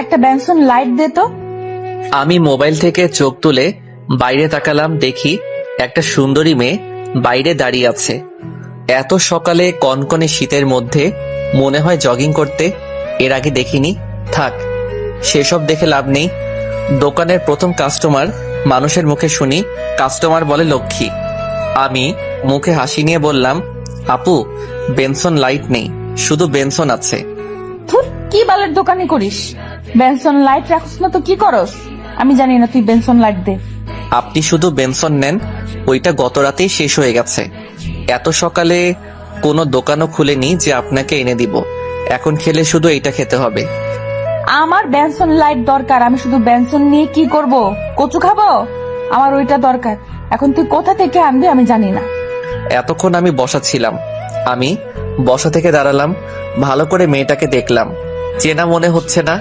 একটা Benson light দে তো। আমি মোবাইল থেকে চোখ তুলে বাইরে তাকালাম, দেখি একটা সুন্দরী মেয়ে বাইরে দাঁড়িয়ে আছে। এত সকালে কনকনে শীতের মধ্যে মনে হয় জগিং করতে, এর আগে দেখিনি। থাক, সেসব দেখে লাভ নেই। দোকানের প্রথম কাস্টমার, মানুষের মুখে শুনি কাস্টমার বলে লক্ষ্মী। আমি মুখে হাসি নিয়ে বললাম, আপু বেনসন লাইট নেই, শুধু বেনসন আছে। ধুর, কি বালের দোকানি করিস? বেনসন লাইট রাখছ না তো কি করস? আমি জানি না, তুই বেনসন লাইট দে। আপনি শুধু বেনসন নেন, ওইটা গত রাতেই শেষ হয়ে গেছে। এত সকালে কোনো দোকানও খুলেনি যে আপনাকে এনে দিব। এখন খেলে শুধু এইটা খেতে হবে। আমার বেনসন লাইট দরকার। আমি শুধু বেনসন নিয়ে কি করব? কচু খাবো? আমার ওইটা দরকার। এখন তুই কোথা থেকে আনবি আমি জানি না। এতক্ষণ আমি বসা ছিলাম। আমি বসা থেকে দাঁড়ালাম, ভালো করে মেয়েটাকে দেখলাম। চেনা মনে হচ্ছে না,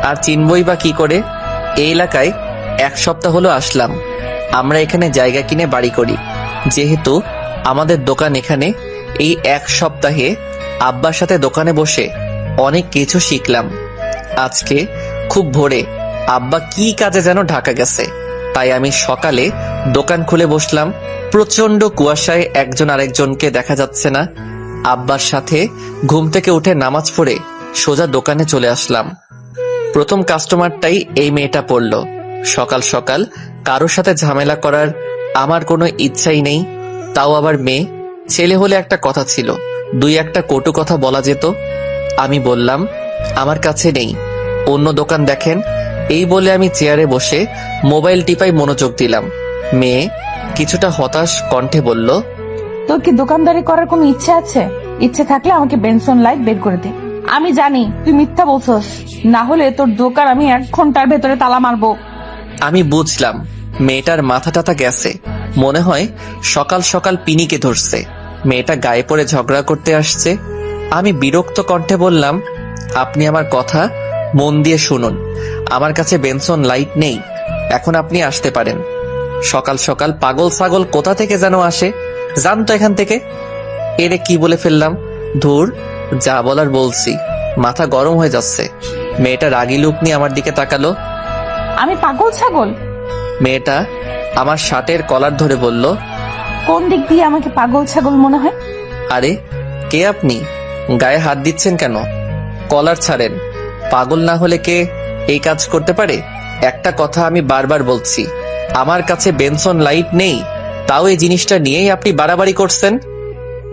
আর চিনবই বা কি করে? এই এলাকায় 1 সপ্তাহ হলো আসলাম। আমরা এখানে জায়গা কিনে বাড়ি করি, যেহেতু আমাদের দোকান এখানে। এই 1 সপ্তাহে আব্বার সাথে দোকানে বসে অনেক কিছু শিখলাম। আজকে খুব ভোরে আব্বা কি কাজে যেন ঢাকা গেছে, তাই আমি সকালে দোকান খুলে বসলাম। প্রচন্ড কুয়াশায় একজন আরেকজনকে দেখা যাচ্ছে না। আব্বার সাথে ঘুম থেকে উঠে নামাজ পড়ে সোজা দোকানে চলে আসলাম। প্রথম কাস্টমারটাই এই মেয়েটা পড়ল। সকাল সকাল কারোর সাথে ঝামেলা করার আমার কোনো ইচ্ছাই নেই, তাও আবার মেয়ে। ছেলে হলে একটা কথা ছিল, 2-1টা কটু কথা বলা যেত। আমি বললাম, আমার কাছে নেই, অন্য দোকান দেখেন। এই বলে আমি চেয়ারে বসে মোবাইল টিপাই মনোযোগ দিলাম। মেয়ে কিছুটা হতাশ কণ্ঠে বলল, তোর কি দোকানদারি করার কোনো ইচ্ছে আছে? ইচ্ছে থাকলে আমাকে বেনসন লাইট বের করে দে। আমি জানি তুই মিথ্যা বলছস, না হলে তোর দোকান আমি 1 ঘন্টার ভেতরে তালা মারবো। আমি বুঝলাম মেয়েটার মাথা টাথা গেছে, মনে হয় সকাল সকাল পিনিকে ধরছে। মেয়েটা গায়ে পড়ে ঝগড়া করতে আসছে। আমি বিরক্ত কণ্ঠে বললাম, আপনি আমার কথা মন দিয়ে শুনুন। আমার কাছে বেনসন লাইট নেই, এখন আপনি আসতে পারেন। সকাল সকাল পাগল ছাগল কোথা থেকে যেন আসে, জানতো এখান থেকে। এরে কি বলে ফেললাম, ধুর, যা বলার বলছি। মাথা গরম হয়ে যাচ্ছে। মেয়েটা রাগী লুক নিয়ে আমার দিকে তাকালো। আমি পাগল ছাগল? মেয়েটা আমার শার্টের কলার ধরে বলল, কোন দিক দিয়ে আমাকে পাগল ছাগল মনে হয়? আরে কে আপনি? গায়ে হাত দিচ্ছেন কেন? কলার ছাড়েন। পাগল না হলে কে এই কাজ করতে পারে? একটা কথা আমি বারবার বলছি, আমার কাছে বেনসন লাইট নেই, তাও এই জিনিসটা নিয়েই আপনি বাড়াবাড়ি করছেন।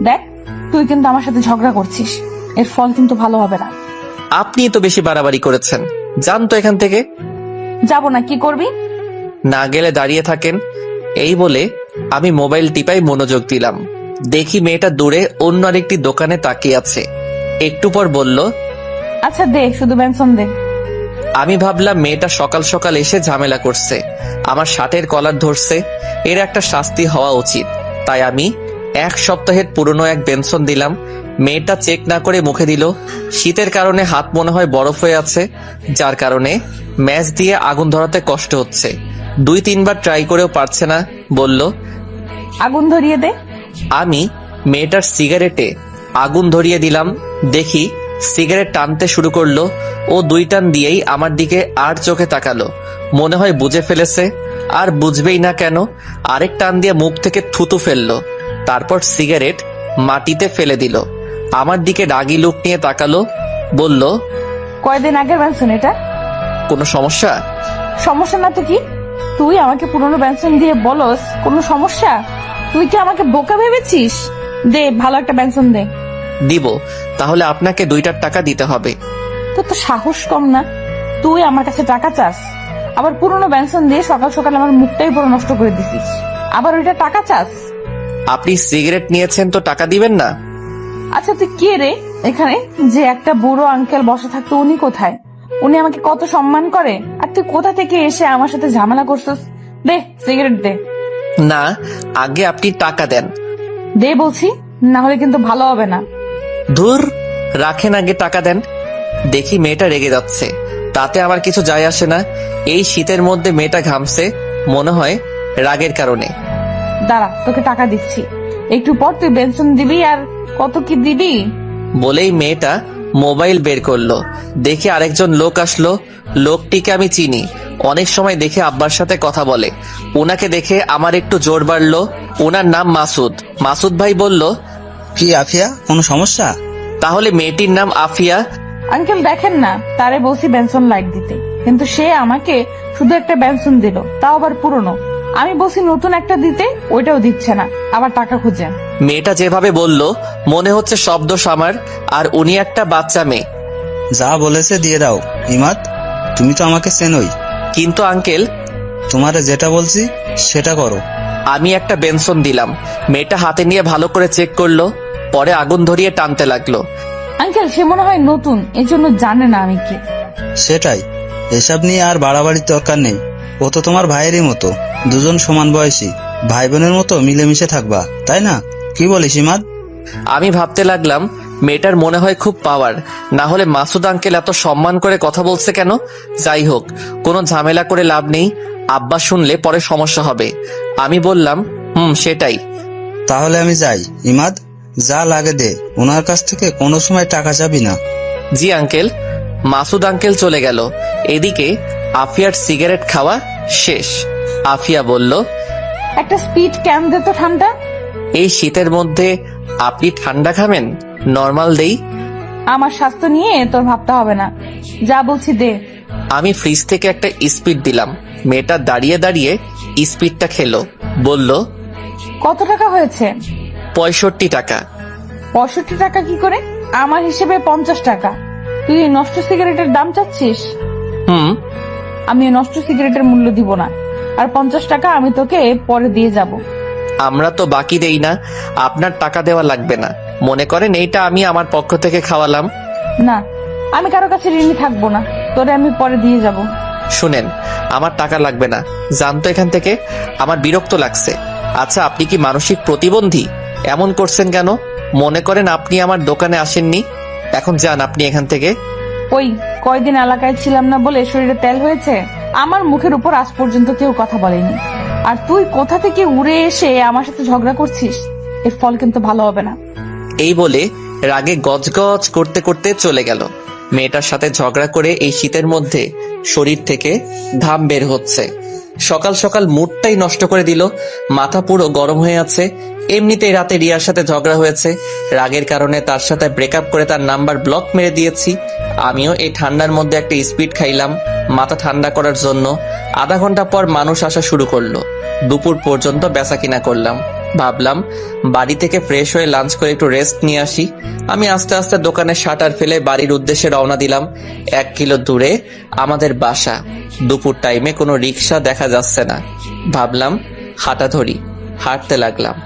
দেখ, তুই কিন্তু আমার সাথে ঝগড়া করছিস, এর ফল কিন্তু ভালো হবে না। আপনি তো বেশি বাড়াবাড়ি করেছেন, যান তো এখান থেকে। যাবো না, কি করবি? না গেলে দাঁড়িয়ে থাকেন। এই বলে আমি মোবাইল টিপাই মনোযোগ দিলাম। দেখি মেয়েটা দূরে অন্য আরেকটি দোকানে তাকিয়ে আছে। একটু পর বলল, আচ্ছা দে, শুধু বেনসন দে। আমি ভাবলাম মেয়েটা সকাল সকাল এসে ঝামেলা করছে, আমার শার্টের কলার ধরছে, এর একটা শাস্তি হওয়া উচিত। তাই আমি 1 সপ্তাহের পুরনো এক বেনসন দিলাম। মেয়েটা চেক না করে মুখে দিল। শীতের কারণে হাত মনে হয় বরফ হয়ে আছে, যার কারণে ম্যাচ দিয়ে আগুন ধরাতে কষ্ট হচ্ছে। 2-3 বার ট্রাই করেও পারছে না, বলল, আগুন ধরিয়ে দে। আমি মেয়েটার সিগারেটে আগুন ধরিয়ে দিলাম। দেখি সিগারেট টানতে শুরু করলো। ও 2 টান দিয়েই আমার দিকে আর চোখে তাকালো। মনে হয় বুঝে ফেলেছে, আর বুঝবেই না কেন। আরেক টান দিয়ে মুখ থেকে থুতু ফেললো, তারপর সিগারেট মাটিতে ফেলে দিল। আমার দিকে রাগী লুক নিয়ে তাকালো, বলল, কয়দিন আগের বেনসন এটা? কোনো সমস্যা? সমস্যা না তো কি? তুই আমাকে পুরনো বেনসন দিয়ে বলস কোনো সমস্যা? তুই কি আমাকে বোকা ভেবেছিস? দে, ভালো একটা বেনসন দে। দিব, তাহলে আপনাকে 2টার টাকা দিতে হবে। তোর তো সাহস কম না, তুই আমার কাছে টাকা চাস? আবার পুরনো বেনসন দিয়ে সকাল সকাল আমার মুখটাই পুরো নষ্ট করে দিছিস, আবার ওইটা টাকা চাস? আপনি সিগারেট নিয়েছেন তো টাকা দিবেন না? আচ্ছা তুই কে রে এখানে? যে একটা বুড়ো আঙ্কেল বসে থাকতো, উনি কোথায়? উনি আমাকে কত সম্মান করে, আর তুই কোথা থেকে এসে আমার সাথে ঝামেলা করছিস? দে সিগারেট দে। না, আগে আপনি টাকা দেন। দে বলছি, না হলে কিন্তু ভালো হবে না। ধুর, রাখেন, আগে টাকা দেন। দেখি মেয়েটা রেগে যাচ্ছে, তাতে আমার কিছু যায় আসে না। এই শীতের মধ্যে মেয়েটা ঘামছে, মনে হয় রাগের কারণে। দাঁড়া, তোকে টাকা দিচ্ছি, একটু পর তুই বেনসন দিবি। আর কত কি দিবি? বলেই মেয়েটা মোবাইল বের করলো। দেখে আরেকজন লোক আসলো। লোকটিকে আমি চিনি, অনেক সময় দেখে আব্বার সাথে কথা বলে। ওনাকে দেখে আমার একটু জোর বাড়লো। ওনার নাম মাসুদ। মাসুদ ভাই বলল, কি আফিয়া, কোনো সমস্যা? তাহলে মেয়েটির নাম আফিয়া? আঙ্কেল দেখেন না, তারে বলছি বেনসন লাইট দিতে, কিন্তু সে আমাকে শুধু একটা বেনসন দিল, তাও আবার পুরনো। আমি বলছি নতুন একটা দিতে, ওইটাও দিচ্ছে না, আবার টাকা খুঁজে। মেয়েটা যেভাবে বলল মনে হচ্ছে সব দোষ আমার, আর উনি একটা বাচ্চা মেয়ে। যা বলেছে দিয়ে দাও ইমাদ, তুমি তো আমাকে চেনোই। কিন্তু আঙ্কেল, তোমারে যেটা বলছি সেটা করো। আমি একটা বেনসন দিলাম। মেয়েটা হাতে নিয়ে ভালো করে চেক করলো, পরে আগুন ধরিয়ে টানতে লাগলো। আঙ্কেল সে মনে হয় নতুন, এজন্য জানে না আমি কে। সেটাই, এসব নিয়ে আর বাড়াবাড়ির দরকার নেই। ও তো তোমার ভাইয়েরই মতো, দুজন সমান বয়সী, ভাই বোনের মতো মিলেমিশে থাকবা, তাই না? কি বলিস ইমাদ? আমি ভাবতে লাগলাম মেয়েটার মনে হয় খুব পাওয়ার, না হলে মাসুদ আঙ্কেল এত সম্মান করে কথা বলছে কেন? যাই হোক, কোনো ঝামেলা করে লাভ নেই, আব্বা শুনলে পরে সমস্যা হবে। আমি বললাম, সেটাই। তাহলে আমি যাই ইমাদ, যা লাগে দে, ওনার কাছ থেকে কোনো সময় টাকা চাবি না। জি আঙ্কেল। মাসুদ আঙ্কেল চলে গেল। এদিকে আফিয়ার সিগারেট খাওয়া শেষ। আফিয়া বলল, একটা স্পিড ক্যান দে তো ঠান্ডা। এই শীতের মধ্যে আপনি ঠান্ডা খাবেন? নর্মাল দেই? আমার স্বাস্থ্য নিয়ে তোর ভাবতে হবে না, যা বলছি দে। আমি ফ্রিজ থেকে একটা স্পিড দিলাম। মেয়েটা দাঁড়িয়ে দাঁড়িয়ে স্পিডটা খেলো। বলল, কত টাকা হয়েছে? 65 টাকা। 65 টাকা কি করে? আমার হিসেবে 50 টাকা। তুই এই নষ্ট সিগারেটের দাম চাচ্ছিস? আমি এই নষ্ট সিগারেটের মূল্য দিব না, আর 50 টাকা আমি তোকে পরে দিয়ে যাব। আমরা তো বাকি দেই না, আপনার টাকা দেওয়া লাগবে না। মনে করেন এইটা আমি আমার পক্ষ থেকে খাওয়ালাম। না, আমি কারো কাছে ঋণী থাকবো না, তোরে আমি পরে দিয়ে যাব। শুনেন, আমার টাকা লাগবে না, জানতো এখান থেকে। আমার বিরক্ত লাগছে। আচ্ছা, আপনি কি মানসিক প্রতিবন্ধী? এমন করছেন কেন? মনে করেন আপনি আমার দোকানে আসেননি। এখন যান আপনি এখান থেকে। ওই কয়দিন এলাকায় ছিলাম না বলে শরীরে তেল হয়েছে। আমার মুখের উপর আজ পর্যন্ত কেউ কথা বলেনি, আর তুই কোথা থেকে উড়ে এসে আমার সাথে ঝগড়া করছিস। এর ফল কিন্তু ভালো হবে না। এই বলে রাগে গজগজ করতে করতে চলে গেল। মেয়েটার সাথে ঝগড়া করে এই শীতের মধ্যে শরীর থেকে ঘাম বের হচ্ছে। সকাল সকাল মুডটাই নষ্ট করে দিল। মাথা পুরো গরম হয়ে আছে। এমনিতেই রাতে রিয়ার সাথে ঝগড়া হয়েছে। রাগের কারণে তার সাথে ব্রেকআপ করে তার নাম্বার ব্লক মেরে দিয়েছি। আমিও এই ঠান্ডার মধ্যে একটা স্পিড খাইলাম মাথা ঠান্ডা করার জন্য। আধা ঘন্টা পর মানুষ আসা শুরু করলো। দুপুর পর্যন্ত বেচা কিনা করলাম। ভাবলাম বাড়ি থেকে ফ্রেশ হয়ে লাঞ্চ করে একটু রেস্ট নিয়ে আসি। আমি আস্তে আস্তে দোকানের শাটার ফেলে বাড়ির উদ্দেশ্যে রওনা দিলাম। 1 কিলো দূরে আমাদের বাসা। দুপুর টাইমে কোনো রিক্সা দেখা যাচ্ছে না। ভাবলাম হাঁটা ধরি। হাঁটতে লাগলাম।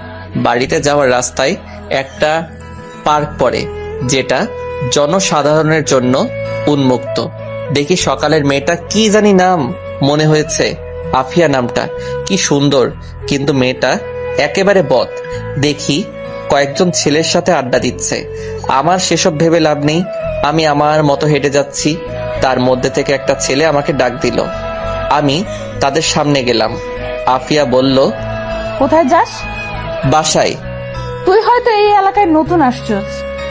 বাড়িতে যাওয়ার রাস্তায় একটা পার্ক পড়ে, যেটা জনসাধারণের জন্য উন্মুক্ত। দেখি সকালের মেয়েটা, কি জানি নাম, মনে হয়েছে আফিয়া নামটা। কি সুন্দর, কিন্তু মেয়েটা একেবারে বদ। দেখি কয়েকজন ছেলের সাথে আড্ডা দিচ্ছে। আমার সেসব ভেবে লাভ নেই। আমি আমার মতো হেঁটে যাচ্ছি। তার মধ্যে থেকে একটা ছেলে আমাকে ডাক দিল। আমি তাদের সামনে গেলাম। আফিয়া বলল, কোথায় যাস? বাসায়। তুই হয়তো এই এলাকায় নতুন আসছিস,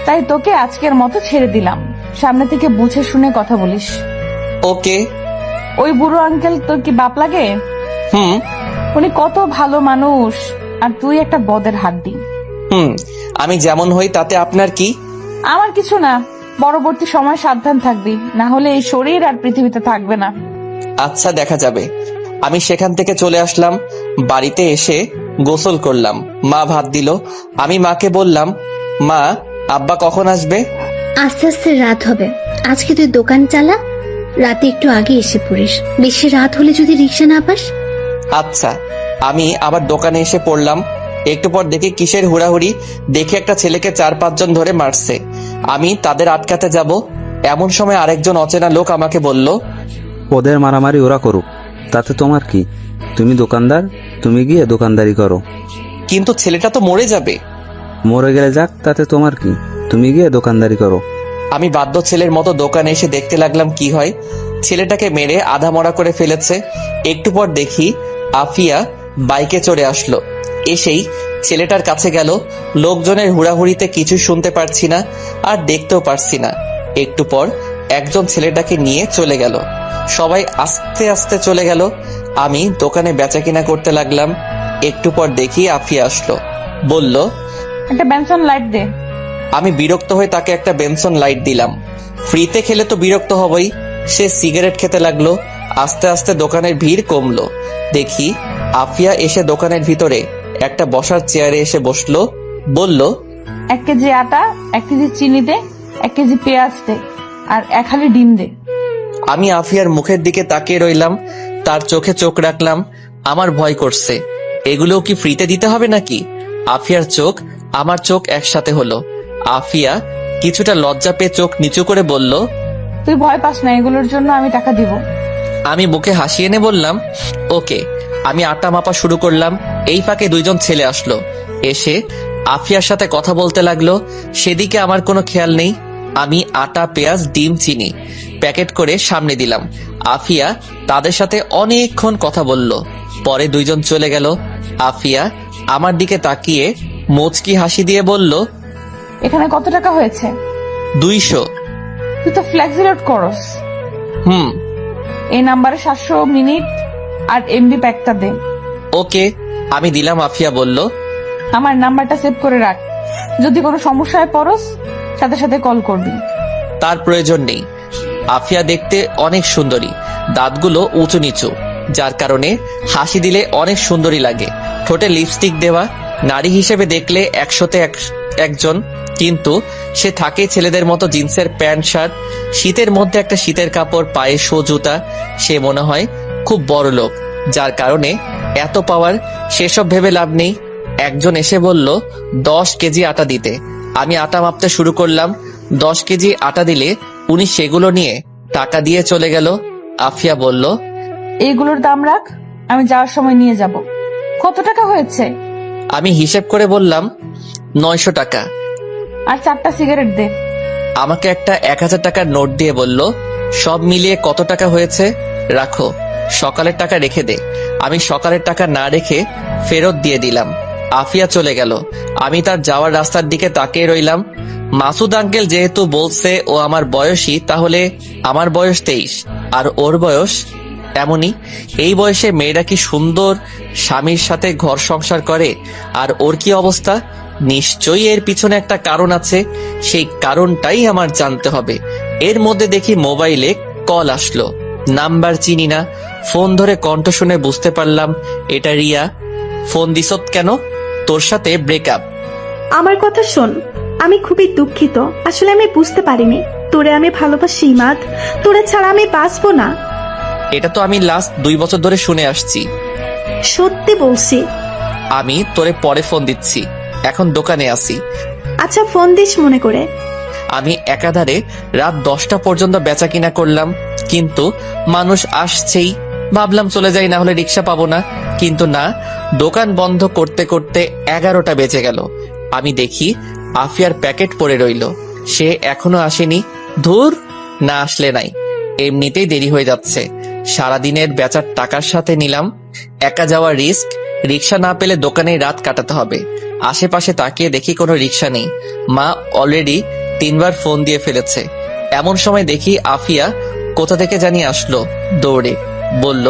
তাই তোকে আজকের মতো ছেড়ে দিলাম। সামনে থেকে বুঝে শুনে কথা বলিস। ওকে। ওই বুড়ো আঙ্কেল তোর কি বাপ লাগে? উনি কত ভালো মানুষ, আর তুই একটা বদের হাড্ডি। আমি যেমন হই তাতে আপনার কি? আমার কিছু না, পরবর্তী সময় সাবধান থাকবি, না হলে এই শরীর আর পৃথিবীতে থাকবে না। আচ্ছা, দেখা যাবে। আমি সেখান থেকে চলে আসলাম। বাড়িতে এসে গোসল করলাম। মা ভাত দিল। আমি মাকে বললাম, মা, আব্বা কখন আসবে? আস্তে আস্তে রাত হবে, আজকে তুই দোকান চালা, রাতে একটু আগে এসে পড়িস। বেশি রাত হলে যদি রিক্সা না পাস। আচ্ছা। আমি আবার দোকানে এসে পড়লাম। একটু পর দেখি কিসের হুড়াহুড়ি। দেখি একটা ছেলেকে 4-5 জন ধরে মারছে। আমি তাদের আটকাতে যাব, এমন সময় আরেকজন অচেনা লোক আমাকে বলল, ওদের মারামারি ওরা করুক, তাতে তোমার কি? তুমি দোকানদার, তুমি গিয়ে দোকানদারি করো। কিন্তু ছেলেটা তো মরে যাবে। মরে গেলে যাক, তাতে তোমার কি? তুমি গিয়ে দোকানদারি করো। আমি বাধ্য ছেলের মতো দোকানে এসে দেখতে লাগলাম কি হয়। ছেলেটাকে মেরে আধা মরা করে ফেলেছে। একটু পর দেখি আফিয়া বাইকে চড়ে আসলো। এসেই ছেলেটার কাছে গেল। লোকজনের হুড়াহুড়িতে কিছু শুনতে পারছি না, আর দেখতেও পারছি না। একটু পর একজন ছেলেটাকে নিয়ে চলে গেল। সবাই আস্তে আস্তে চলে গেল। আমি দোকানে বেচাকেনা করতে লাগলাম। একটু পর দেখি আফিয়া আসলো, বলল, একটা বেনসন লাইট দে। আমি বিরক্ত হয়ে তাকে একটা বেনসন লাইট দিলাম। ফ্রিতে খেলে তো বিরক্ত হবই। সে সিগারেট খেতে লাগলো। আস্তে আস্তে দোকানের ভিড় কমলো। দেখি আফিয়া এসে দোকানের ভিতরে একটা বসার চেয়ারে এসে বসলো, বলল, 1 কেজি আটা, 1 কেজি চিনি দে, 1 কেজি পেঁয়াজ দে, আর 1 হালি ডিম দে। আমি আফিয়ার মুখের দিকে তাকিয়ে রইলাম। তার চোখে চোখ রাখলাম। আমার ভয় করছে, এগুলোও কি ফ্রিতে দিতে হবে নাকি? আফিয়ার চোখ আমার চোখ একসাথে হলো। আফিয়া কিছুটা লজ্জা পেয়ে চোখ নিচু করে বলল, তুই ভয় পাস না, এগুলোর জন্য আমি টাকা দিব। আমি বুকে হাসি এনে বললাম, ওকে। আমি আটা মাপা শুরু করলাম। এই ফাঁকে 2 জন ছেলে আসলো। এসে আফিয়ার সাথে কথা বলতে লাগলো। সেদিকে আমার কোনো খেয়াল নেই। আমি আটা, পেঁয়াজ, ডিম, চিনি প্যাকেট করে সামনে দিলাম। আফিয়া তাদের সাথে অনেকক্ষণ কথা বলল। পরে 2 জন চলে গেল। আফিয়া আমার দিকে তাকিয়ে মুচকি হাসি দিয়ে বলল, এখানে কত টাকা হয়েছে? 200। তুই তো ফ্লেক্সি লোড করস। হুম, এই নাম্বারে 700 মিনিট আর এমবি প্যাকটা দে। ওকে। আমি দিলাম। আফিয়া বলল, আমার নাম্বারটা সেভ করে রাখ, যদি কোনো সমস্যায় পড়স সাথে সাথে কল করবি। তার প্রয়োজন নেই। আফিয়া দেখতে অনেক সুন্দরী, দাঁতগুলো উঁচু নিচু, যার কারণে হাসি দিলে অনেক সুন্দরী লাগে। ঠোঁটে লিপস্টিক দেওয়া। নারী হিসেবে দেখলে 100তে 1 কিন্তু সে থাকে ছেলেদের মতো জিন্সের প্যান্ট শার্ট, শীতের মধ্যে একটা শীতের কাপড়, পায়ে শো জুতা। সে মনে হয় খুব বড় লোক, যার কারণে এত পাওয়ার। সেসব ভেবে লাভ নেই। একজন এসে বলল 10 কেজি আটা দিতে। আমি আটা মাপতে শুরু করলাম। 10 কেজি আটা দিলে উনি সেগুলো নিয়ে টাকা দিয়ে চলে গেল। আফিয়া বলল, এইগুলোর দাম রাখ, আমি যাওয়ার সময় নিয়ে যাব। কত টাকা হয়েছে? আমি হিসেব করে বললাম 900 টাকা। আর 4টা সিগারেট দে। আমাকে একটা 1000 টাকার নোট দিয়ে বলল, সব মিলিয়ে কত টাকা হয়েছে রাখো, সকালের টাকা রেখে দে। আমি সকালের টাকা না রেখে ফেরত দিয়ে দিলাম। আফিয়া চলে গেল। আমি তার যাওয়ার রাস্তার দিকে তাকিয়ে রইলাম। মাসুদ আঙ্কেল যেহেতু বলছে ও আমার বয়সী, তাহলে আমার বয়স 23 আর ওর বয়স এমনই। এই বয়সে মেয়েরা কি সুন্দর স্বামীর সাথে ঘর সংসার করে, আর ওর কি অবস্থা? নিশ্চয়ই এর পিছনে একটা কারণ আছে। সেই কারণটাই আমার জানতে হবে। এর মধ্যে দেখি মোবাইলে কল আসলো। নাম্বার চিনি না। ফোন ধরে কণ্ঠ শুনে বুঝতে পারলাম এটা রিয়া। ফোন দিছত কেন? তোর সাথে ব্রেকআপ। আমার কথা শোন, আমি খুবই দুঃখিত। আসলে আমি বুঝতে পারিনি তোরে আমি ভালোবাসি ইমাদ। তোরে ছাড়া আমি বাঁচবো না। এটা তো আমি লাস্ট 2 বছর ধরে শুনে আসছি। সত্যি বলছি। আমি তোরে পরে ফোন দিচ্ছি, এখন দোকানে আসি। আচ্ছা, ফোন দিস মনে করে। আমি একাধারে রাত 10টা পর্যন্ত বেচা কিনা করলাম, কিন্তু মানুষ আসছেই। ভাবলাম চলে যাই, না হলে রিক্সা পাবো না। কিন্তু না, দোকান বন্ধ করতে করতে 11টা বেজে গেল। আমি দেখি আফিয়ার প্যাকেট পড়ে রইল। সে এখনো আসেনি। ধুর, না আসলে নাই, এমনিতেই দেরি হয়ে যাচ্ছে। সারাদিনের বেচার টাকার সাথে নিলাম একা যাওয়ার রিস্ক। রিক্সা না পেলে দোকানে রাত কাটাতে হবে। আশেপাশে তাকিয়ে দেখি কোনো রিক্সা নেই। মা অলরেডি 3 বার ফোন দিয়ে ফেলেছে। এমন সময় দেখি আফিয়া কোথা থেকে জানি আসলো দৌড়ে, বলল,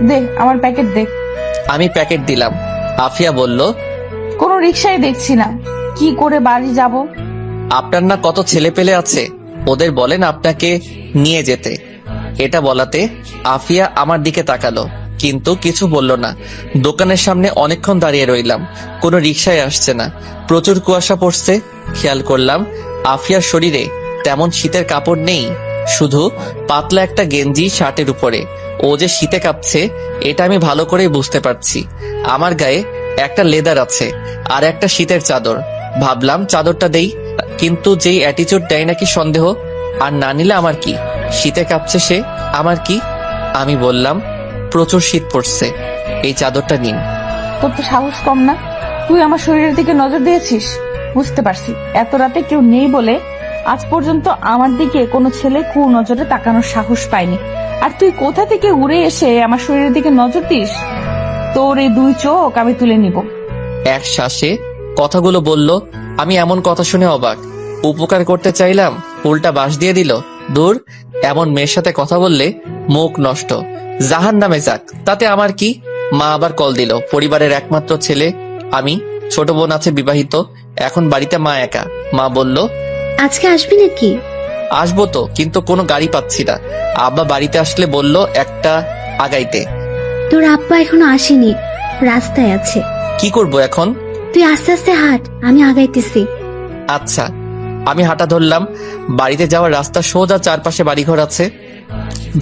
দে আমার প্যাকেট দে। আমি প্যাকেট দিলাম। আফিয়া বলল, কোনো রিক্সাই দেখছি না, কি করে বাড়ি যাব? আপনার না কত ছেলে পেলে আছে, ওদের বলেন আপনাকে নিয়ে যেতে। এটা বলাতে আফিয়া আমার দিকে তাকালো, কিন্তু কিছু বলল না। দোকানের সামনে অনেকক্ষণ দাঁড়িয়ে রইলাম, কোনো রিক্সায় আসছে না। প্রচুর কুয়াশা পড়ছে। খেয়াল করলাম আফিয়ার শরীরে তেমন শীতের কাপড় নেই, শুধু পাতলা একটা গেঞ্জি শার্টের উপরে। ও যে শীতে কাঁপছে এটা আমি ভালো করেই বুঝতে পারছি। আমার গায়ে একটা লেদার আছে আর একটা শীতের চাদর। ভাবলাম চাদরটা দেই, কিন্তু যেই অ্যাটিচিউড দেয় নাকি সন্দেহ। আর না নিলে আমার কি, শীতে কাঁপছে সে, আমার কি? আমি বললাম, প্রচুর শীত পড়ছে, এই চাদরটা নিন। তোর তো সাহস কম না, তুই আমার শরীরের দিকে নজর দিয়েছিস। বুঝতে পারছি এত রাতে কেউ নেই বলে আজ পর্যন্ত আমার দিকে কোনো ছেলে নজরে তাকানোর সাহস পায়নি। আর তুই কোথা থেকে উড়ে এসে আমার শরীরের দিকে নজর দিস? তোর এই 2 চোখ আমি তুলে নিব। এক শ্বাসে কথাগুলো বলল। আমি এমন কথা শুনে অবাক। উপকার করতে চাইলাম, উল্টা বাঁশ দিয়ে দিল। দূর, এমন মেয়ের সাথে কথা বললে মুখ নষ্ট, জাহান নামে যাক, তাতে আমার কি। মা আবার কল দিল। পরিবারের একমাত্র ছেলে আমি, ছোট বোন আছে বিবাহিত, এখন বাড়িতে মা একা। মা বলল, আজকে আসবি নাকি? আসবো তো, কিন্তু কোনো গাড়ি পাচ্ছি না। আব্বা বাড়িতে আসলে বলল একটা আগাইতে। তোর আব্বা এখনো আসেনি, রাস্তায় আছে। কি করব এখন? তুই আস্তে আস্তে হাঁট, আমি আগাইতেছি। আচ্ছা। আমি হাঁটা ধরলাম। বাড়িতে যাওয়ার রাস্তা সোজা, চারপাশে বাড়িঘর আছে,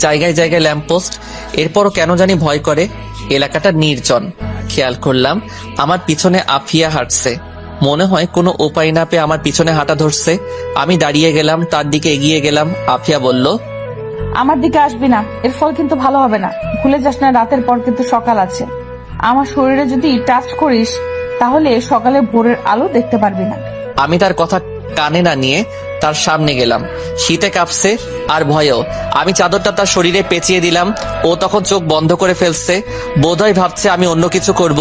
জায়গায় জায়গায় ল্যাম্পপোস্ট। এরপরও কেন জানি ভয় করে। এলাকাটা নির্জন। খেয়াল করলাম আমার পিছনে আফিয়া হাঁটছে। মনে হয় কোনো উপায় না পেয়ে আমার পিছনে হাঁটা ধরছে। আমি দাঁড়িয়ে গেলাম, তার দিকে এগিয়ে গেলাম। আফিয়া বলল, আমার দিকে আসবি না, এর ফল কিন্তু ভালো হবে না। ভুলে যাস না, রাতের পর কিন্তু সকাল আছে। আমার শরীরে যদি টাচ করিস তাহলে সকালে ভোরের আলো দেখতে পারবি না। আমি তার কথা কানে না নিয়ে তার সামনে গেলাম। শীতে কাঁপছে আর ভয়েও। আমি চাদরটা তার শরীরে পেঁচিয়ে দিলাম। ও তখন চোখ বন্ধ করে ফেলছে, বোধহয় ভাবছে আমি অন্য কিছু করব।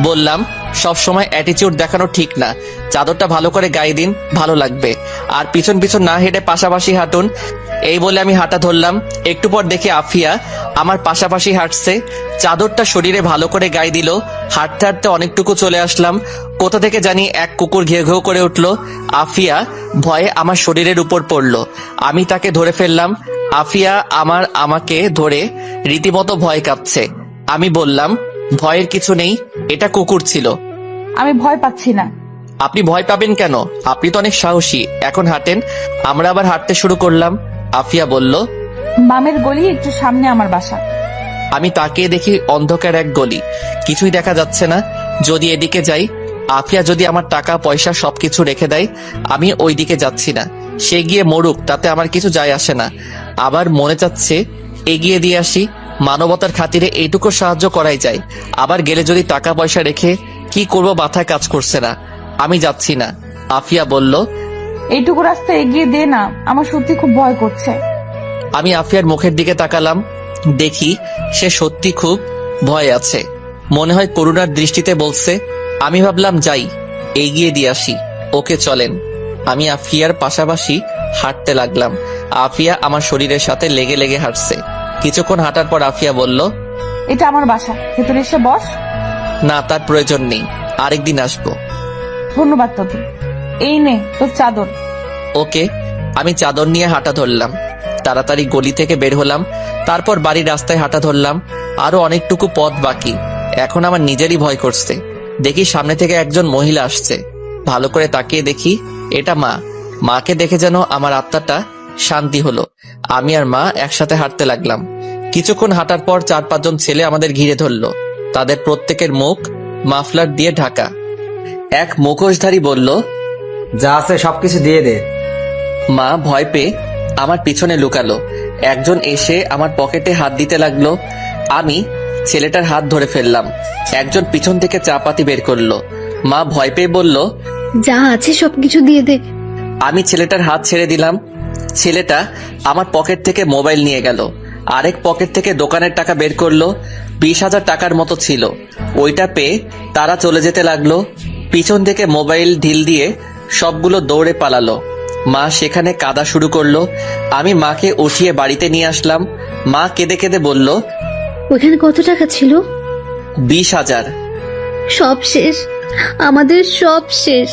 বললাম, সব সময় অ্যাটিটিউড দেখানো ঠিক না, চাদরটা ভালো করে গায়ে দিন, ভালো লাগবে। আর পিছন পিছন না হেঁটে পাশাপাশি হাঁটুন। এই বলে আমি হাঁটা ধরলাম। একটু পর দেখি আফিয়া আমার পাশাপাশি হাঁটছে, চাদরটা শরীরে ভালো করে গায়ে দিল। হাঁটতে হাঁটতে অনেকটুকু চলে আসলাম। কোথা থেকে জানি এক কুকুর ঘেউ ঘেউ করে উঠল। আফিয়া ভয়ে আমার শরীরের উপর পড়ল। আমি তাকে ধরে ফেললাম। আফিয়া আমাকে ধরে রীতিমতো ভয় কাঁপছে। আমি বললাম, ভয়ের কিছু নেই, এটা কুকুর ছিল। আমি ভয় পাচ্ছি না। আপনি ভয় পাবেন কেন? আপনি তো অনেক সাহসী। এখন হাঁটেন। আমরা আবার হাঁটতে শুরু করলাম। আফিয়া বলল, বামের গলি একটু সামনে আমার বাসা। আমি তাকিয়ে দেখি অন্ধকার এক গলি, কিছুই দেখা যাচ্ছে না। যদি এদিকে যাই, আফিয়া যদি আমার টাকা পয়সা সবকিছু রেখে দেয়। আমি ওই দিকে যাচ্ছি না। সে গিয়ে মরুক, তাতে আমার কিছু যায় আসে না। আবার মনে চাচ্ছে এগিয়ে দিয়ে আসি, মানবতার খাতিরে এইটুকু সাহায্য করাই যায়। আবার গেলে যদি টাকা পয়সা রেখে কি করব মাথায় কাজ করছে না। আমি যাচ্ছি না। আফিয়া বলল, এইটুকু রাস্তা এগিয়ে দে না, আমার সত্যি খুব ভয় করছে। আমি আফিয়ার মুখের দিকে তাকালাম। দেখি সে সত্যি খুব ভয় আছে। মনে হয় করুণার দৃষ্টিতে বলছে। আমি ভাবলাম যাই, এগিয়ে দিয়ে আসি। ওকে চলেন। আমি আফিয়ার পাশাপাশি হাঁটতে লাগলাম। আফিয়া আমার শরীরের সাথে লেগে লেগে হাঁটছে। কিছুক্ষণ হাঁটার পর আফিয়া বলল, এটা আমার বাসা, ভেতরে এসে বস। না, তার প্রয়োজন নেই, আরেকদিন আসবো। ধন্যবাদ তোকে। এই নে তোর চাদর। ওকে। আমি চাদর নিয়ে হাঁটা ধরলাম। তাড়াতাড়ি গলি থেকে বের হলাম। তারপর বাড়ির রাস্তায় হাঁটা ধরলাম। আরো অনেকটুকু পথ বাকি। এখন আমার নিজেরই ভয় করছে। দেখি সামনে থেকে একজন মহিলা আসছে। ভালো করে তাকিয়ে দেখি এটা মা। মাকে দেখে যেন আমার আত্মাটা শান্তি হলো। আমি আর মা একসাথে হাঁটতে লাগলাম। কিছুক্ষণ হাঁটার পর 4-5 জন ছেলে আমাদের ঘিরে ধরলো। তাদের প্রত্যেকের মুখ মাফলার দিয়ে ঢাকা। এক মুখোশধারী বলল, যা আছে সবকিছু দিয়ে দে। মা ভয় পেয়ে আমার পিছনে লুকালো। একজন এসে আমার পকেটে হাত দিতে লাগলো। আমি ছেলেটার হাত ধরে ফেললাম। একজন পিছন থেকে চাপাতি বের করলো। মা ভয় পেয়ে বলল, যা আছে সবকিছু দিয়ে দে। আমি ছেলেটার হাত ছেড়ে দিলাম। ছেলেটা আমার পকেট থেকে মোবাইল নিয়ে গেল। আরেক পকেট থেকে দোকানের টাকা বের করলো। 20,000 টাকার মতো ছিল। ওইটা পেয়ে তারা চলে যেতে লাগলো। পিছন থেকে মোবাইল ঢিল দিয়ে সবগুলো দৌড়ে পালালো। মা সেখানে কাঁদা শুরু করলো। আমি মাকে উঠিয়ে বাড়িতে নিয়ে আসলাম। মা কেঁদে কেঁদে বলল, ওখানে কত টাকা ছিল? 20,000। সব শেষ, আমাদের সব শেষ।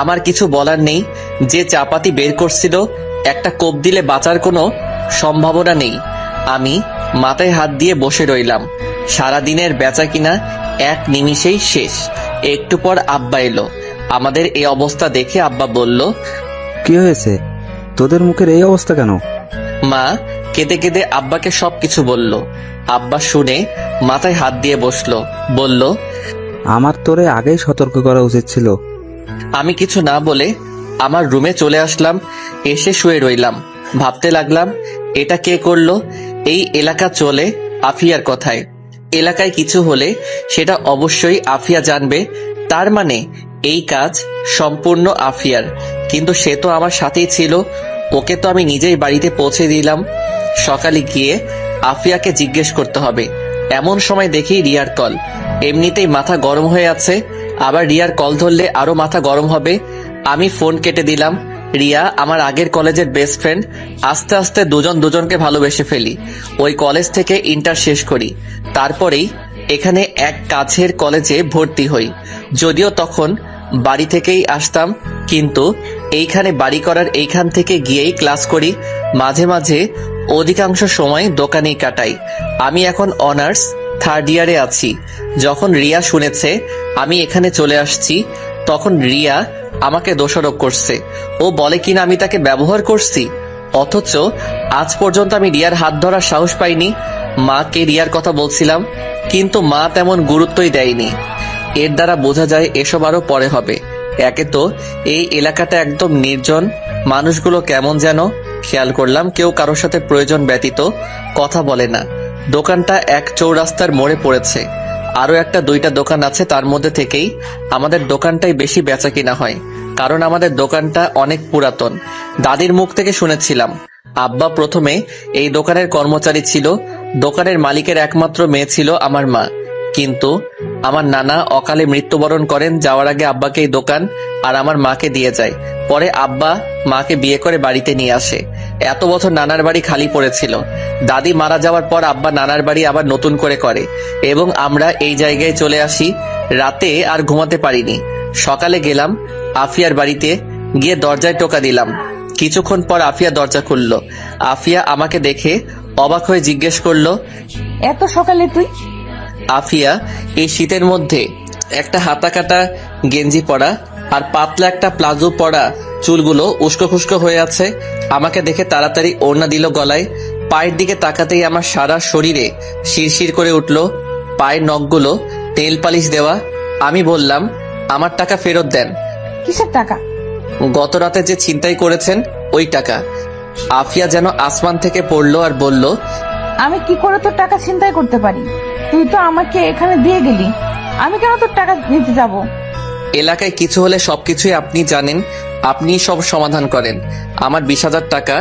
আমার কিছু বলার নেই। যে চাপাতি বের করছিল একটা কোপ দিলে বাঁচার কোনো সম্ভাবনা নেই। আমি মাথায় হাত দিয়ে বসে রইলাম। সারাদিনের বেচা কিনা এক নিমিষেই শেষ। একটু পর আব্বা এলো। আমাদের এই অবস্থা দেখে আব্বা বলল, কি হয়েছে? তোদের মুখের এই অবস্থা কেন? মা কেঁদে কেঁদে আব্বাকে সবকিছু বলল। আব্বা শুনে মাথায় হাত দিয়ে বসলো। বলল, আমার তোরে আগেই সতর্ক করা উচিত ছিল। আমি কিছু না বলে আমার রুমে চলে আসলাম। এসে শুয়ে রইলাম। ভাবতে লাগলাম এটা কে করলো। এই এলাকা চলে আফিয়ার কথায়। এলাকায় কিছু হলে সেটা অবশ্যই আফিয়া জানবে। তার মানে এই কাজ সম্পূর্ণ আফিয়ার। কিন্তু সে তো আমার সাথেই ছিল। ওকে তো আমি নিজেই বাড়িতে পৌঁছে দিলাম। সকালে গিয়ে আফিয়াকে জিজ্ঞেস করতে হবে। এমন সময় দেখি রিয়ার কল। এমনিতেই মাথা গরম হয়ে আছে, আবার রিয়ার কল ধরলে আরো মাথা গরম হবে। আমি ফোন কেটে দিলাম। রিয়া আমার আগের কলেজের বেস্ট ফ্রেন্ড। আস্তে আস্তে দুজন দুজনকে ভালোবেসে ফেলি। ওই কলেজ থেকে ইন্টার শেষ করি, তারপরেই এখানে এক কাছের কলেজে ভর্তি হই। যদিও তখন বাড়ি থেকেই আসতাম, কিন্তু এইখানে বাড়ি করার এইখান থেকে গিয়েই ক্লাস করি। মাঝে মাঝে অধিকাংশ সময় দোকানেই কাটাই। আমি এখন অনার্স 3rd ইয়ারে আছি। যখন রিয়া শুনেছে আমি এখানে চলে আসছি, তখন রিয়া আমাকে দোষারোপ করছে। ও বলে কিনা আমি তাকে ব্যবহার করছি, অথচ আজ পর্যন্ত আমি রিয়ার হাত ধরার সাহস পাইনি। মাকে রিয়ার কথা বলছিলাম, কিন্তু মা তেমন গুরুত্বই দেয়নি। এর দ্বারা বোঝা যায় এসব আরো পরে হবে। একে তো এই এলাকাটা একদম নির্জন, মানুষগুলো কেমন যেন। খেয়াল করলাম কেউ কারোর সাথে প্রয়োজন ব্যতীত কথা বলে না। দোকানটা এক চৌরাস্তার মোড়ে পড়েছে। আরো একটা 2টা দোকান আছে, তার মধ্যে থেকেই আমাদের দোকানটাই বেশি বেচা কিনা হয়, কারণ আমাদের দোকানটা অনেক পুরাতন। দাদির মুখ থেকে শুনেছিলাম আব্বা প্রথমে এই দোকানের কর্মচারী ছিল। দোকানের মালিকের একমাত্র মেয়ে ছিল আমার মা, কিন্তু আমার নানা অকালে মৃত্যুবরণ করেন। যাওয়ার আগে আব্বাকে এই দোকান আর আমার মাকে দিয়ে যায়। পরে আব্বা মাকে বিয়ে করে বাড়িতে নিয়ে আসে। এত বছর নানার বাড়ি খালি পড়েছিল। দাদি মারা যাওয়ার পর আব্বা নানার বাড়ি আবার নতুন করে এবং আমরা এই জায়গায় চলে আসি। রাতে আর ঘুমাতে পারিনি। সকালে গেলাম আফিয়ার বাড়িতে, গিয়ে দরজায় টোকা দিলাম। কিছুক্ষণ পর আফিয়া দরজা খুলল। আফিয়া আমাকে দেখে অবাক হয়ে জিজ্ঞেস করলো, এত সকালে তুই? আফিয়া এই শীতের মধ্যে একটা হাতা কাটা গেঞ্জি পরা আর পাতলা একটা প্লাজো পরা, চুলগুলো উস্কো খুস্কো হয়ে আছে। আমাকে দেখে তাড়াতাড়ি ওড়না দিল গলায়। পায়ের দিকে তাকাতেই আমার সারা শরীরে শিরশির করে উঠল। পায়ের নখগুলো তেল পালিশ দেওয়া। আমি বললাম, আমার টাকা ফেরত দেন। কিসের টাকা? গত রাতে যে ছিনতাই করেছেন ওই টাকা। আফিয়া যেন আসমান থেকে পড়লো আর বলল, আমি কি করে তোর টাকা ছিনতাই করতে পারি? তুই তো আমাকে এখানে দিয়ে গেলি, আমি কেন তোর টাকা নিতে যাব? এলাকায় কিছু হলে সবকিছুই আপনি জানেন, আপনি সব সমাধান করেন। আমার 20,000 টাকা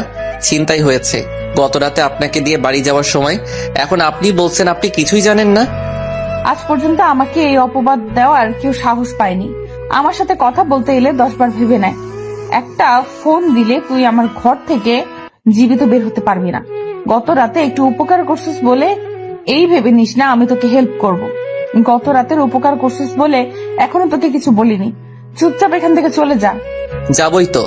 ছিনতাই হয়েছে গত রাতে আপনাকে দিয়ে বাড়ি যাওয়ার সময়। এখন আপনি বলছেন আপনি কিছুই জানেন না। আজ পর্যন্ত আমাকে এই অপবাদ দেওয়ার কেউ সাহস পায়নি। আমার সাথে কথা বলতে এলে 10 বার ভেবে নেয়। একটা ফোন দিলে তুই আমার ঘর থেকে জীবিত বের হতে পারবি না। গত রাতে একটু উপকার করছিস বলে এই ভেবে নিস না আমি তোকে হেল্প করব। গত রাতের উপকার করছিস বলে এখনো তোকে কিছু বলিনি। চুপচাপ এখান থেকে চলে যা। যাবই তো,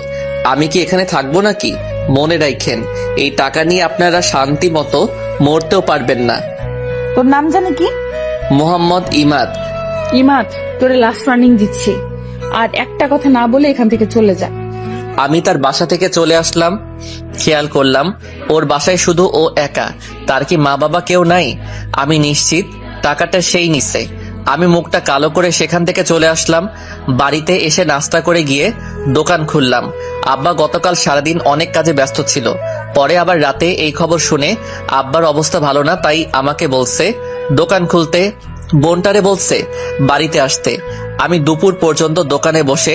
আমি কি এখানে থাকবো নাকি? মনে রাখেন, এই টাকা নিয়ে আপনারা শান্তি মতো মরতেও পারবেন না। তোর নাম জানি কি? মোহাম্মদ ইমাদ। ইমাদ, তোরে লাস্ট ওয়ার্নিং দিচ্ছি, আর একটা কথা না বলে এখান থেকে চলে যা। আমি তার বাসা থেকে চলে আসলাম। খেয়াল করলাম ওর বাসায় শুধু ও একা, তার কি মা বাবা কেউ নাই? আমি নিশ্চিত টাকাটা সেই নিছে। আমি মুখটা কালো করে সেখান থেকে চলে আসলাম। বাড়িতে এসে নাস্তা করে গিয়ে দোকান খুললাম। আব্বা গতকাল সারাদিন অনেক কাজে ব্যস্ত ছিল। পরে আবার রাতে এই খবর শুনে আব্বার অবস্থা ভালো না, তাই আমাকে বলছে দোকান খুলতে, বোনটারে বলছে বাড়িতে আসতে। আমি দুপুর পর্যন্ত দোকানে বসে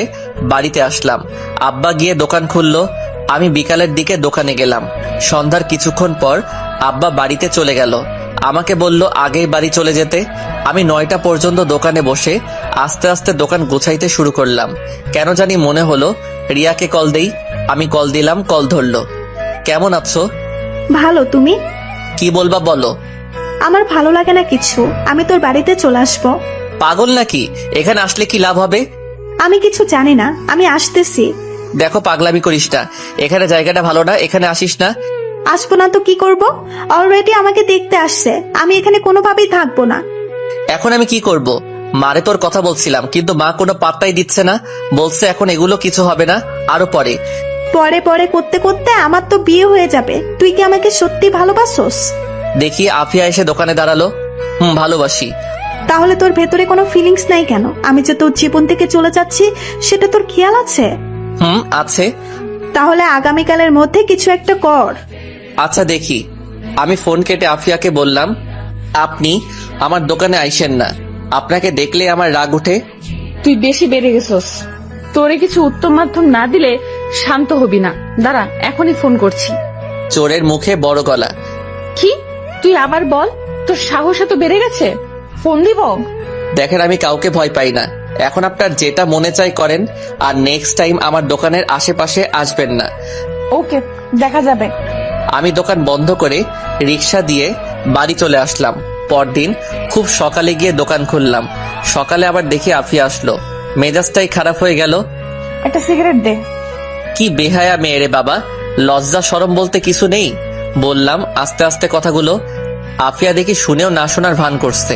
বাড়িতে আসলাম। আব্বা গিয়ে দোকান খুললো। আমি বিকালের দিকে দোকানে গেলাম। সন্ধ্যার কিছুক্ষণ পর আব্বা বাড়িতে চলে গেল। আমাকে বলল আগেই বাড়ি চলে যেতে। আমি 9টা পর্যন্ত দোকানে বসে আস্তে আস্তে দোকান গোছাইতে শুরু করলাম। কেন জানি মনে হলো রিয়াকে কল দেই। আমি কল দিলাম, কল ধরলো। কেমন আছো? ভালো, তুমি? কি বলবা বলো। আমার ভালো লাগে না কিছু, আমি তোর বাড়িতে চলে আসবো। পাগল নাকি? এখানে আসলে কি লাভ হবে? আমি কিছু জানি না, আমি আসতেছি। দেখো পাগলামি করিস না, এখানে জায়গাটা ভালো না, এখানে আসিস না। আসবো না তো কি করব? অলরেডি আমাকে দেখতে আসছে, আমি এখানে কোনোভাবেই থাকবো না। এখন আমি কি করব? মারে তোর কথা বলছিলাম, কিন্তু মা কোনো পাত্তাই দিচ্ছে না। বলছে এখন এগুলো কিছু হবে না, আরো পরে। পরে পরে করতে করতে আমার তো বিয়ে হয়ে যাবে। তুই কি আমাকে সত্যি ভালোবাসোস? দেখি আফিয়া এসে দোকানে দাঁড়ালো। ভালোবাসি। তাহলে তোর ভেতরে কোনো ফিলিংস নাই কেন? আমি যে তোর জীবন থেকে চলে যাচ্ছি সেটা তোর খেয়াল আছে? আছে। তাহলে আগামীকালের মধ্যে কিছু একটা কর। আচ্ছা দেখি। আমি ফোন কেটে আফিয়াকে বললাম, আপনি আমার দোকানে আইসেন না, আপনাকে দেখলে আমার রাগ উঠে। তুই বেশি বেড়ে গেছস। তোরে কিছু উত্তম মাধ্যম না দিলে শান্ত হবি না। দাঁড়া, এখনই ফোন করছি। চোরের মুখে বড় গলা। কি? তুই আবার বল, তোর সাহস এত বেড়ে গেছে? ফোন দিব? দেখেন আমি কাউকে ভয় পাই না, এখন আপনার যেটা মনে চাই করেন, আর নেক্সট টাইম আমার দোকানের আশেপাশে আসবেন না। ওকে, দেখা যাবে। আমি দোকান বন্ধ করে রিক্সা দিয়ে বাড়ি চলে আসলাম। পরদিন খুব সকালে গিয়ে দোকান খুললাম। সকালে আবার দেখি আফিয়া আসলো। মেজাজটাই খারাপ হয়ে গেল। একটা সিগারেট দে। কি বেহায়া মেয়ে রে বাবা, লজ্জা শরম বলতে কিছু নেই। বললাম আস্তে আস্তে কথাগুলো। আফিয়া দেখি শুনেও না শোনার ভান করছে।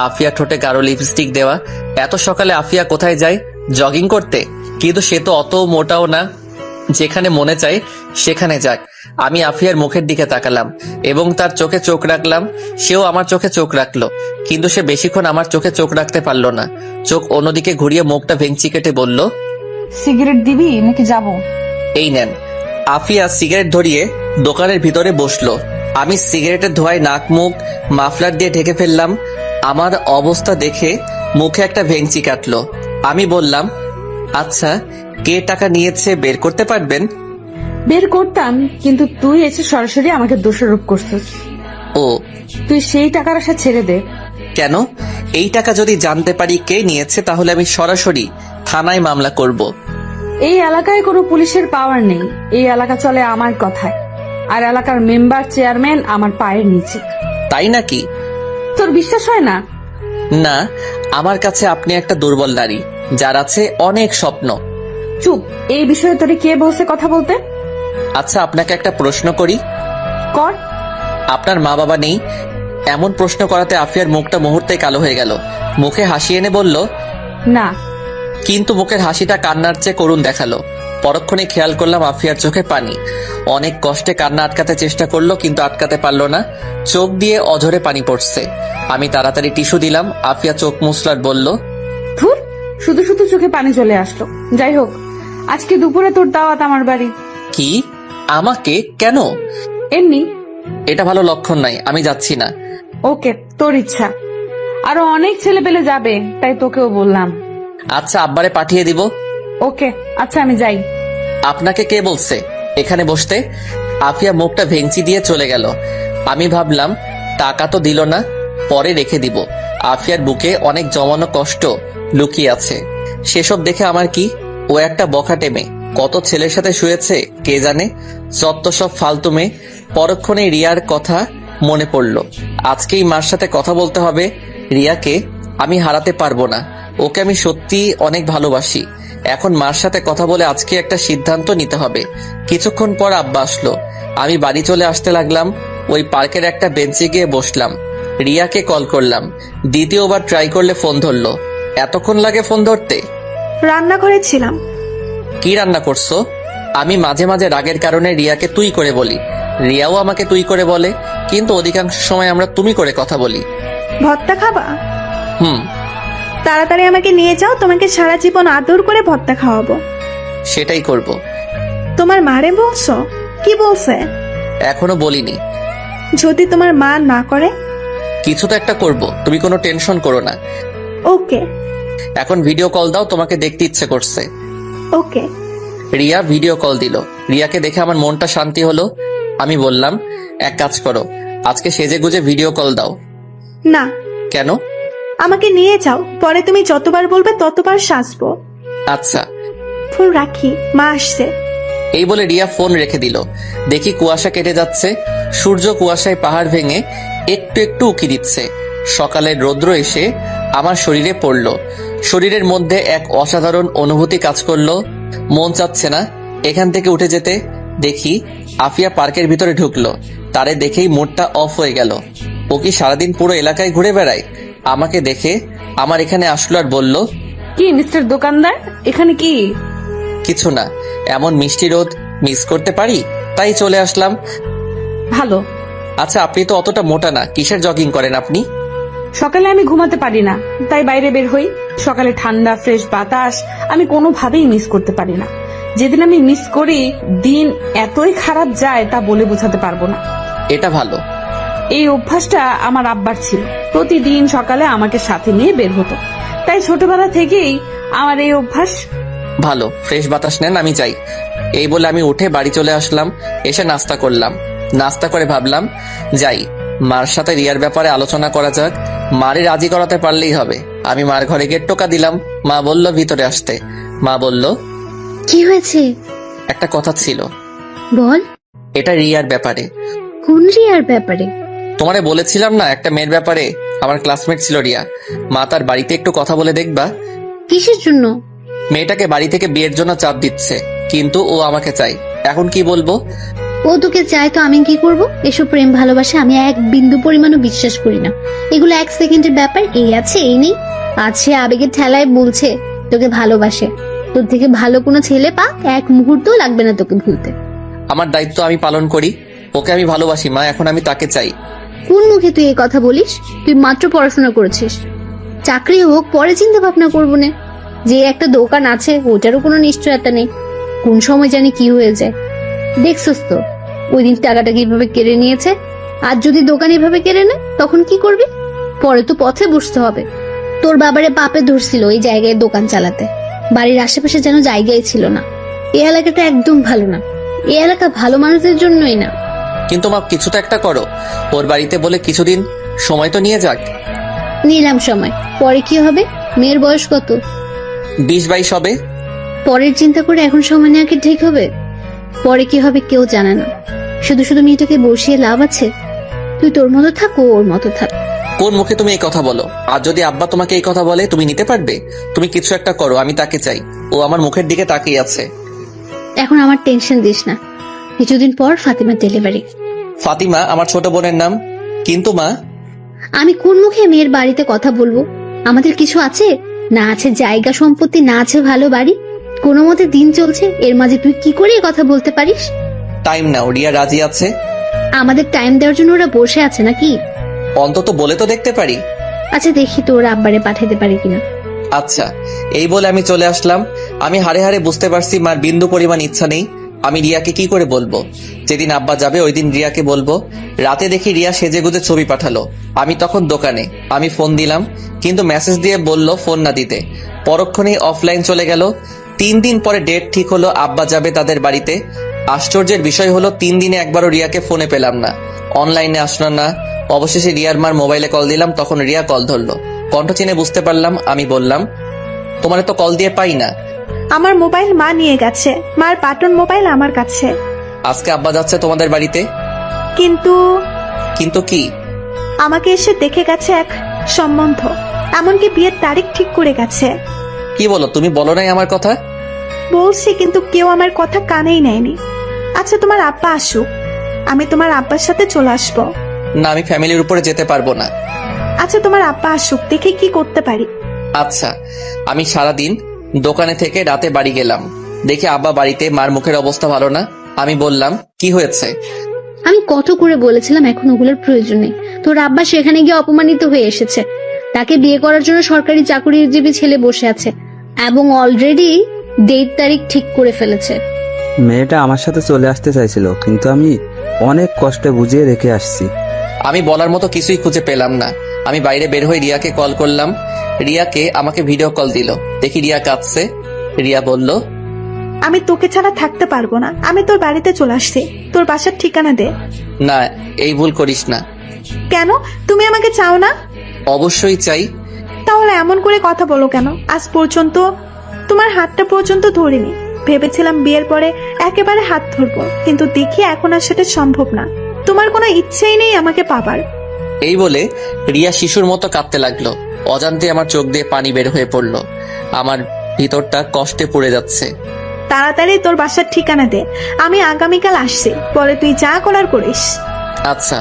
আফিয়া ঠোঁটে গাঢ় লিপস্টিক দেওয়া। এত সকালে আফিয়া কোথায় যায়? জগিং করতে? কিন্তু সে তো অত মোটাও না, যেখানে মনে চায় সেখানে যাক। আমি আফিয়ার মুখের দিকে তাকালাম এবং তার চোখে চোখ রাখলাম। সেও আমার চোখে চোখ রাখলো, কিন্তু সে বেশিক্ষণ আমার চোখে চোখ রাখতে পারল না। চোখ অন্যদিকে ঘুরিয়ে মুখটা ভেঙচি কেটে বলল, সিগারেট দিবি নাকি যাবো? এই নেন। আফিয়া সিগারেট ধরিয়ে দোকানের ভিতরে বসলো। আমি সিগারেটের ধোঁয়ায় নাক মুখ মাফলার দিয়ে ঢেকে ফেললাম। আমার অবস্থা দেখে মুখে একটা ভেঙচি কাটলো। আমি বললাম, আচ্ছা, কে টাকা নিয়েছে বের করতে পারবেন? বের করতাম, কিন্তু তুই এসে সরাসরি আমাকে দোষারোপ করছিস। ও, তুই সেই টাকার আশা ছেড়ে দে। কেন? এই টাকা যদি জানতে পারি কে নিয়েছে তাহলে আমি সরাসরি থানায় মামলা করব। এই এলাকায় কোনো পুলিশের পাওয়ার নেই। এই এলাকা চলে আমার কথায়, আর এলাকার মেম্বার চেয়ারম্যান আমার পায়ের নিচে। তাই নাকি? তোর বিশ্বাস হয় না? না, আমার কাছে আপনি একটা দুর্বল নারী, যার আছে অনেক স্বপ্ন। চুপ। এই বিষয়ে তোরে কে বলছে কথা বলতে? আচ্ছা, আপনাকে একটা প্রশ্ন করি। কর। আপনার মা বাবা নেই? এমন প্রশ্ন করাতে আফিয়ার মুখটা মুহূর্তে কালো হয়ে গেল। মুখে হাসি এনে বলল, না। কিন্তু মুখের হাসিটা কান্নার চেয়ে করুণ দেখালো। পরক্ষণে খেয়াল করলাম আফিয়ার চোখে পানি। অনেক কষ্টে কান্না আটকাতে চেষ্টা করলো, কিন্তু আটকাতে পারলো না। চোখ দিয়ে অঝরে পানি পড়ছে। আমি তাড়াতাড়ি টিস্যু দিলাম। আফিয়া চোখ মুছলার বলল, ধুর, শুধু শুধু চোখে পানি চলে আসলো। যাই হোক, আজকে দুপুরে তোর দাওয়াত আমার বাড়ি। কি? আমাকে? কেন? এমনি। এটা ভালো লক্ষণ নাই, আমি যাচ্ছি না। ওকে, তোর ইচ্ছা। আরো অনেক ছেলে পেলে যাবে, তাই তোকেও বললাম। আচ্ছা, আব্বারে পাঠিয়ে দিব। ওকে, আচ্ছা, আমি যাই। আপনাকে কে বলছে এখানে বসতে? আফিয়া মুখটা ভেঙচি দিয়ে চলে গেল। আমি ভাবলাম টাকা তো দিল না, পরে রেখে দিব। আফিয়ার বুকে অনেক জমানো কষ্ট লুকিয়ে আছে। সেসব দেখে আমার কি? ও একটা বখাটে মেয়ে, কত ছেলের সাথে শুয়েছে কে জানে। যত সব ফালতু মেয়ে। পরক্ষণে রিয়ার কথা মনে পড়ল। আজকেই মার সাথে কথা বলতে হবে। রিয়াকে আমি হারাতে পারবো না। ওকে আমি সত্যি অনেক ভালোবাসি। এখন মার সাথে কথা বলে আজকে একটা সিদ্ধান্ত নিতে হবে। কিছুক্ষণ পর আব্বা আসলো। আমি বাড়ি চলে আসতে লাগলাম। ওই পার্কের একটা বেঞ্চে গিয়ে বসলাম। রিয়াকে কল করলাম। দ্বিতীয়বার ট্রাই করলে ফোন ধরলো। এতক্ষণ লাগে ফোন ধরতে? রান্নাঘরে ছিলাম। কি রান্না করছো? আমি মাঝে মাঝে রাগের কারণে রিয়াকে তুই করে বলি। রিয়াও আমাকে তুই করে বলে, কিন্তু অধিকাংশ সময় আমরা তুমি করে কথা বলি। ভর্তা খাবা? হুম। তাড়াতাড়ি আমাকে নিয়ে যাও, তোমাকে সারা জীবন আদর করে ভর্তা খাওয়াবো। সেটাই করব। তোমার মারে বলছো? কি বলছে? এখনো বলিনি। যদি তোমার মা না করে? কিছু তো একটা করব, তুমি কোনো টেনশন করো না। ওকে। এখন ভিডিও কল দাও, তোমাকে দেখতে ইচ্ছে করছে। ওকে। রিয়া ভিডিও কল দিল। রিয়াকে দেখে আমার মনটা শান্তি হলো। আমি বললাম, এক কাজ করো, আজকে সেজে গুজে ভিডিও কল দাও। না। কেন? আমাকে নিয়ে যাও, পরে তুমি যতবার বলবে ততবার সাজবো। আচ্ছা। ফুল রাখি, মা আসছে। এই বলে রিয়া ফোন রেখে দিল। দেখি কুয়াশা কেটে যাচ্ছে। সূর্য কুয়াশায় পাহাড় ভেঙে একটু একটু উকি দিচ্ছে। সকালের রৌদ্র এসে আমার শরীরে পড়ল। শরীরের মধ্যে এক অসাধারণ অনুভূতি কাজ করলো। মন চাচ্ছে না এখান থেকে উঠে যেতে। দেখি আফিয়া পার্কের ভিতরে ঢুকলো। তারে দেখেই মুডটা অফ হয়ে গেল। ও কি সারাদিন পুরো এলাকায় ঘুরে বেড়ায়? আমাকে দেখে আমার এখানে আসলো আর বলল, কি মিস্টার দোকানদার, এখানে কি? কিছু না, এমন মিষ্টি রোদ মিস করতে পারি, তাই চলে আসলাম। ভালো। আচ্ছা, আপনি তো অতটা মোটা না, কিসের জগিং করেন আপনি? সকালে আমি ঘুমাতে পারি না, তাই বাইরে বের হই। সকালে ঠান্ডা ফ্রেশ বাতাস আমি কোনোভাবেই মিস করতে পারি না। যেদিন আমি মিস করি, দিন এতই খারাপ যায় তা বলে বোঝাতে পারবো না। এটা ভালো। এই অভ্যাসটা আমার আব্বার ছিল। প্রতিদিন সকালে আমাকে সাথে নিয়ে বের হতো, তাই ছোটবেলা থেকেই আমার এই অভ্যাস। ভালো, ফ্রেশ বাতাস নেন, আমি যাই। এই বলে আমি উঠে বাড়ি চলে আসলাম। এসে নাস্তা করলাম। নাস্তা করে ভাবলাম যাই, মার সাথে রিয়ার ব্যাপারে আলোচনা করা যাক। মারে রাজি করাতে পারলেই হবে। আমি মার ঘরে গিয়ে টোকা দিলাম। মা বলল ভিতরে আসতে। মা বলল, কি হয়েছে? একটা কথা ছিল। বল। এটা রিয়ার ব্যাপারে। কোন রিয়ার ব্যাপারে? তোমারে বলেছিলাম না একটা মেয়ের ব্যাপারে। আমার ক্লাসমেট ছিল রিয়া। মা তার বাড়িতে একটু কথা বলে দেখবা। কিসের জন্য? মেয়েটাকে বাড়ি থেকে বিয়ের জন্য চাপ দিচ্ছে, কিন্তু ও আমাকে চাই। এখন কি বলবো? ও তোকে চায় তো আমি কি করব? এসব প্রেম ভালোবাসা আমি এক বিন্দু পরিমাণও বিশ্বাস করি না। এগুলো এক সেকেন্ডের ব্যাপার। এই আছে এই নেই, আছে আবেগের ঠেলায় বলছে তোকে ভালোবাসে। তোর থেকে ভালো কোনো ছেলে পাক, এক মুহূর্তও লাগবে না তোকে ভুলতে। আমার দায়িত্ব আমি পালন করি। ওকে আমি ভালোবাসি মা, এখন আমি তাকে চাই। কোন মুখে তুই এই কথা বলিস? তুই মাত্র পড়াশোনা করেছিস। চাকরি হোক পরে চিন্তা ভাবনা করবো না। যে একটা দোকান আছে ওটারও কোনো নিশ্চয়তা নেই, কোন সময় জানি কি হয়ে যায়। দেখছিস তো ওই দিন টাকাটা কিভাবে কেড়ে নিয়েছে। আর যদি দোকান এভাবে কেড়ে নেয় তখন কি করবি? পরে তো পথে বসতে হবে। তোর বাবারে পাপে ধরছিল এই জায়গায় দোকান চালাতে। বাড়ির আশেপাশে যেন জায়গায় ছিল না। এই এলাকাটা একদম ভালো না। এই এলাকা ভালো মানুষদের জন্যই না। কিন্তু মা কিছু তো একটা করো। ওর বাড়িতে বলে কিছুদিন সময় তো নিয়ে যাক। নিলাম সময়, পরে কি হবে? মেয়ের বয়স কত? 20-22 হবে। পরের চিন্তা করে এখন সময় নেওয়া কি ঠিক হবে? পরে কি হবে কেউ জানে না। শুধু শুধু মেয়েটাকে বসিয়ে লাভ আছে? তুই তোর মতো থাক, ও ওর মতো থাক। কোন মুখে তুমি এই কথা বলো? আর যদি আব্বা তোমাকে এই কথা বলে তুমি নিতে পারবে? তুমি কিছু একটা করো, আমি তাকে চাই। ও আমার মুখের দিকে তাকিয়ে আছে। এখন আমার টেনশন দিস না। কিছুদিন পর ফাতিমার ডেলিভারি। ফাতিমা আমার ছোট বোনের নাম। কিন্তু মা, আমি কোন মুখে মেয়ের বাড়িতে কথা বলবো? আমাদের কিছু আছে? না আছে জায়গা সম্পত্তি, না আছে ভালো বাড়ি। কোনো মতে দিন চলছে, এর মাঝে তুই কি করে এ কথা বলতে পারিস? টাইম নাও। রিয়া রাজি আছে। আমাদের টাইম দেওয়ার জন্য ওরা বসে আছে নাকি? অন্তত বলে তো দেখতে পারি। আচ্ছা দেখি তো ওরা আব্বারে পাঠাতে পারে কিনা। আচ্ছা, এই বলে আমি চলে আসলাম। আমি হাড়ে হাড়ে বুঝতে পারছি মার বিন্দু পরিমাণ ইচ্ছা নেই। আমি রিয়াকে কি করে বলবো? যেদিন আব্বা যাবে ওই দিন রিয়াকে বলবো। রাতে দেখি রিয়া সেজেগুজে ছবি পাঠালো। আমি তখন দোকানে। আমি ফোন দিলাম, কিন্তু মেসেজ দিয়ে বলল ফোন না দিতে। পরক্ষণেই অফলাইন চলে গেল। 3 দিন পরে ডেট ঠিক হলো, আব্বা যাবে তাদের বাড়িতে। আশ্চর্যের বিষয় হলো 3 দিনে একবারও রিয়াকে ফোনে পেলাম না, অনলাইনে আসলো না। অবশেষে রিয়ার মার মোবাইলে কল দিলাম, তখন রিয়া কল ধরলো। কণ্ঠ চিনে বুঝতে পারলাম। আমি বললাম, তোমার তো কল দিয়ে পাই না। আমার মোবাইল মা নিয়ে গেছে, মার বাটন মোবাইল আমার কাছে। আজকে আব্বা যাচ্ছে তোমাদের বাড়িতে। কিন্তু কিন্তু কি? আমাকে এসে দেখে গেছে এক সম্বন্ধ, এমনকি বিয়ের তারিখ ঠিক করে গেছে। কি বলো? তুমি বলো নাই আমার কথা? বলছি, কিন্তু কেউ আমার কথা কানেই নেয়নি। আচ্ছা তোমার আব্বা আসুক, আমি তোমার আব্বার সাথে চলে আসবো। না, আমি ফ্যামিলির উপরে যেতে পারবো না। আচ্ছা তোমার আব্বা আসুক, দেখে কি করতে পারি। আচ্ছা। আমি সারাদিন দোকানে থেকে রাতে বাড়ি গেলাম। দেখি আব্বা বাড়িতে। মার মুখের অবস্থা ভালো না। আমি বললাম, কি হয়েছে? আমি কত করে বলেছিলাম এখন ওগুলোর প্রয়োজন নেই। তোর আব্বা সেখানে গিয়ে অপমানিত হয়ে এসেছে। তাকে বিয়ে করার জন্য সরকারি চাকরিজীবী ছেলে বসে আছে এবং অলরেডি ডেট তারিখ ঠিক করে ফেলেছে। মেয়েটা আমার সাথে চলে আসতে চাইছিল, কিন্তু আমি অনেক কষ্টে বুঝিয়ে রেখে আসছি। আমি বলার মতো কিছুই খুঁজে পেলাম না। আমি বাইরে বের হয়ে রিয়াকে কল করলাম। রিয়াকে আমাকে ভিডিও কল দিল। দেখি রিয়া কাঁদছে। রিয়া বলল, আমি তোকে ছাড়া থাকতে পারবো না, আমি তোর বাড়িতে চলে আসছি। তোর বাসার ঠিকানা দে। না, এই ভুল করিস না। কেন? তুমি আমাকে চাও না? অবশ্যই চাই। তাহলে এমন করে কথা বলো কেন? আজ পর্যন্ত তোমার হাতটা পর্যন্ত ধরিনি। ভেবেছিলাম বিয়ের পরে একেবারে হাত ধরবো, কিন্তু দেখি এখন আর সেটা সম্ভব না। তোমার কোনো ইচ্ছেই নেই আমাকে পাবার। এই বলে রিয়া শিশুর মতো কাঁদতে লাগলো। অজান্তে আমার চোখ দিয়ে পানি বের হয়ে পড়লো। আমার ভিতরটা কষ্টে পড়ে যাচ্ছে। তাড়াতাড়ি তোর বাসার ঠিকানা দে, আমি আগামীকাল আসছি। পরে তুই যা করার করিস। আচ্ছা।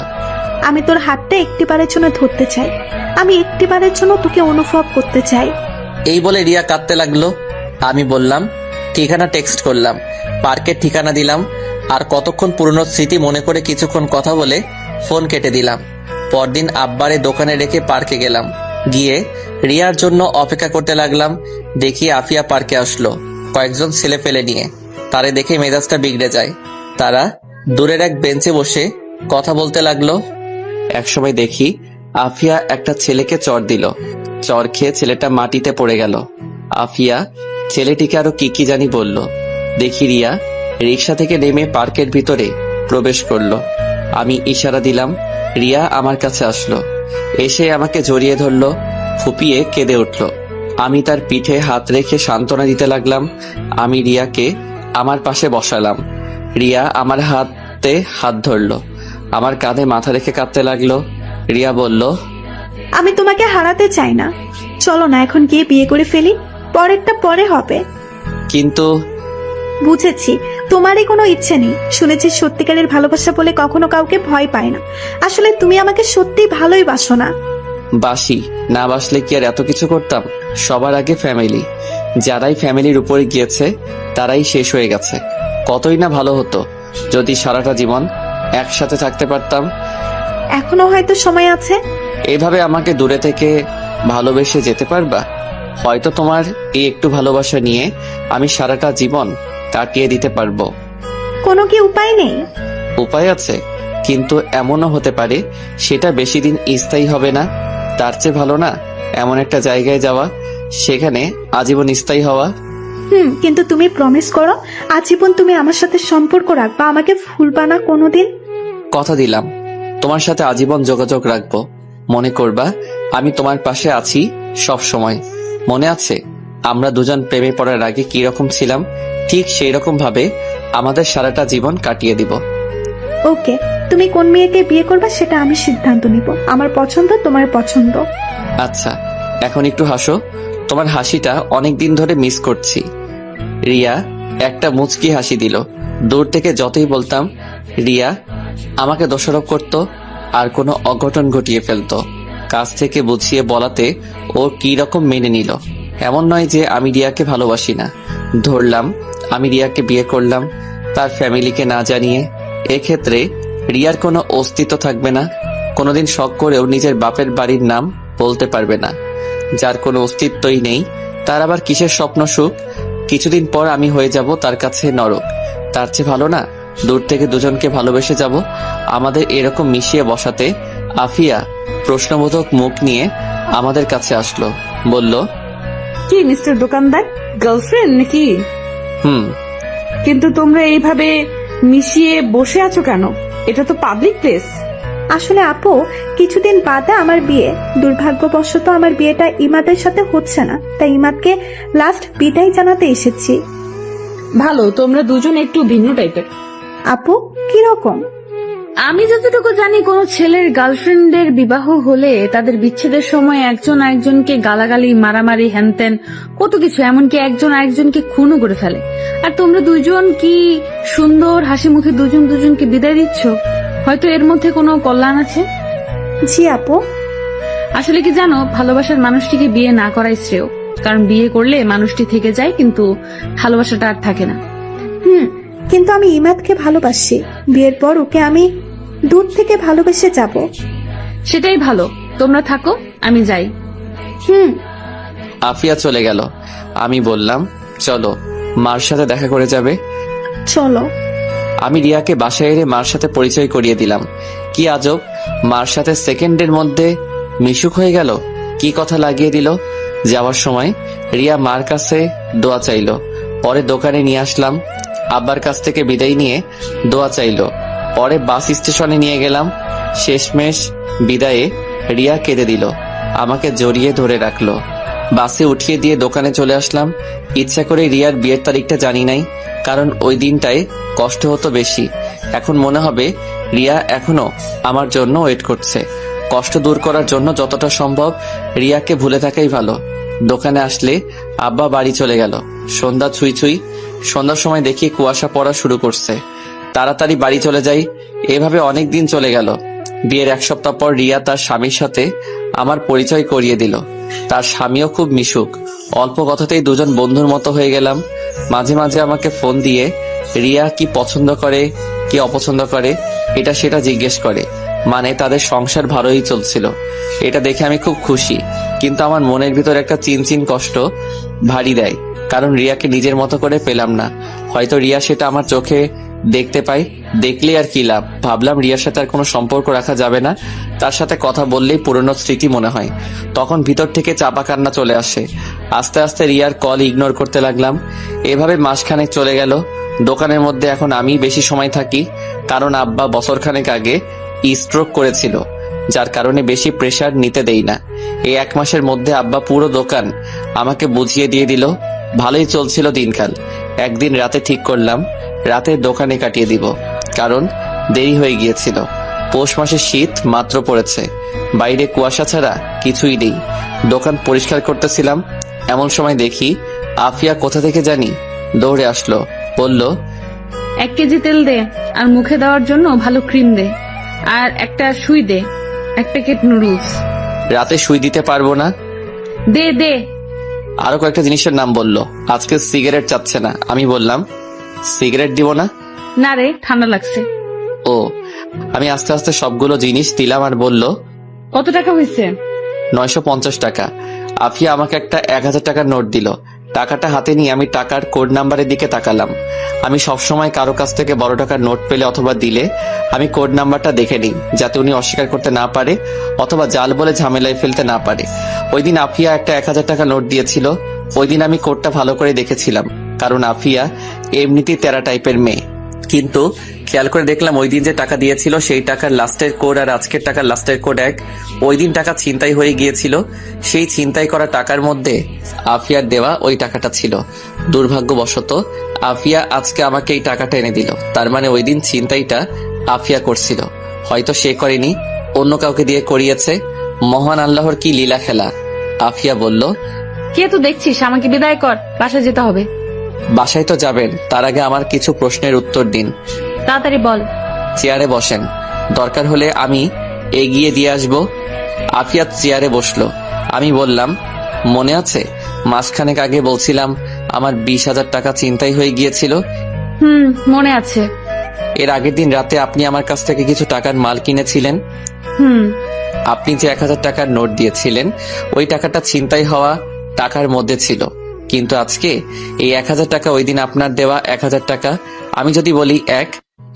আমি তোর হাতটা একটিবারের জন্য ধরতে চাই, আমি একটিবারের জন্য তোকে অনুভব করতে চাই। এই বলে রিয়া কাঁদতে লাগলো। আমি বললাম, ঠিকানা টেক্সট করলাম। পার্কের ঠিকানা দিলাম। আর কতক্ষণ পুরনো স্মৃতি মনে করে কিছুক্ষণ কথা বলে ফোন কেটে দিলাম। পরদিন আব্বারে দোকানে রেখে পার্কে গেলাম। গিয়ে রিয়ার জন্য অপেক্ষা করতে লাগলাম। দেখি আফিয়া পার্কে আসলো কয়েকজন ছেলে ফেলে নিয়ে। তারে দেখে মেজাজটা বিগড়ে যায়। তারা দূরের এক বেঞ্চে বসে কথা বলতে লাগলো। একসময় দেখি আফিয়া একটা ছেলেকে চড় দিল। চড় খেয়ে ছেলেটা মাটিতে পড়ে গেল। আফিয়া ছেলেটিকে আরো কি কি জানি বলল। দেখি রিয়া রিক্সা থেকে নেমে পার্কের ভিতরে প্রবেশ করলো। আমি ইশারা দিলাম। রিয়া আমার কাছে আসলো। এসে আমাকে জড়িয়ে ধরলো, ফুপিয়ে কেঁদে উঠল। আমি তার পিঠে হাত রেখে সান্ত্বনা দিতে লাগলাম। আমি রিয়াকে আমার পাশে বসালাম। রিয়া আমার হাতে হাত ধরলো, আমার কাঁধে মাথা রেখে কাঁদতে লাগলো। রিয়া বলল, আমি তোমাকে হারাতে চাই না, চলো না এখন গিয়ে বিয়ে করে ফেলি, পরেরটা পরে হবে। কিন্তু বুঝেছি, তোমারই কোনো ইচ্ছে নেই। শুনেছি সত্যিকারের ভালোবাসা বলে কখনো কাউকে ভয় পায় না। আসলে তুমি আমাকে সত্যি ভালোই বাসো না। বাসি না বাসলে কি আর এত কিছু করতাম? সবার আগে ফ্যামিলি। যারাই ফ্যামিলির উপরে গিয়েছে তারাই শেষ হয়ে গেছে। কতই না ভালো হতো যদি সারাটা জীবন একসাথে থাকতে পারতাম। এখনো হয়তো সময় আছে। এইভাবে আমাকে দূরে থেকে ভালোবেসে যেতে পারবা? হয়তো তোমার এই একটু ভালোবাসা নিয়ে আমি সারাটা জীবন কাটিয়ে দিতে পারবো। কোনো কি উপায় নেই? উপায় আছে, কিন্তু এমনও হতে পারে সেটা বেশি দিন স্থায়ী হবে না। তার চেয়ে ভালো না এমন একটা জায়গায় যাওয়া, সেখানে আজীবন স্থায়ী হওয়া। কিন্তু তুমি প্রমিস করো আজীবন তুমি আমার সাথে সম্পর্ক রাখবা, আমাকে ভুলবা না কোনোদিন। কথা দিলাম তোমার সাথে আজীবন যোগাযোগ রাখবো। মনে করবা আমি তোমার পাশে আছি সব সময়। মনে আছে আমরা দুজন প্রেমে পড়ার আগে কি রকম ছিলাম? ঠিক সেই রকম ভাবে আমাদের সারাটা জীবন কাটিয়ে দিব। ওকে, তুমি কোন মেয়েকে বিয়ে করবা সেটা আমি সিদ্ধান্ত নিব। আমার পছন্দ, তোমার পছন্দ। আচ্ছা, এখন একটু হাসো। তোমার হাসিটা অনেকদিন ধরে মিস করছি। রিয়া একটা মুচকি হাসি দিল। দূর থেকে যতই বলতাম রিয়া আমাকে দোষারোপ করত আর কোনো অঘটন ঘটিয়ে ফেলতো। কাছ থেকে বুঝিয়ে বলাতে ও কি রকম মেনে নিল। এমন নয় যে আমি রিয়াকে ভালোবাসি না। ধরলাম আমি রিয়াকে বিয়ে করলাম তার ফ্যামিলিকে না জানিয়ে। এক্ষেত্রে রিয়ার কোনো অস্তিত্ব থাকবে না। কোনোদিন শখ করেও নিজের বাপের বাড়ির নাম বলতে পারবে না। যার কোনো অস্তিত্বই নেই তার আবার কিসের স্বপ্ন সুখ? কিছুদিন পর আমি হয়ে যাব তার কাছে নরক। তার চেয়ে ভালো না দূর থেকে দুজনকে ভালোবেসে যাব। আমাদের এরকম মিশিয়ে বসাতে আফিয়া প্রশ্নবোধক মুখ নিয়ে আমাদের কাছে আসলো, বলল, কি মিস্টার দোকানদার, গার্লফ্রেন্ড নাকি? কিন্তু তোমরা এইভাবে মিশিয়ে বসে আছো কেন? এটা তো পাবলিক প্লেস। আসলে আপু, কিছুদিন বাদে আমার বিয়ে। দুর্ভাগ্যবশত আমার বিয়েটা ইমাদের সাথে হচ্ছে না, তাই ইমাদকে লাস্ট বিদায় জানাতে এসেছি। ভালো, তোমরা দুজন একটু ভিন্ন টাইপের। আপু, কিরকম? আমি যতটুকু জানি কোন ছেলের গার্লফ্রেন্ডের বিবাহ হলে তাদের বিচ্ছেদের সময় একজন আরেকজনকে গালাগালি, মারামারি, হ্যানত্যান কত কিছু, এমনকি একজন আরেকজনকে খুনও করে ফেলে। আর তোমরা দুজন কি সুন্দর হাসি মুখে দুজন দুজনকে বিদায় দিচ্ছ। হয়তো এর মধ্যে কোনো কল্যাণ আছে। জি আপু। আসলে কি জানো, ভালোবাসার মানুষটিকে বিয়ে না করাই শ্রেয়। কারণ বিয়ে করলে মানুষটি থেকে যায় কিন্তু ভালোবাসাটা আর থাকে না। কিন্তু আমি ইমাদকে ভালোবাসি। বিয়ের পর ওকে আমি দূর থেকে ভালোবেসে যাব। সেটাই ভালো, তোমরা থাকো, আমি যাই। আফিয়া চলে গেল। আমি বললাম, চলো মার সাথে দেখা করে যাবে। চলো। আমি রিয়াকে বাসায় এনে মার সাথে পরিচয় করিয়ে দিলাম। কি আজব, মার সাথে সেকেন্ডের মধ্যে মিশুক হয়ে গেল। কি কথা লাগিয়ে দিল। যাওয়ার সময় রিয়া মার কাছে দোয়া চাইলো। পরে দোকানে নিয়ে আসলাম। আব্বার কাছ থেকে বিদায় নিয়ে দোয়া চাইলো। পরে বাস স্টেশনে নিয়ে গেলাম। শেষমেশ বিদায়ে রিয়া কেঁদে দিল, আমাকে জড়িয়ে ধরে রাখলো। বাসে উঠিয়ে দিয়ে দোকানে চলে আসলাম। ইচ্ছা করে রিয়ার বিয়ের তারিখটা জানি নাই, কারণ ওই দিনটায় কষ্ট হতো বেশি। এখন মনে হবে রিয়া এখনো আমার জন্য ওয়েট করছে। কষ্ট দূর করার জন্য যতটা সম্ভব রিয়াকে ভুলে থাকাই ভালো। দোকানে আসলে আব্বা বাড়ি চলে গেল। সন্ধ্যা ছুঁই ছুঁই। সন্ধ্যার সময় দেখি কুয়াশা পড়া শুরু করছে। তাড়াতাড়ি বাড়ি চলে যাই। এভাবে অনেক দিন চলে গেল। বিয়ের 1 সপ্তাহ পর রিয়া তার স্বামীর সাথে আমার পরিচয় করিয়ে দিল। তার স্বামীও খুব মিশুক। অল্প কথাতেই দুজন বন্ধুর মতো হয়ে গেলাম। মাঝে মাঝে আমাকে ফোন দিয়ে রিয়া কি পছন্দ করে, কি অপছন্দ করে, এটা সেটা জিজ্ঞেস করে। মানে তাদের সংসার ভালোই চলছিল। এটা দেখে আমি খুব খুশি, কিন্তু আমার মনের ভিতর একটা চিনচিন কষ্ট ভারী দেয়। কারণ রিয়াকে নিজের মতো করে পেলাম না। হয়তো রিয়া সেটা আমার চোখে দেখতে পাই। দেখলে আর কি লাভ। ভাবলাম রিয়ার সাথে আর কোনো সম্পর্ক রাখা যাবে না। তার সাথে কথা বললেই পুরনো স্মৃতি মনে হয়। তখন ভিতর থেকে চাপা কান্না চলে আসে। আস্তে আস্তে রিয়ার কল ইগনোর করতে লাগলাম। এভাবে মাসখানেক চলে গেল। দোকানের মধ্যে এখন আমি বেশি সময় থাকি, কারণ আব্বা বছরখানেক আগে স্ট্রোক করেছিল। যার কারণে বেশি প্রেসার নিতে দেই না। এই 1 মাসের মধ্যে আব্বা পুরো দোকান আমাকে বুঝিয়ে দিয়ে দিল। ভালোই চলছিল দিনকাল। একদিন রাতে ঠিক করলাম রাতে দোকানে কাটিয়ে দিব, কারণ দেরি হয়ে গিয়েছিল। পৌষ মাসের শীত মাত্র পড়েছে, বাইরে কুয়াশা ছাড়া কিছুই নেই। দোকান পরিষ্কার করতেছিলাম, এমন সময় দেখি আফিয়া কোথা থেকে জানি দৌড়ে আসলো। বলল, 1 কেজি তেল দে, আর মুখে দেওয়ার জন্য ভালো ক্রিম দে, আর একটা সুই দে, 1 প্যাকেট নুডলস। রাতে সুই দিতে পারবো না। দে দে। আরো কয়েকটা জিনিসের নাম বলল। আজকে সিগারেট চাচ্ছে না। আমি বললাম, সিগারেট দিব না। না রে, ঠান্ডা লাগছে। ও, আমি আস্তে আস্তে সবগুলো জিনিস দিলাম আর বলল, কত টাকা হয়েছে? 950 টাকা। আফিয়া আমাকে একটা 1000 টাকার নোট দিল। টাকাটা হাতে নিয়ে আমি টাকার কোড নাম্বারের দিকে তাকালাম। আমি সবসময় কারো কাছ থেকে বড় টাকার নোট পেলে অথবা দিলে আমি কোড নাম্বারটা দেখে নিই, যাতে উনি অস্বীকার করতে না পারে অথবা জাল বলে ঝামেলায় ফেলতে না পারে। ওই দিন আফিয়া একটা 1000 টাকা নোট দিয়েছিল। ওই দিন আমি কোডটা ভালো করে দেখেছিলাম, কারণ আফিয়া এমনিতেই তেরা টাইপের মেয়ে। কিন্তু খেয়াল করে দেখলাম ওই দিন যে টাকা দিয়েছিল সেই টাকার লাস্টের কোড আর আজকের টাকার লাস্টের কোড এক। ওই দিন টাকা ছিনতাই হয়ে গিয়েছিল, সেই ছিনতাই করা টাকার মধ্যে আফিয়ার দেওয়া ওই টাকাটা ছিল। দুর্ভাগ্যবশত আফিয়া আজকে আমাকে এই টাকাটা এনে দিল। তার মানে ওই দিন ছিনতাইটা আফিয়া করছিল, হয়তো সে করেনি, অন্য কাউকে দিয়ে করিয়েছে। মহান আল্লাহর কি লীলা খেলা। আফিয়া বলল, কে তো দেখছিস, আমাকে বিদায় কর, বাসায় যেতে হবে। বাসায় তো যাবেন, তার আগে আমার কিছু প্রশ্নের উত্তর দিন। তাড়াতাড়ি বল। চেয়ারে বসেন, দরকার হলে আমি এগিয়ে দিয়ে আসব। আফিয়া চেয়ারে বসলো। আমি বললাম, মনে আছে মাসখানেক আগে বলছিলাম আমার 20,000 টাকা ছিনতাই হয়ে গিয়েছিল? মনে আছে। এর আগের দিন রাতে আপনি আমার কাছ থেকে কিছু টাকার মাল কিনেছিলেন। আপনি যে 1000 টাকার নোট দিয়েছিলেন ওই টাকাটা ছিনতাই হওয়া টাকার মধ্যে ছিল। কিন্তু আজকে এই 1000 টাকা ওই দিন আপনার দেওয়া 1000 টাকা। আমি যদি বলি এক,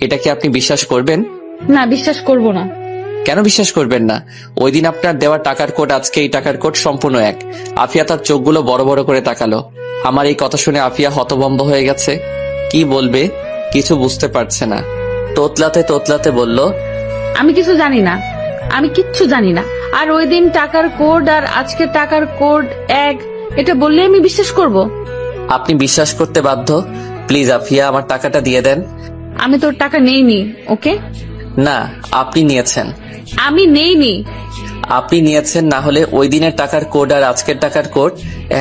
এটা কি আপনি বিশ্বাস করবেন? না, বিশ্বাস করব না। কেন বিশ্বাস করবেন না? ওই দিন আপনার দেওয়া টাকার কোড আজকে এই টাকার কোড সম্পূর্ণ এক। আফিয়া তার চোখগুলো বড় বড় করে তাকালো। আমার এই কথা শুনে আফিয়া হতভম্ব হয়ে গেছে। কি বলবে কিছু বুঝতে পারছে না। তোতলাতে তোতলাতে বলল, আমি কিছু জানি না, আমি কিচ্ছু জানি না। আর ওই দিন টাকার কোড আর আজকের টাকার কোড এক, এটা বললে আমি বিশ্বাস করব? আপনি বিশ্বাস করতে বাধ্য। প্লিজ আফিয়া, আমার টাকাটা দিয়ে দেন। আমি তোর টাকা নেইনি। ওকে? না, আপনি নিয়েছেন। আমি নেইনি। আপনি নিয়েছেন, না হলে ওই দিনের টাকার কোড আর আজকের টাকার কোড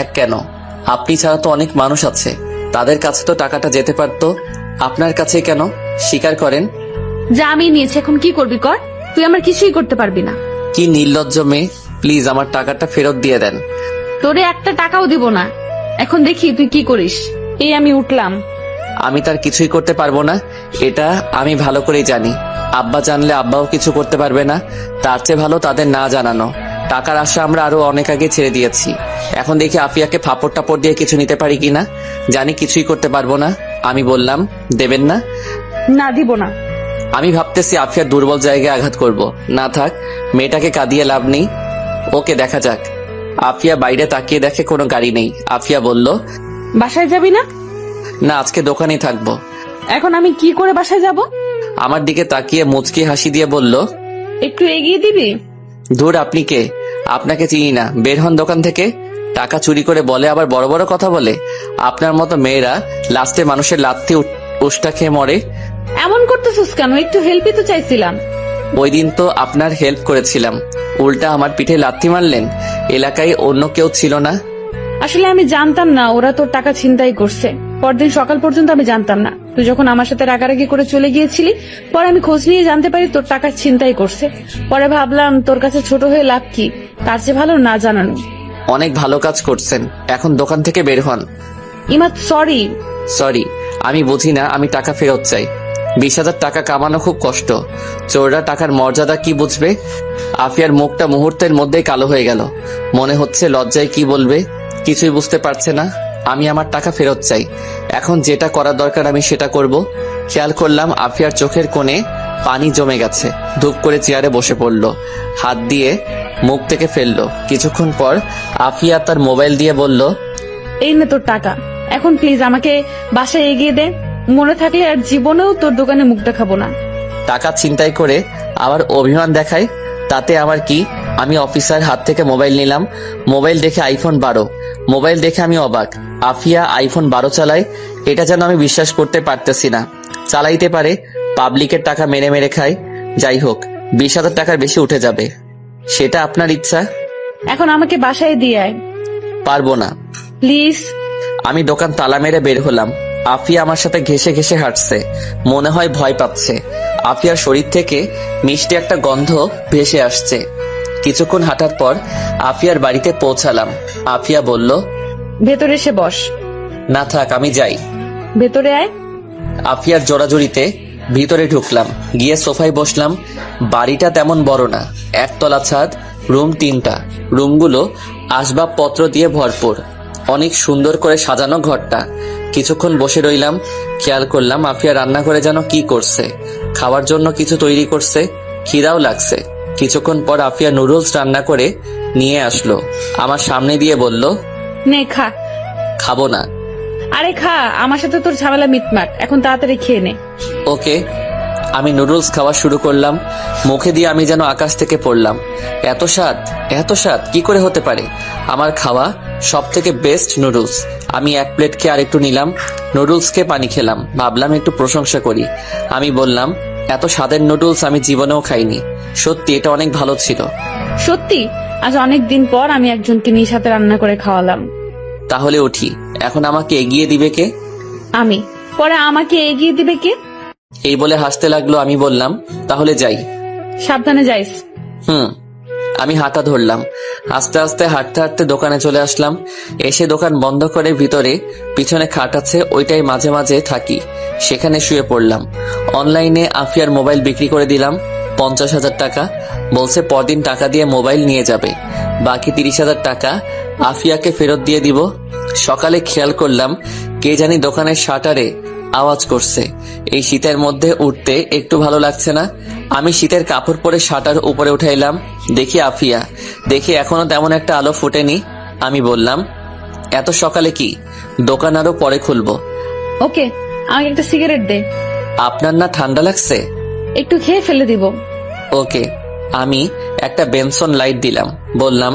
এক কেন? আপনি ছাড়া তো অনেক মানুষ আছে, তাদের কাছে তো টাকাটা যেতে পারতো, আপনার কাছে কেন? স্বীকার করেন। যা, আমি নিয়েছি, এখন কি করবি কর, তুই আমার কিছুই করতে পারবি না। কি নির্লজ্জ মেয়ে। প্লিজ আমার টাকাটা ফেরত দিয়ে দেন। তোরে একটা টাকাও দিব না। এখন দেখি তুই কি করিস। এই আমি উঠলাম। আমি তার কিছুই করতে পারবো না, এটা আমি ভালো করেই জানি। আব্বা জানলে আব্বাও কিছু করতে পারবে না, তার চেয়ে ভালো তাদের না জানানো। টাকার আশা আমরা আরো অনেক আগে ছেড়ে দিয়েছি। এখন দেখি আফিয়াকে ফাপড় টাপড় দিয়ে কিছু নিতে পারি কিনা। জানি কিছুই করতে পারবো না। আমি বললাম, দেবেন না? না, দিব না। আমি ভাবতেছি আফিয়ার দুর্বল জায়গায় আঘাত করব। না থাক, মেয়েটাকে কাঁদিয়ে লাভ নেই। ওকে, দেখা যাক। আফিয়া বাইরে তাকিয়ে দেখে কোনো গাড়ি নেই। আফিয়া বলল, বাসায় যাবি না? না, আজকে দোকানেই থাকবো। এখন আমি কি করে বাসায় যাব? আমার দিকে তাকিয়ে মুচকি হাসি দিয়ে বলল, একটু এগিয়ে দিবি? ধুর, আপনি কে? আপনাকে চিনি না, বের হন দোকান থেকে। টাকা চুরি করে বলে আবার বড় বড় কথা বলে। আপনার মতো মেয়েরা লাস্টে মানুষের লাথি উষ্টা খেয়ে মরে। এমন করতেছিস কেন? একটু হেল্পই তো চাইছিলাম। ওই দিন তো আপনার হেল্প করেছিলাম, উল্টা আমার পিঠে লাথি মারলেন। এলাকায় অন্য কেউ ছিল না? আসলে আমি জানতাম না ওরা তোর টাকা ছিনতাই করছে। পরদিন সকাল পর্যন্ত আমি জানতাম না। তুই যখন আমার সাথে রাগারাগি করে চলে গিয়েছিলি, পরে আমি খোঁজ নিয়ে জানতে পারি তোর টাকা ছিনতাই করছে। পরে ভাবলাম তোর কাছে ছোট হয়ে লাভ কি, তার চেয়ে ভালো না জানানো। অনেক ভালো কাজ করছেন, এখন দোকান থেকে বের হন। ইমাদ, সরি। সরি? আমি বুঝি না, আমি টাকা ফেরত চাই। 20,000 টাকা কামানো খুব কষ্ট, চোররা টাকার মর্যাদা কি বুঝবে? আফিয়ার মুখটা মুহূর্তের মধ্যেই কালো হয়ে গেল। মনে হচ্ছে লজ্জায় কি বলবে, কিছুই বুঝতে পারছে না। আমি আমার টাকা ফেরত চাই। এখন যেটা করার দরকার আমি সেটা করব। খেয়াল করলাম আফিয়ার চোখের কোণে পানি জমে গেছে। ধূপ করে চেয়ারে বসে পড়ল, হাত দিয়ে মুখ থেকে ফেললো। কিছুক্ষণ পর আফিয়া তার মোবাইল দিয়ে বলল, এই নে তোর টাকা, এখন প্লিজ আমাকে বাসায় এগিয়ে দে। মনে থাকলে আর জীবনেও তোর দোকানে মুখ দেখাবো না। টাকা ছিনতাই করে আবার অভিমান দেখায়, তাতে আমার কি? আমি অফিসার হাত থেকে মোবাইল নিলাম। মোবাইল দেখে আইফোন 12। মোবাইল দেখে আমি অবাক। আফিয়া আইফোন 12 চালায়, এটা যেন আমি বিশ্বাস করতে পারতেছি না। চালাইতে পারে, পাবলিকের টাকা মেরে মেরে খায়। যাই হোক, 20,000 টাকার বেশি উঠে যাবে। সেটা আপনার ইচ্ছা। এখন আমাকে বাসায় দিয়ে আয় পারবো না। প্লিজ। আমি দোকান তালা মেরে বের হলাম। আফিয়া আমার সাথে ঘেসে ঘেসে হাঁটছে, মনে হয় ভয় পাচ্ছে। আফিয়ার শরীর থেকে মিষ্টি একটা গন্ধ ভেসে আসছে। কিছুক্ষণ হাঁটার পর আফিয়ার বাড়িতে পৌঁছালাম। আফিয়া বলল, ভেতরে এসে বস। না থাক, আমি যাই। ভেতরে আয়। আফিয়ার জোড়াজুড়িতে ভিতরে ঢুকলাম, গিয়ে সোফায় বসলাম। বাড়িটা তেমন বড় না, একতলা ছাদ, রুম 3টা। রুমগুলো আসবাবপত্র দিয়ে ভরপুর, অনেক সুন্দর করে সাজানো ঘরটা। কিছুক্ষণ বসে রইলাম, খেয়াল করলাম আফিয়া রান্না করে যেন কি করছে, খাওয়ার জন্য কিছু তৈরি করছে। খিদাও লাগছে। কিছুক্ষণ পর আফিয়া নুডলস রান্না করে নিয়ে আসলো, আমার সামনে দিয়ে বলল, নে খা। খাবো না। আরে খা, আমার সাথে তোর ঝামেলা মিটমাট, এখন তাড়াতাড়ি খেয়ে নে। ওকে। আমি নুডলস খাওয়া শুরু করলাম। মুখে দিয়ে আমি যেন আকাশ থেকে পড়লাম। এত স্বাদ, এত স্বাদ কি করে হতে পারে? আমার খাওয়া সব থেকে বেস্ট নুডলস। আমি এক প্লেট খেয়ে আরেকটু নিলাম। নুডলস খেয়ে পানি খেলাম, ভাবলাম একটু প্রশংসা করি। আমি বললাম, এত স্বাদের নুডলস আমি জীবনেও খাইনি। সত্যি এটা অনেক ভালো ছিল। সত্যি আজ অনেক দিন পর আমি একজনকে নিজ হাতে রান্না করে খাওয়ালাম। তাহলে উঠি, এখন আমাকে এগিয়ে দিবে কে? আমি। পরে আমাকে এগিয়ে দিবে কে? এই বলে হাসতে লাগলো। আমি বললাম, তাহলে যাই। সাবধানে যাইস। আমি হাঁটা ধরলাম। আস্তে আস্তে হাঁটতে হাঁটতে দোকানে চলে আসলাম। এসে দোকান বন্ধ করে ভিতরে পিছনে খাট আছে, ওইটাই মাঝে মাঝে থাকি। সেখানে শুয়ে পড়লাম। অনলাইনে আফিয়ার মোবাইল বিক্রি করে দিলাম 50,000 টাকা। বলছে পরদিন টাকা দিয়ে মোবাইল নিয়ে যাবে, বাকি 30,000 টাকা আফিয়াকে ফেরত দিয়ে দিব। সকালে খেয়াল করলাম কে জানি দোকানের শাটারে আওয়াজ করছে। এই শীতের মধ্যে উঠতে একটু ভালো লাগছে না। আমি শীতের কাপড় পরে শাটার উপরে উঠাইলাম। দেখি আফিয়া। দেখি এখনো তেমন একটা আলো ফোটেনি। আমি বললাম, এত সকালে কি? দোকান আরো পরে খুলবো। ওকে, আমাকে একটা সিগারেট দে। আপনার না ঠান্ডা লাগছে? একটু খেয়ে ফেলে দিব। ওকে। আমি একটা বেনসন লাইট দিলাম, বললাম,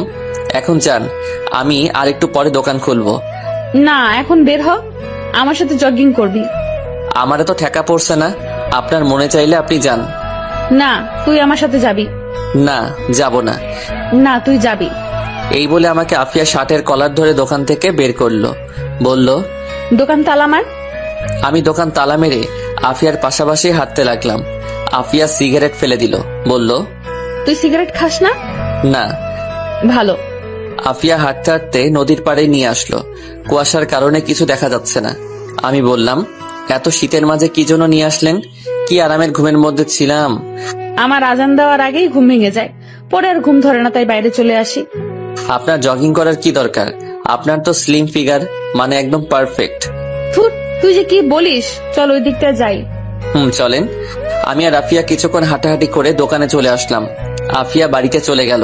এখন যান, আমি আর একটু পরে দোকান খুলবো। না, এখন বের হ, আমার সাথে জগিং করবি। আমারে তো ঠেকা পড়ছে না। আপনার মনে চাইলে আপনি যান। না, তুই আমার সাথে যাবি। না, যাব না। না, তুই যাবি। এই বলে আমাকে আফিয়া শার্টের কলার ধরে দোকান থেকে বের করলো। বলল, দোকান তালা মার। আমি দোকান তালা মেরে আফিয়ার পাশাপাশি হাঁটতে লাগলাম। আফিয়া সিগারেট ফেলে দিল, বলল, তুই সিগারেট খাস না? না। ভালো। আফিয়া হাঁটতে হাঁটতে নদীর পাড়ে নিয়ে আসলো। কুয়াশার কারণে কিছু দেখা যাচ্ছে না। আমি বললাম, এত শীতের মাঝে কি জন্য নিয়ে আসলেন? কি আরামের ঘুমের মধ্যে ছিলাম। আমার আজান দেওয়ার আগেই ঘুম ভেঙে যায়, পরে আর ঘুম ধরে না, তাই বাইরে চলে আসি। আপনার জগিং করার কি দরকার? আপনার তো স্লিম ফিগার, মানে একদম পারফেক্ট। ধুর, তুই যে কি বলিস, চল ওই দিকটা যাই। চলেন। আমি আর আফিয়া কিছুক্ষণ হাঁটাহাঁটি করে দোকানে চলে আসলাম। আফিয়া বাড়িতে চলে গেল।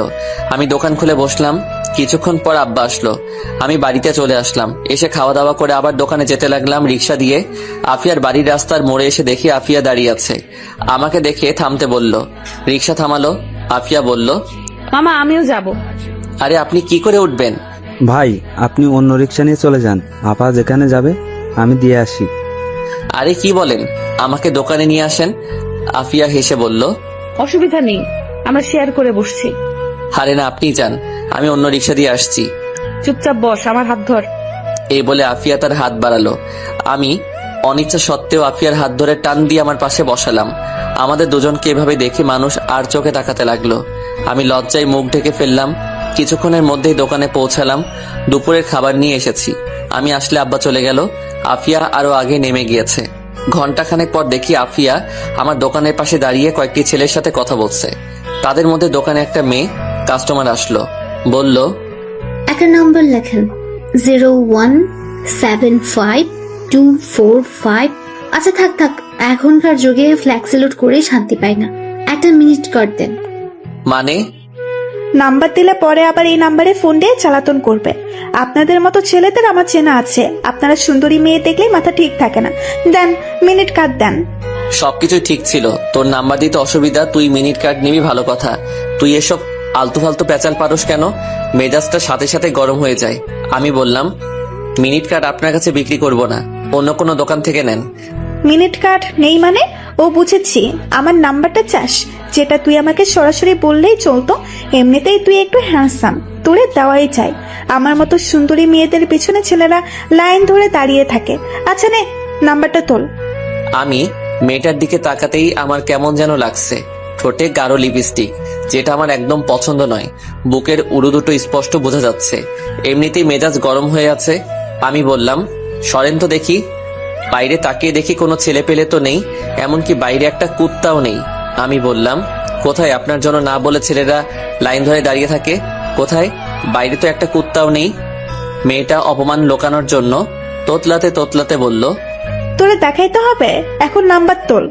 আমি দোকান খুলে বসলাম। কিছুক্ষণ পর আব্বা আসলো। আমি বাড়িতে চলে আসলাম। এসে খাওয়া দাওয়া করে আবার দোকানে যেতে লাগলাম রিক্সা দিয়ে। আফিয়ার বাড়ির রাস্তার মোড়ে এসে দেখি আফিয়া দাঁড়িয়ে আছে। আমাকে দেখে থামতে বলল। রিক্সা থামালো। আফিয়া বলল, মামা আমিও যাব। আরে আপনি কি করে উঠবেন? ভাই, আপনি অন্য রিক্সা নিয়ে চলে যান, আপা যেখানে যাবে আমি দিয়ে আসি। আরে কি বলেন, আমাকে দোকানে নিয়ে আসেন। আফিয়া হেসে বলল, অসুবিধা নেই, আমরা শেয়ার করে বসছি। আরে না, আপনি যান, আমি অন্য রিক্সা দিয়ে আসছি। চুপচাপ বস, আমার হাত ধর। এই বলে আফিয়া তার হাত বাড়ালো। আমি অনিচ্ছা সত্ত্বেও আফিয়ার হাত ধরে টান দিয়ে আমার পাশে বসালাম। আমাদের দুজনকে এভাবে দেখে মানুষ আর চোখে তাকাতে লাগলো। আমি লজ্জায় মুখ ঢেকে ফেললাম। কিছুক্ষণের মধ্যেই দোকানে পৌঁছালাম। দুপুরের খাবার নিয়ে এসেছি। আমি আসলে আব্বা চলে গেল। আফিয়া আরো আগে নেমে গিয়েছে। ঘন্টাখানেক পর দেখি আফিয়া আমার দোকানের পাশে দাঁড়িয়ে কয়েকটি ছেলের সাথে কথা বলছে। তাদের মধ্যে দোকানে একটা মেয়ে কাস্টমার আসলো। বলল, একটা নাম্বার লেখেন, 0175245245। আচ্ছা থাক থাক, এখনকার যুগে ফ্ল্যাক্সিলোড করে শান্তি পাই না, একটা মিনিট কর দেন। মানে? নাম্বার দিলে পরে আবার এই নাম্বারে ফোন দিয়ে চালাতন করবে। আপনাদের মতো ছেলেদের আমার চেনা আছে। আপনারা সুন্দরী মেয়ে দেখলেই মাথা ঠিক থাকে না। দেন, মিনিট কাট দেন। সবকিছু ঠিক ছিল, তোর নাম্বার দিতে অসুবিধা, তুই মিনিট কার্ড নিবি ভালো কথা। তুই এসব আলতু ফালতু প্যাচাল পারস কেন? মেজাজটা সাথে সাথে গরম হয়ে যায়। আমি বললাম, মিনিট কার্ড আপনার কাছে বিক্রি করব না, অন্য কোনো দোকান থেকে নেন। মিনিট কার্ড নেই মানে? ও বুঝেছি, আমার নাম্বারটা চাস, যেটা তুই আমাকে সরাসরি বললেই চলতো। এমনিতেই তুই একটু হ্যান্ডসাম, তোরে দেওয়াই চাই। আমার মতো সুন্দরী মেয়েদের পিছনে ছেলেরা লাইন ধরে দাঁড়িয়ে থাকে। আচ্ছা নে, নাম্বারটা তোল। আমি মেয়েটার দিকে তাকাতেই আমার কেমন যেন লাগছে। ঠোঁটে গাঢ় লিপস্টিক, যেটা আমার একদম পছন্দ নয়। বুকের উড়ু দুটো স্পষ্ট বোঝা যাচ্ছে। এমনিতেই মেজাজ গরম হয়ে আছে। আমি বললাম, সরেন তো দেখি। বাইরে তাকিয়ে দেখি কোনো ছেলে পেলে তো নেই, এমনকি বাইরে একটা কুত্তাও নেই। আমি বললাম, কোথায়? আপনার জন্য না বলে ছেলেরা লাইন ধরে দাঁড়িয়ে থাকে, কোথায়? বাইরে তো একটা কুত্তাও নেই। মেয়েটা অপমান লোকানোর জন্য তোতলাতে তোতলাতে বলল, তোরে দেখাইতে হবে, এখন নাম্বার তোল।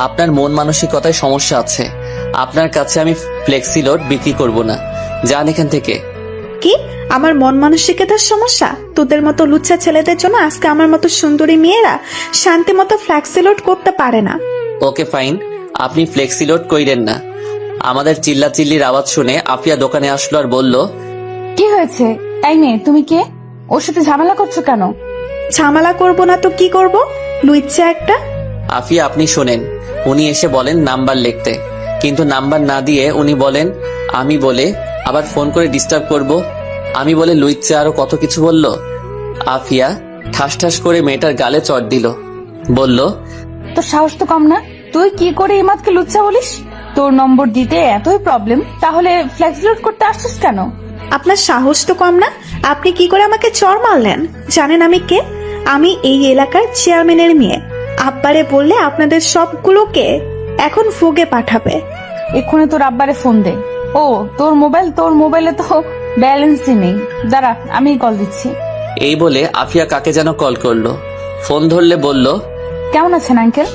আপনার মন মানসিকতায় সমস্যা আছে। আপনার কাছে আমি ফ্লেক্সিলোড বিক্রি করব না, যান এখান থেকে। কি? আমার মন মানসিকতার সমস্যা? তোদের মতো লুচ্চা ছেলেদের জন্য আজকে আমার মতো সুন্দরী মেয়েরা শান্তি মতো ফ্ল্যাক্সিলোড করতে পারে না। ওকে ফাইন, আপনি ফ্লেক্সিলোড কইরেন না। আমাদের চিল্লাচিল্লির আওয়াজ শুনে আফিয়া দোকানে আসলো আর বলল, কি হয়েছে? এই মেয়ে, তুমি কে? ওর সাথে ঝামেলা করছো কেন? ঝামেলা করব না তো কি করব? লুচ্চা একটা। আফিয়া আপনি শোনেন, উনি এসে বলেন নাম্বার লিখতে, কিন্তু নাম্বার না দিয়ে উনি বলেন আমি বলে আবার ফোন করে ডিস্টার্ব করব। আমি বলে লুইচ্ছে আরো কত কিছু বলল। আফিয়া ঠাস ঠাস করে মেয়েটার গালে চড় দিল, বলল, তোর সাহস তো কম না? তুই কি করে ইমাদকে লুচ্চা বলিস? তোর নম্বর দিতে এতই প্রবলেম, তাহলে ফ্ল্যাক্স লোড করতে আসছিস কেন? আপনার সাহস তো কম না? আপনি কি করে আমাকে চড় মারলেন? জানেন আমি কে? আমি এই এলাকার চেয়ারম্যানের মেয়ে। আব্বারে বললে আপনাদের সবগুলোকে এখন ফোগে পাঠাবে। এক্ষুনি তোর আব্বারে ফোন দে। ও তোর মোবাইলে তো ব্যালেন্সই নেই। দাঁড়া, আমি কল দিচ্ছি। এই বলে আফিয়া কাকে যেন কল করলো। ফোন ধরলে বলল, কেমন আছেন আঙ্কেল?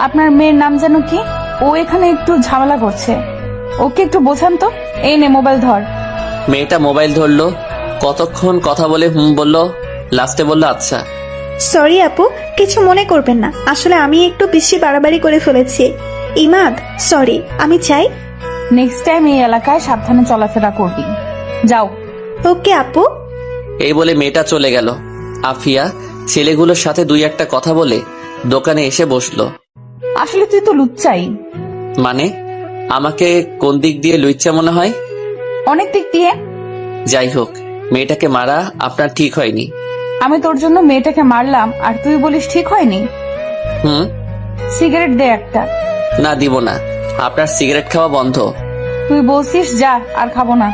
আপনার মেয়ের নাম যেন কি? ও এখানে একটু ঝামেলা করছে, ওকে একটু বোঝান তো। এই নে মোবাইল ধর। মেয়েটা মোবাইল ধরলো, কতক্ষণ কথা বলে বলল, লাস্টে বলল আচ্ছা। সরি আপু, কিছু মনে করবেন না, আসলে আমি একটু বেশি বাড়াবাড়ি করে ফেলেছি। ইমাদ সরি, আমি চাই। নেক্সট টাইম এই এলাকায় সাবধানে চলাফেরা করবি। যাও। ওকে আপু। এই বলে মেয়েটা চলে গেল। আফিয়া ছেলেগুলোর সাথে দুই একটা কথা বলে দোকানে এসে বসলো। আসলে তুই তো লুচ্চাই। মানে আমাকে কোন দিক দিয়ে লুইচ্ছা মনে হয়? অনেক দিক দিয়ে। যাই হোক, মেয়েটাকে মারা আপনার ঠিক হয়নি। আমি তোর জন্য মেয়েটাকে মারলাম আর তুই বলিস ঠিক হয়নি? সিগারেট দে একটা। না দিব না, আপনার সিগারেট খাওয়া বন্ধ। তুই বলছিস যা, আর খাবো না।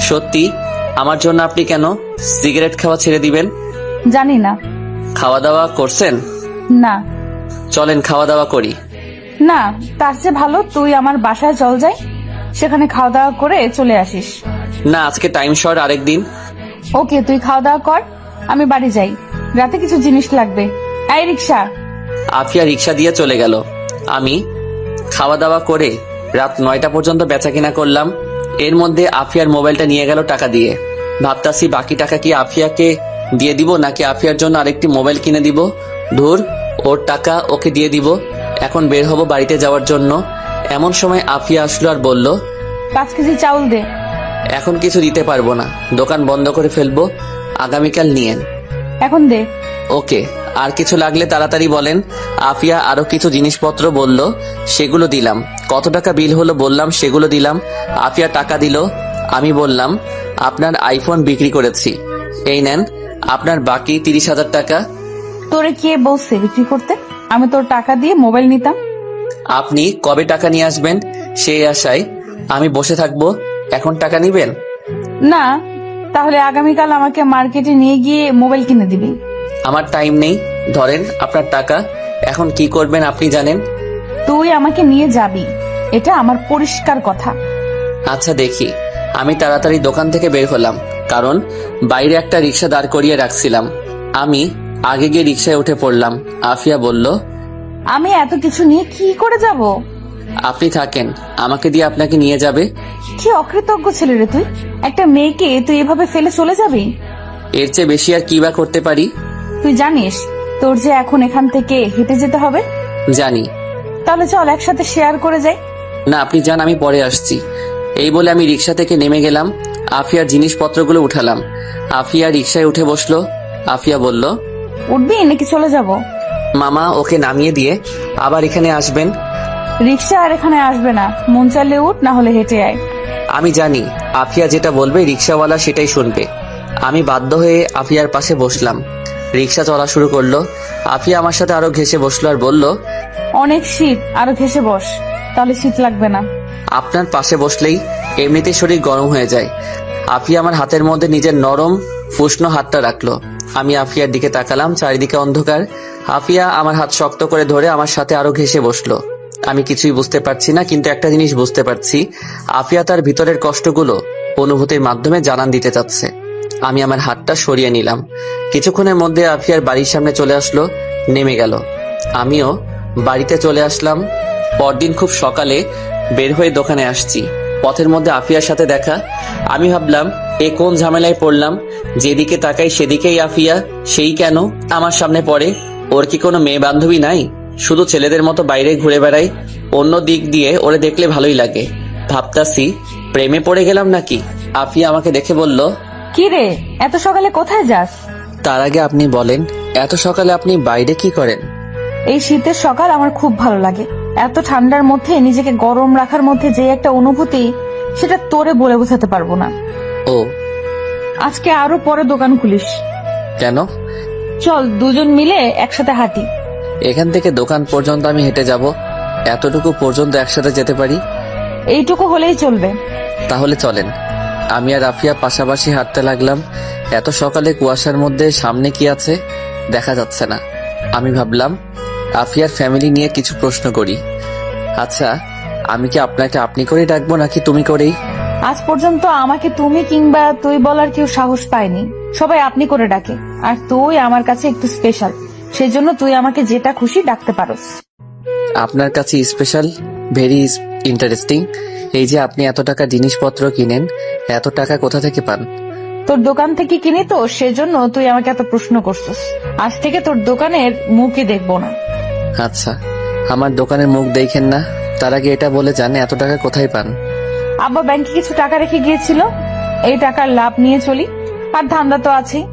সত্যি? আমার জন্য আপনি কেন সিগারেট খাওয়া ছেড়ে দিবেন? জানি না। খাওয়া দাওয়া করছেন? না। চলেন খাওয়া দাওয়া করি। না, তার চেয়ে ভালো তুই আমার বাসায় চল যাই, সেখানে খাওয়া দাওয়া করে চলে আসিস। না, আজকে টাইম শর্ট, আরেকদিন। ওকে, তুই খাওয়া দাওয়া কর, আমি বাড়ি যাই, রাতে কিছু জিনিস লাগবে। এই রিক্সা। আফিয়া রিক্সা দিয়ে চলে গেল। আমি খাওয়া দাওয়া করে রাত 9টা পর্যন্ত বেচাকিনা করলাম। এর মধ্যে আফিয়ার মোবাইলটা নিয়ে গেল টাকা দিয়ে। ভাবতাছি বাকি টাকা কি আফিয়াকে দিয়ে দিব নাকি আফিয়ার জন্য আরেকটি মোবাইল কিনে দিব। ধুর, ওর টাকা ওকে দিয়ে দিব। এখন বের হব বাড়িতে যাওয়ার জন্য। এমন সময় আফিয়া আসলো আর বলল, 5 কেজি চাউল দে। এখন কিছু দিতে পারবো না, দোকান বন্ধ করে ফেলবো, আগামীকাল নিয়েন। এখন দে। ওকে, আর কিছু লাগলে তাড়াতাড়ি বলেন। আফিয়া আরো কিছু জিনিসপত্র বলল, সেগুলো দিলাম। কত টাকা বিল হলো বললাম, সেগুলো দিলাম। আফিয়া টাকা দিল। আমি বললাম, আপনার আইফোন বিক্রি করেছি, এই নেন আপনার বাকি 30,000 টাকা। তোরে কে বলছে বিক্রি করতে? আমি তোর টাকা দিয়ে মোবাইল নিতাম। আপনি কবে টাকা নিয়ে আসবেন সেই আশায় আমি বসে থাকবো, এখন টাকা নিবেন? না, তাহলে আগামীকাল আমাকে মার্কেটে নিয়ে গিয়ে মোবাইল কিনে দিবি। আমার টাইম নেই, ধরেন আপনার টাকা। এখন কি করবেন আপনি জানেন। তুই আমাকে নিয়ে যাবি, এটা আমার পরিষ্কার কথা। আচ্ছা দেখি। আমি তাড়াতাড়ি দোকান থেকে বের হলাম, কারণ বাইরে একটা রিক্সা দাঁড় করিয়ে রাখছিলাম। আমি আগে গিয়ে রিক্সায় উঠে পড়লাম। আফিয়া বলল, আমি এত কিছু নিয়ে কি করে যাব? আপনি থাকেন, আমাকে দিয়ে আপনাকে নিয়ে যাবে। কি অকৃতজ্ঞ ছেলে রে তুই! একটা মেয়েকে তুই এভাবে ফেলে চলে যাবি? এর চেয়ে বেশি আর কি বা করতে পারি? তুই জানিস তোর যে এখন এখান থেকে হেঁটে যেতে হবে? জানি। তাহলে চল একসাথে শেয়ার করে যাই। না আপনি যান, আমি পরে আসছি। এই বলে আমি রিক্সা থেকে নেমে গেলাম, আফিয়ার জিনিসপত্রগুলো উঠালাম। আফিয়া রিক্সায় উঠে বসলো। আফিয়া বলল, উঠবি নাকি চলে যাব? মামা ওকে নামিয়ে দিয়ে আবার এখানে আসবেন। রিক্সা আর এখানে আসবে না, মন চাইলে উঠ, না হলে হেঁটে আয়। আমি জানি আফিয়া যেটা বলবে রিক্সাওয়ালা সেটাই শুনবে। আমি বাধ্য হয়ে আফিয়ার পাশে বসলাম। রিক্সা চলা শুরু করলো। আফিয়া আমার সাথে আরো ঘেঁষে বসলো আর বলল, অনেক শীত, আরো ঘেসে বস, তাহলে শীত লাগবে না। আপনার পাশে বসলেই এমনিতে শরীর গরম হয়ে যায়। আফিয়া আমার হাতের মধ্যে নিজের নরম উষ্ণ হাতটা রাখলো। আমি আফিয়ার দিকে তাকালাম, চারিদিকে অন্ধকার। আফিয়া আমার হাত শক্ত করে ধরে আমার সাথে আরো ঘেঁষে বসলো। আমি কিছুই বুঝতে পারছি না, কিন্তু একটা জিনিস বুঝতে পারছি, আফিয়া তার ভিতরের কষ্টগুলো অনুভূতির মাধ্যমে জানান দিতে চাচ্ছে। আমি আমার হাতটা সরিয়ে নিলাম। কিছুক্ষণের মধ্যে আফিয়ার বাড়ির সামনে চলে আসলো, নেমে গেল। আমিও বাড়িতে চলে আসলাম। পরদিন খুব সকালে বের হয়ে দোকানে আসছি। পথের মধ্যে আফিয়ার সাথে দেখা। আমি ভাবলাম এ কোন ঝামেলায় পড়লাম, যেদিকে তাকাই সেদিকেই আফিয়া, সেই কেন আমার সামনে পড়ে? ওর কি কোনো মেয়ে বান্ধবী নাই? শুধু ছেলেদের মতো বাইরে ঘুরে বেড়াই। অন্য দিক দিয়ে ওরে দেখলে ভালোই লাগে। ভাবতাছি প্রেমে পড়ে গেলাম নাকি। আফিয়া আমাকে দেখে বলল, কি রে, এত সকালে কোথায় যাস? তার আগে আপনি বলেন, এত সকালে আপনি বাইরে কি করেন? এই শীতের সকাল আমার খুব ভালো লাগে। এত ঠান্ডার মধ্যে নিজেকে গরম রাখার মধ্যে যে একটা অনুভূতি, সেটা তোরে বলে বোঝাতে পারবো না। ও আজকে আরো পরে দোকান খুলিস। কেন? চল দুজন মিলে একসাথে হাঁটি। এখান থেকে দোকান পর্যন্ত আমি হেঁটে যাব। এতটুকু পর্যন্ত একসাথে যেতে পারি? এইটুকু হলেই চলবে। তাহলে চলেন। আমি আর আফিয়া পাশাপাশি হাঁটতে লাগলাম। এত সকালে কুয়াশার মধ্যে সামনে কি আছে দেখা যাচ্ছে না। আমি ভাবলাম আফিয়ার ফ্যামিলি নিয়ে কিছু প্রশ্ন করি। আচ্ছা, আমি কি আপনাকে আপনি করেই ডাকবো নাকি তুমি করেই? আজ পর্যন্ত আমাকে তুমি কিংবা তুই বলার কেউ সাহস পায়নি, সবাই আপনি করে ডাকে। আর তুই আমার কাছে একটু স্পেশাল, সেজন্য তুই আমাকে যেটা খুশি ডাকতে পারোস। আপনার কাছে স্পেশাল, ভেরি ইন্টারেস্টিং। এই যে আপনি এত টাকা জিনিসপত্র কিনেন, এত টাকা কোথা থেকে পান? তোর দোকান থেকে কিনি তো, সেজন্য তুই আমাকে এত প্রশ্ন করছিস। আজ থেকে তোর দোকানের মুখই দেখবো না। আচ্ছা, আমার দোকানের মুখ দেখেন না, তার আগে এটা বলে জানে এত টাকা কোথায় পান? আব্বা ব্যাংকে কিছু টাকা রেখে গিয়েছিল, এই টাকার লাভ নিয়ে চলি। আর ধান্দা তো আছেই।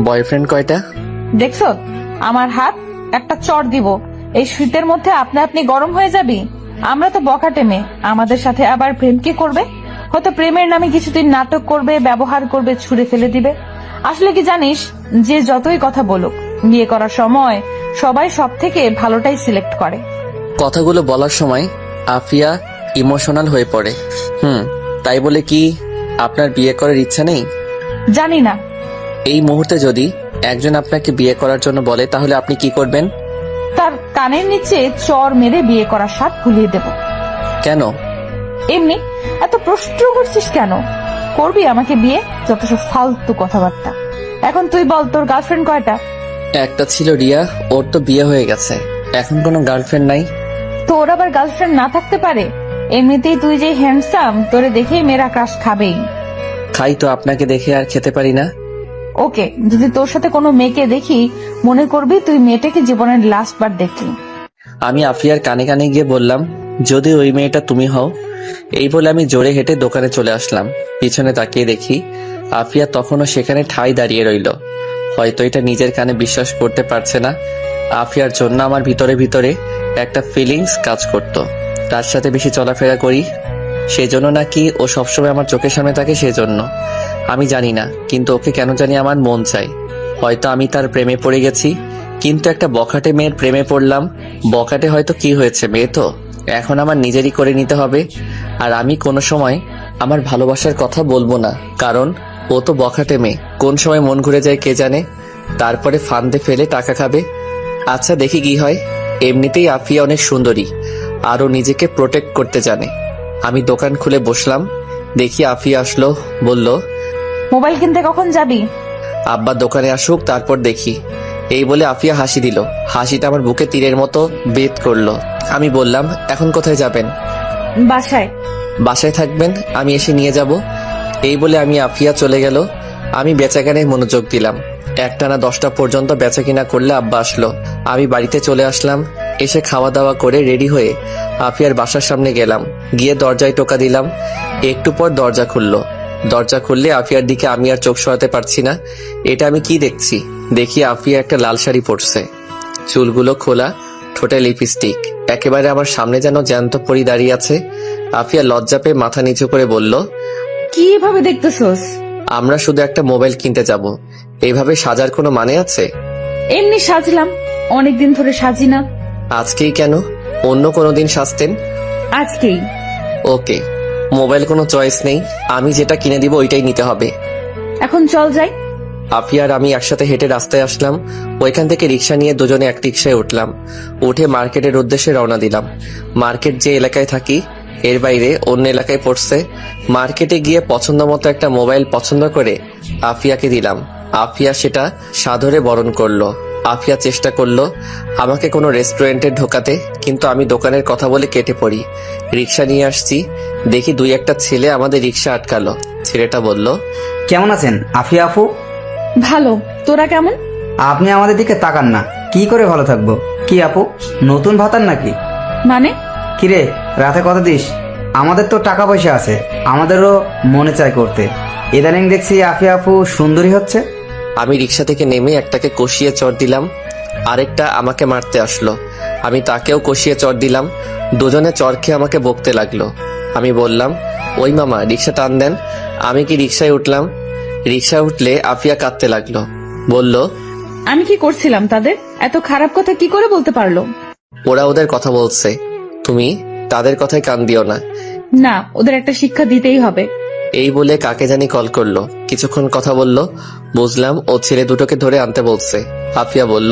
বয়ফ্রেন্ড কয়টা? দেখছো আমার হাত, একটা চড় দিব। এই শীতের মধ্যে আপনি আপনি গরম হয়ে যাবি। আমরা তো বখাটে মেয়ে, আমাদের সাথে আবার প্রেম কি করবে? হয়তো প্রেমের নামে কিছুদিন নাটক করবে, ব্যবহার করবে, ছুঁড়ে ফেলে দিবে। আসলে কি জানিস, যে যতই কথা বলুক, বিয়ে করার সময় সবাই সব থেকে ভালোটাই সিলেক্ট করে। কথাগুলো বলার সময় আফিয়া ইমোশনাল হয়ে পড়ে। তাই বলে কি আপনার বিয়ে করার ইচ্ছা নেই? জানি না। এই মুহূর্তে যদি একজন আপনাকে বিয়ে করার জন্য বলে, তাহলে আপনি কি করবেন? তার কানের নিচে চড় মেরে বিয়ে করার স্বাদ ভুলিয়ে দেব। কেন? এমনি। এত প্রশ্ন করছিস কেন? করবি আমাকে বিয়ে? যত সব ফালতু কথাবার্তা। এখন তুই বল, তোর গার্লফ্রেন্ড কয়টা? একটা ছিল রিয়া, ওর তো বিয়ে হয়ে গেছে, এখন কোনো গার্লফ্রেন্ড নাই। তোর আবার গার্লফ্রেন্ড না থাকতে পারে? এমনিতেই তুই যে হ্যান্ডসাম, তোরে দেখেই মেয়েরা ক্রাশ খাবেই। খাই তো, আপনাকে দেখে আর খেতে পারি না। ওকে, যদি তোর সাথে কোনো মেয়েকে দেখি, মনে করবি তুই মেয়েটাকে জীবনের লাস্ট বার দেখলি। আমি আফিয়ার কানে কানে গিয়ে বললাম, যদি ওই মেয়েটা তুমি হও। এই বলে আমি জোরে হেঁটে দোকানে চলে আসলাম। পিছনে তাকিয়ে দেখি আফিয়া তখনও সেখানে ঠাই দাঁড়িয়ে রইল। হয়তো এটা নিজের কানে বিশ্বাস করতে পারছে না। আফিয়ার জন্য আমার ভিতরে ভিতরে একটা ফিলিংস কাজ করত। তার সাথে বেশি চলাফেরা করি সেজন্য নাকি ও সবসময় আমার চোখের সামনে থাকে সেজন্য আমি জানি না, কিন্তু ওকে কেন জানি আমার মন চাই। হয়তো আমি তার প্রেমে পড়ে গেছি, কিন্তু একটা বখাটে মেয়ের প্রেমে পড়লাম। বখাটে হয়তো কি হয়েছে, মেয়ে তো, এখন আমার নিজেরই করে নিতে হবে। আর আমি কোনো সময় আমার ভালোবাসার কথা বলবো না, কারণ ও তো বখাটে মেয়ে। কোন সময় মন ঘুরে যায় কে জানে, তারপরে ফান্দে ফেলে টাকা খাবে। আচ্ছা দেখি কি হয়। এমনিতেই আফিয়া অনেক সুন্দরী, আরও নিজেকে প্রোটেক্ট করতে জানে। আমি দোকান খুলে বসলাম, দেখি আফিয়া আসলো, বলল, মোবাইল কিনতে কখন যাবি? আব্বা দোকানে আসুক তারপর দেখি। এই বলে আফিয়া হাসি দিল। হাসিটা আমার বুকে তীরের মতো বেদ করলো। আমি বললাম, এখন কোথায় যাবেন? বাসায়। বাসায় থাকবেন, আমি এসে নিয়ে যাব। এই বলে আমি আফিয়া চলে গেল। আমি বেচাকেনায় মনোযোগ দিলাম। একটানা 10টা পর্যন্ত বেচাকিনা করলে আব্বা আসলো। আমি বাড়িতে চলে আসলাম। এসে খাওয়া দাওয়া করে রেডি হয়ে আফিয়ার বাসার সামনে গেলাম। গিয়ে দরজায় টোকা দিলাম। একটু পর দরজা খুললো। দরজা খুললে আফিয়ার দিকে আমি আর চোখ সরাতে পারছি না। এটা আমি কি দেখছি? দেখি আফিয়া একটা লাল শাড়ি পরছে, চুলগুলো খোলা, ঠোঁটে লিপস্টিক, একেবারে আমার সামনে যেন জ্যান্ত পরি দাঁড়িয়ে আছে। আফিয়া লজ্জা পেয়ে মাথা নিচু করে বলল, কি এভাবে দেখতেছস? আমরা শুধু একটা মোবাইল কিনতে যাব, এইভাবে সাজার কোনো মানে আছে? এমনি সাজলাম, অনেকদিন ধরে সাজি না। আজকেই কেন? অন্য কোনো দিন সাজতেন। আজকেই। ওকে, মোবাইল কোনো চয়েস নেই, আমি যেটা কিনে দিব ওইটাই নিতে হবে। এখন চল যাই। আফিয়া আর আমি একসাথে হেঁটে রাস্তায় আসলাম। ওইখান থেকে রিক্সা নিয়ে দুজনে এক রিক্সায় উঠলাম। উঠে মার্কেটের উদ্দেশ্যে রওনা দিলাম। মার্কেট যে এলাকায় থাকি এর বাইরে অন্য এলাকায় পড়ছে। মার্কেটে গিয়ে পছন্দ মতো একটা মোবাইল পছন্দ করে আফিয়াকে দিলাম। আফিয়া সেটা সাদরে বরণ করলো। আফিয়া চেষ্টা করলো আমাকে কোনো রেস্টুরেন্টে ঢোকাতে, কিন্তু আমি দোকানের কথা বলে কেটে পড়ি। রিক্সা নিয়ে আসছি, দেখি দুই একটা ছেলে আমাদের রিক্সা আটকালো। ছেলেটা বলল, কেমন আছেন আফিয়া আপু? ভালো, তোরা কেমন? আপনি আমাদের দিকে তাকান না, কি করে ভালো থাকবো? কি আপু, নতুন ভাতার নাকি? মানে? কিরে, রাতে কথা দিস? আমাদের তো টাকা পয়সা আছে, আমাদেরও মনে চায় করতে। ইদানিং দেখছি আফিয়া আপু সুন্দরী হচ্ছে। আমি রিক্সা থেকে নেমে একটাকে কষিয়ে চড় দিলাম। আরেকটা আমাকে মারতে আসলো, আমি তাকেও কষিয়ে চড় দিলাম। দুজনে চড় খেয়ে আমাকে বকতে লাগলো। আমি বললাম, ওই মামা রিক্সা টান দেন। আমি কি রিক্সায় উঠলাম। রিক্সায় উঠলে আফিয়া কাঁদতে লাগলো। বলল, আমি কি করছিলাম তাদের? এত খারাপ কথা কি করে বলতে পারলো? ওরা ওদের কথা বলছে, তুমি তাদের কথায় কান দিও না। না, ওদের একটা শিক্ষা দিতেই হবে। এই বলে কাকে জানি কল করলো। কিছুক্ষণ কথা বললো, বুঝলাম ও ছেলে দুটোকে ধরে আনতে বলছে। আফিয়া বলল,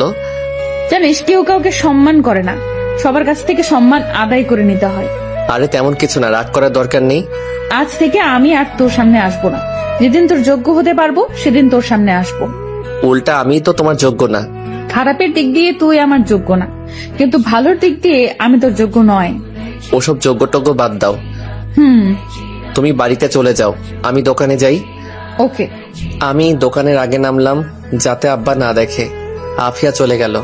জানিস, কেউ কাউকে সম্মান করে না, সবার কাছ থেকে সম্মান আদায় করে নিতে হয়। আরে তেমন কিছু না, রাগ করার দরকার নেই। আজ থেকে আমি আর তোর সামনে আসবো না। যেদিন তোর যোগ্য হতে পারবো সেদিন তোর সামনে আসবো। উল্টা আমি তো তোমার যোগ্য না। খারাপের দিক দিয়ে তুই আমার যোগ্য না, কিন্তু ভালোর দিক দিয়ে আমি তোর যোগ্য নয়। ওসব যোগ্যটজ্ঞ বাদ দাও। হুম, তুমি বাড়িতে চলে যাও, আমি দোকানে যাই। ওকে। আমি দোকানের আগে নামলাম যাতে আব্বা না দেখে। আফিয়া চলে গেল।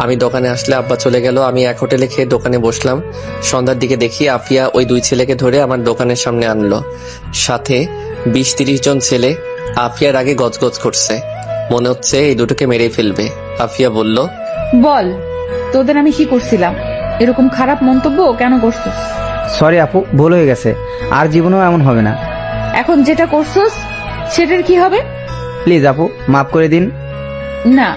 আমি দোকানে আসলে আব্বা চলে গেল। আমি এক হোটেলে খেয়ে দোকানে বসলাম। সন্ধ্যার দিকে দেখি আফিয়া ওই দুই ছেলেকে ধরে আমার দোকানের সামনে আনলো। সাথে 20-30 জন ছেলে। আফিয়ার আগে গজগজ করছে, মনে হচ্ছে এই দুটোকে মেরেই ফেলবে। আফিয়া বলল, বল, তোদের আমি কি করছিলাম? এরকম খারাপ মন্তব্য কেন করছিস? সরি আপু, ভুল হয়ে গেছে, আর জীবনেও এমন হবে না। এখন যেটা করছিস সেটার কি হবে? প্লিজ আপু, মাফ করে দিন। না,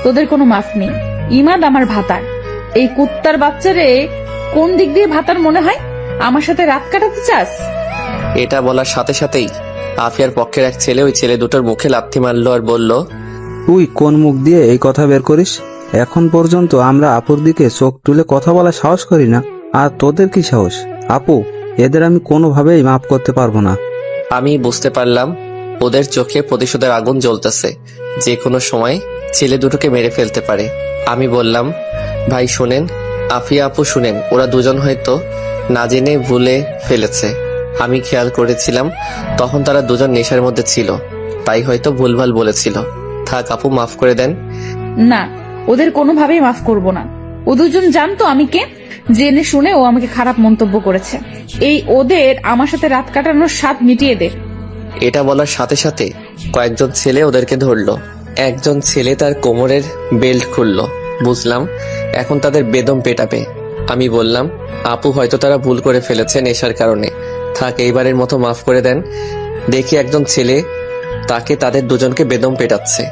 তোদের কোনো মাফ নেই। ইমাদ আমার ভাতার। এই কুত্তার বাচ্চারে কোন দিক দিয়ে ভাতার মনে হয়? আমার সাথে রাত কাটাতে চাস? এটা বলার সাথে সাথেই আফিয়ার পক্ষের এক ছেলে ওই ছেলে দুটোর মুখে লাথি মারলো আর বলল, তুই কোন মুখ দিয়ে এই কথা বের করিস? এখন পর্যন্ত আমরা আপুর দিকে চোখ তুলে কথা বলা সাহস করি না, আর তোদের কি সাহস? আপু, এদের আমি কোনোভাবেই মাফ করতে পারবো না। আমি বুঝতে পারলাম ওদের চোখে প্রতিশোধের আগুন জ্বলতেছে, যে কোনো সময় ছেলে দুটোকে মেরে ফেলতে পারে। আমি বললাম, ভাই শুনেন, আফিয়া আপু শুনেন, ওরা দুজন হয়তো না জেনে ভুলে ফেলেছে। আমি খেয়াল করেছিলাম তখন তারা দুজন নেশার মধ্যে ছিল, তাই হয়তো ভুলভাল বলেছিল। থাক আপু, মাফ করে দেন। না, ওদের কোনোভাবেই মাফ করব না। ও দুজন জানতো আমি কে, জেনে শুনে ও আমাকে খারাপ মন্তব্য করেছে। এই ওদের আমার সাথে রাত কাটানোর স্বাদ মিটিয়ে দে। এটা বলার সাথে সাথে কয়েকজন ছেলে ওদেরকে ধরলো। একজন ছেলে তার কোমরের বেল্ট খুললো। বুঝলাম এখন তাদের বেদম পেটাবে। আমি বললাম, আপু হয়তো তারা ভুল করে ফেলেছে নেশার কারণে, থাক এইবারের মতো মাফ করে দেন। দেখি একজন ছেলে তাকে তাদের দুজনকে বেদম পেটাচ্ছে।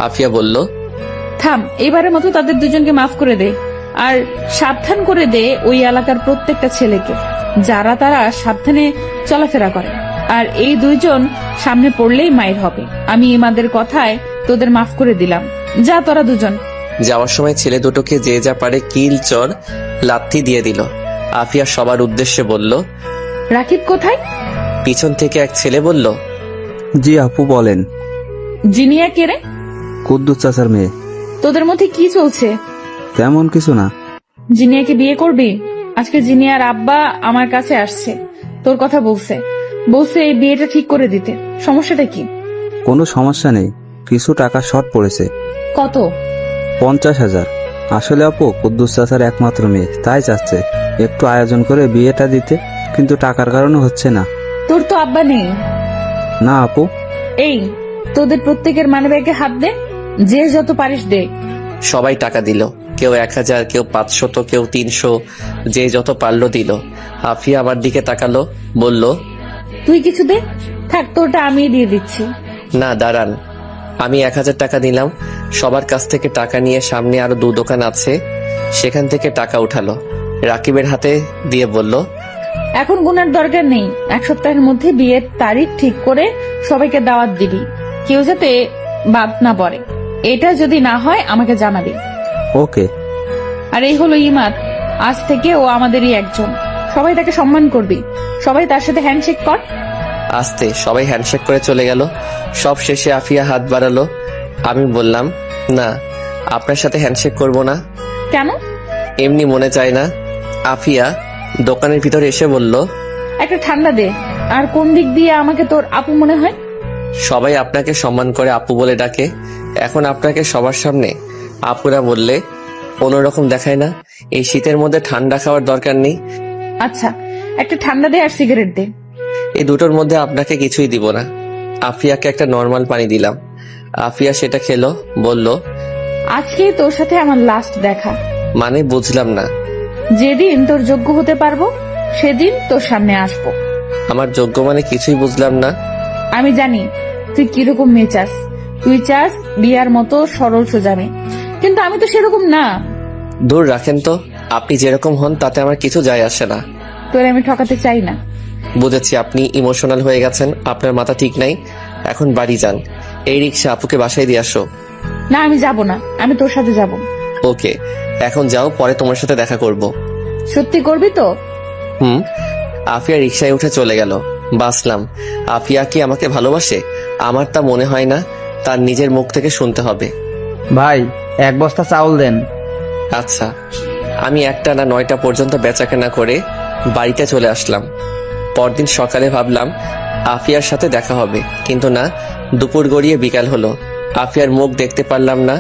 আফিয়া বলল, থাম, এবারের মতো তাদের দুজনকে মাফ করে দে, আর সাবধান করে দে ওই এলাকার প্রত্যেকটা ছেলেকে, যারা তারা সাবধানে চলাফেরা করে। আর এই দুইজন সামনে পড়লেই মায়ের হবে। আমি ইমাদের কথায় তোদের মাফ করে দিলাম। যা তোরা দুজন। যাওয়ার সময় ছেলে দুটোকে যে যা পারে কিল চর লাথি দিয়ে দিল। আফিয়া সবার উদ্দেশ্যে বলল, রাকিব কোথায়? পিছন থেকে এক ছেলে বলল, জি আপু বলেন। জিনিয়া কে রে? কুদ্দুস চাচার মেয়ে। তোদের মধ্যে কি চলছে? তেমন কিছু না। জিনিয়াকে বিয়ে করবি? আজকে জিনিয়ার আব্বা আমার কাছে আসছে, তোর কথা বলছে এই বিয়েটা ঠিক করে দিতে। সমস্যাটা কি? কোনো সমস্যা নেই, কিছু টাকা শর্ট পড়েছে। কত? 50,000। আসলে আপু কুদ্দুস চাচার একমাত্র মেয়ে, তাই চাচ্ছে একটু আয়োজন করে বিয়েটা দিতে, কিন্তু টাকার কারণে হচ্ছে না। তোর তো আব্বা নেই। না আপু, এই তোদের প্রত্যেকের মানিব্যাগে হাত দে, যে যত পারিস দে। সবাই টাকা দিল, কেউ 1000, কেউ 500, কেউ 300, যে যত পারলো দিল। আফিয়া আমার দিকে তাকালো, বলল, তুই কিছু দে। থাক, তোরটা আমি দিয়ে দিচ্ছি। না দাঁড়ান। আমি 1000 টাকা দিলাম। সবার কাছ থেকে টাকা নিয়ে সামনে আরো 2 দোকান আছে, সেখান থেকে টাকা উঠালো, রাকিবের হাতে দিয়ে বলল, এখন গুনার দরকার নেই, 1 সপ্তাহের মধ্যে বিয়ের তারিখ ঠিক করে সবাইকে দাওয়াত দিবি, কেউ যাতে বাদ না পড়ে। এটা যদি না হয় আমাকে জানাবি। ওকে। আর এই হলো ইমাদ, আজ থেকে ও আমাদেরই একজন। সবাই তাকে সম্মান করবি, সবাই তার সাথে হ্যান্ডশেক কর। আস্তে সবাই হ্যান্ডশেক করে চলে গেল। সব শেষে আফিয়া হাত বাড়ালো। আমি বললাম, না, আপনার সাথে হ্যান্ডশেক করব না। কেন? এমনি মনে চায় না। আফিয়া দোকানের ভিতরে এসে বলল, একটা ঠান্ডা দে। আর কোন দিক দিয়ে আমাকে তোর আপু মনে হয়? সবাই আপনাকে সম্মান করে আপু বলে ডাকে, এখন আপনাকে সবার সামনে আপুরা বললে অন্যরকম দেখায় না? এই শীতের মধ্যে ঠান্ডা খাওয়ার দরকার নেই। আচ্ছা, একটা ঠান্ডা দে আর সিগারেট দে। এই দুটোর মধ্যে আপনাকে কিছুই দিব না। আফিয়াকে একটা নর্মাল পানি দিলাম। আফিয়া সেটা খেলো, বলল, আজকে তোর সাথে আমার লাস্ট দেখা। মানে বুঝলাম না। যেদিন তোর যোগ্য হতে পারবো সেদিন তোর সামনে আসবো। আমার যোগ্য মানে কিছুই বুঝলাম না। আমি জানি তুই কিরকম মেয়ে চাস। তুই চাস বিয়ার মতো সরল সোজা মেয়ে, কিন্তু আমি তো সেরকম না। দূর রাখেন তো, আপনি যেরকম হন তাতে আমার কিছু যায় আসে না। তোর আমি ঠকাতে চাই না। বুঝেছি আপনি ইমোশনাল হয়ে গেছেন, আপনার মাথা ঠিক নাই। এখন বাড়ি যান, এই রিক্সা আপুকে বাসায় দিয়ে আসো। না, আমি যাব না, আমি তোর সাথে যাব। ওকে, এখন যাও, পরে তোমার সাথে দেখা করব। সত্যি করবি তো? আফিয়া রিক্সায় উঠে চলে গেল। বাসলাম, আফিয়া কি আমাকে ভালোবাসে? আমার তা মনে হয় না, তার নিজের মুখ থেকে শুনতে হবে। ভাই 1 বস্তা চাউল দেন। আচ্ছা। আমি 1টা না 9টা পর্যন্ত বেচাকেনা করে বাড়িতে চলে আসলাম। পরদিন সকালে ভাবলাম আফিয়ার সাথে দেখা হবে, কিন্তু না, দুপুর গড়িয়ে বিকাল হলো। আফিয়ার মুখ দেখতে পারলাম না।